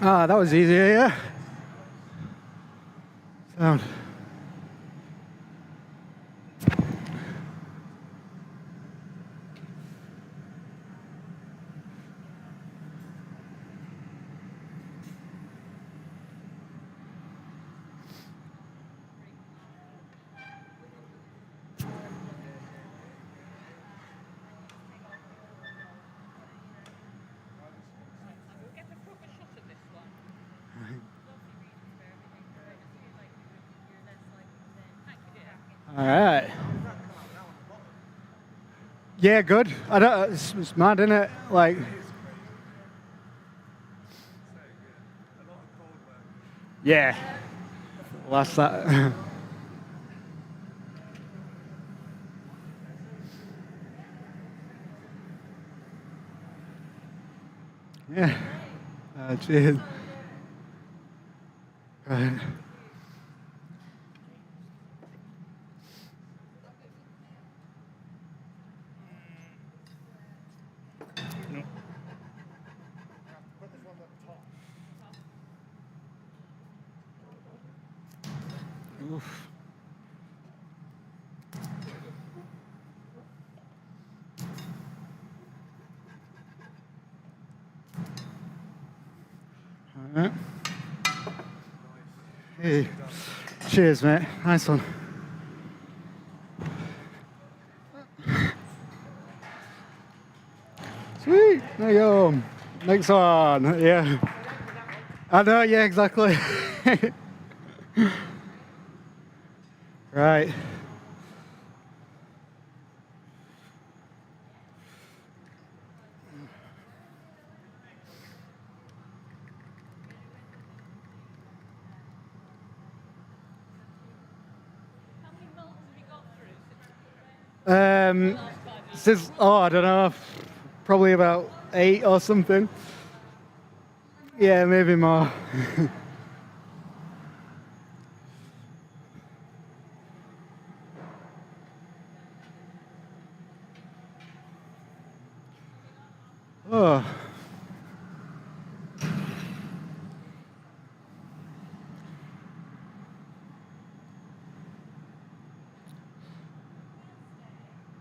[SPEAKER 5] Ah, that was easier, yeah. Sound. All right. Yeah, good. I don't. It's mad, isn't it? Like. Yeah. Last that. Yeah. Cheers. Right.
[SPEAKER 6] Put this one at the top.
[SPEAKER 5] Oof. All right. Hey. Cheers, mate. Nice one. Sweet. There you go. Next one. Yeah. I know. Yeah. Exactly. Right. Since, I don't know, probably about 8 or something. Yeah, maybe more. Oh.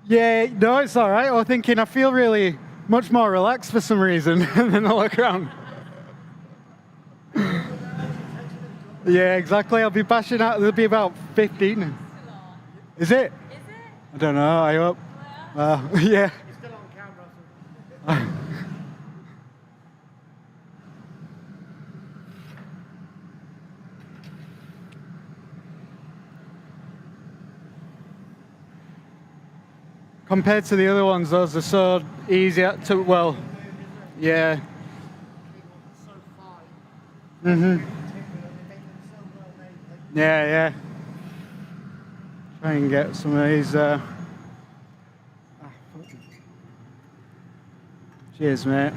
[SPEAKER 5] Yeah, no, it's all right. I'm thinking I feel really much more relaxed for some reason, and then I look around. Yeah, exactly. I'll be bashing out. There'll be about 15. Is it? I don't know. I hope. Yeah.
[SPEAKER 6] It's still on camera. So.
[SPEAKER 5] Compared to the other ones, those are so easy to, well, yeah.
[SPEAKER 6] So fine.
[SPEAKER 5] Mhm.
[SPEAKER 6] They look so well made.
[SPEAKER 5] Yeah. Try and get some of these. Cheers, mate.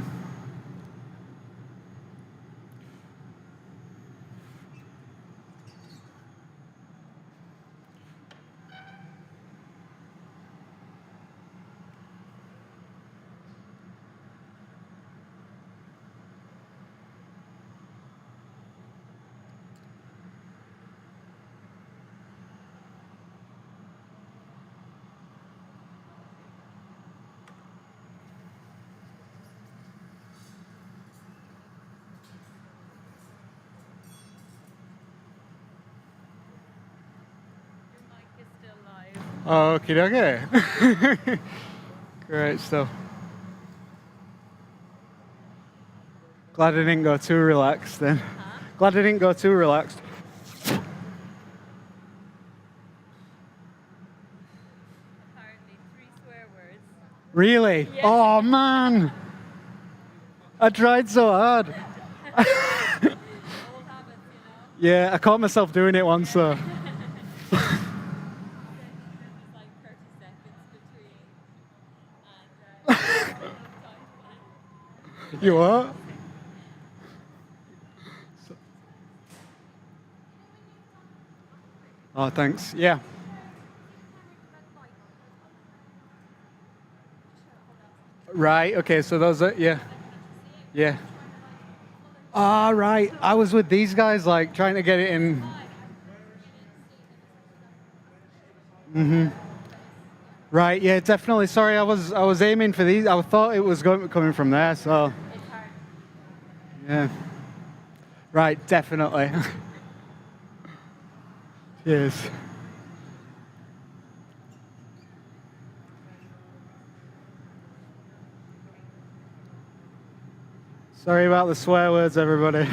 [SPEAKER 5] Okay, okay. Great stuff. Glad I didn't go too relaxed then. Glad I didn't go too relaxed.
[SPEAKER 4] Apparently 3 swear words.
[SPEAKER 5] Really?
[SPEAKER 4] Yeah.
[SPEAKER 5] Oh man! I tried so hard.
[SPEAKER 4] Old habits,
[SPEAKER 5] Yeah, I caught myself doing it once though.
[SPEAKER 4] There's like 30 seconds between. And
[SPEAKER 5] You what? Oh, thanks. Yeah. Right. Okay. So those are yeah. Yeah. Ah, right. I was with these guys, like trying to get it in. Right. Yeah. Definitely. Sorry. I was aiming for these. I thought it was coming from there. So.
[SPEAKER 4] it's hard.
[SPEAKER 5] Yeah. Right. Definitely. Cheers. Sorry about the swear words, everybody.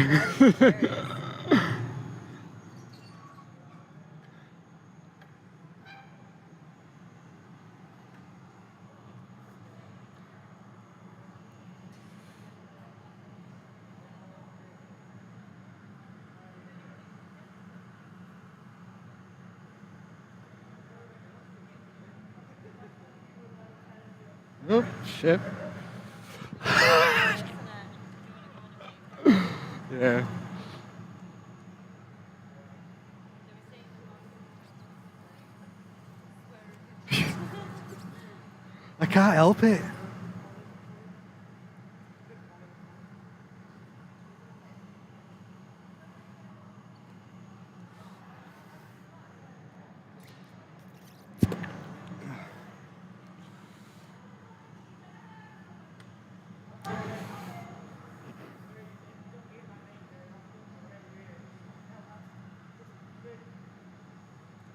[SPEAKER 5] Oh, shit. Yeah. I can't help it.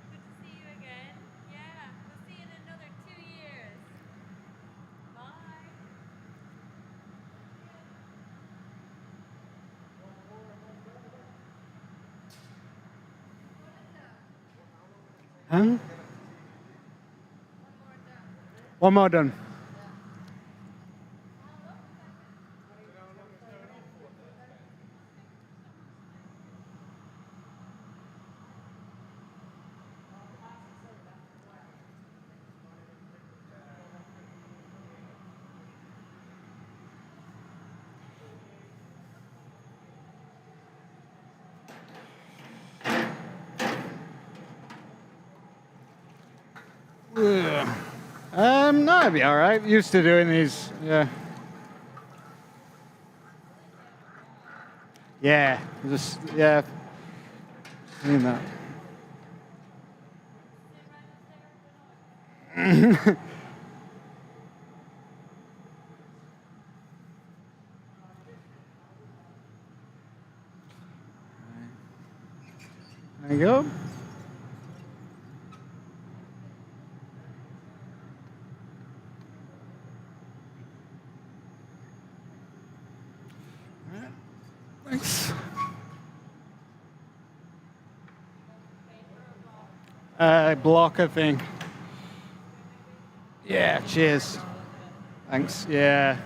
[SPEAKER 4] Good to see you again. Yeah, we'll see you in another 2 years. Bye.
[SPEAKER 5] Huh? One more done. Ugh. No, it'd be all right. Used to doing these. Yeah. Yeah. Just yeah. Doing that. There you go. Thanks. Block, I think. Yeah, cheers. Thanks. Yeah.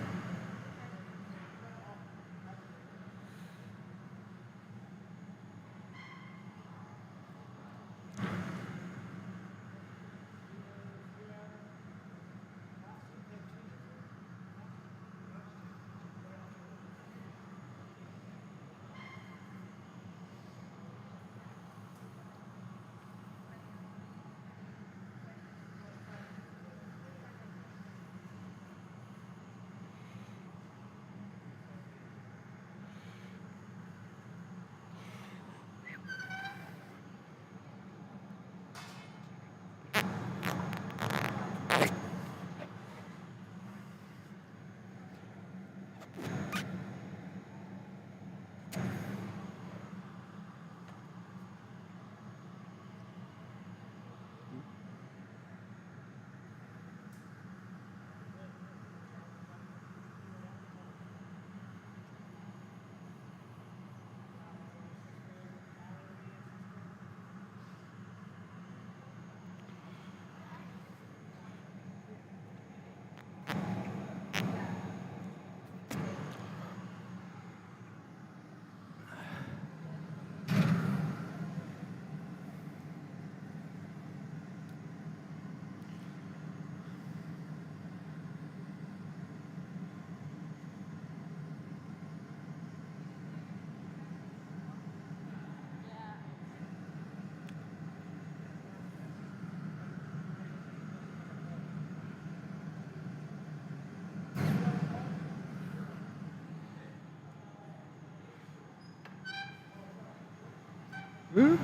[SPEAKER 5] Woo.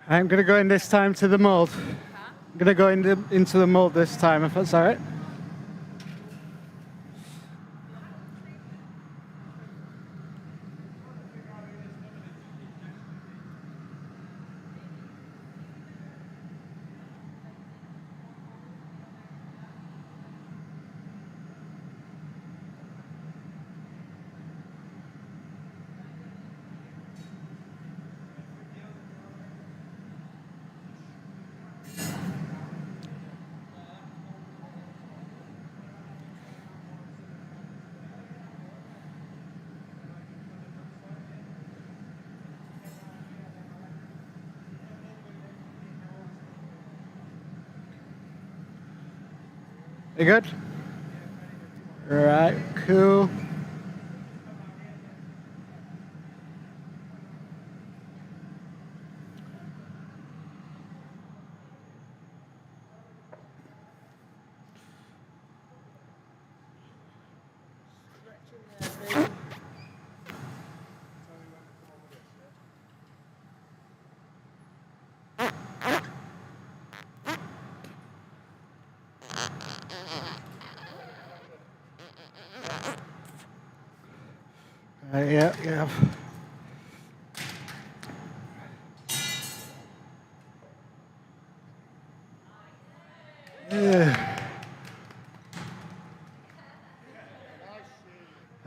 [SPEAKER 5] I'm going to go in this time to the mold. I'm going to go into the mold this time, if that's all right. You good? All right, cool. Yeah, yeah. Yeah.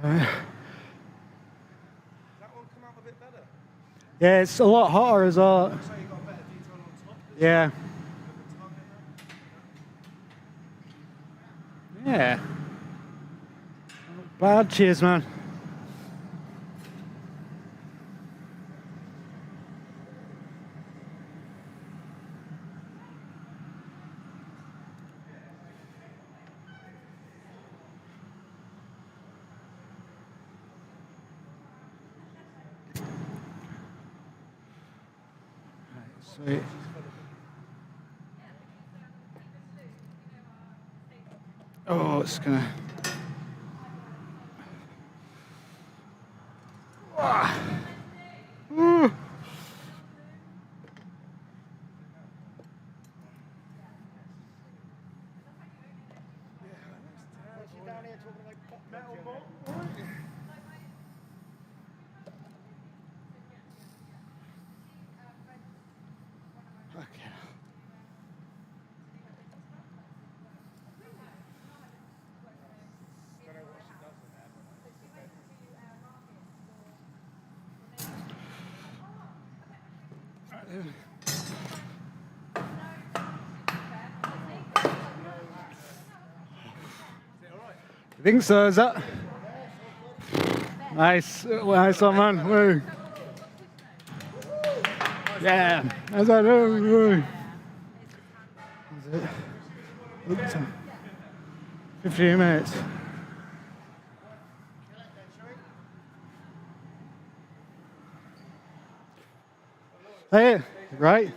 [SPEAKER 3] That one come out a bit better.
[SPEAKER 5] Yeah, it's a lot hotter as well.
[SPEAKER 3] So you got better detail on top.
[SPEAKER 5] Yeah.
[SPEAKER 3] With the tongue in there.
[SPEAKER 5] Yeah. Not bad. Cheers, man. Sweet. Oh, it's gonna. Ooh.
[SPEAKER 6] Down here talking like metal ball.
[SPEAKER 5] Okay. I think so, is that? Nice, nice one, man. Woo. Yeah, that's that. Woo. That's it. Oops. 15 minutes. Hey, right?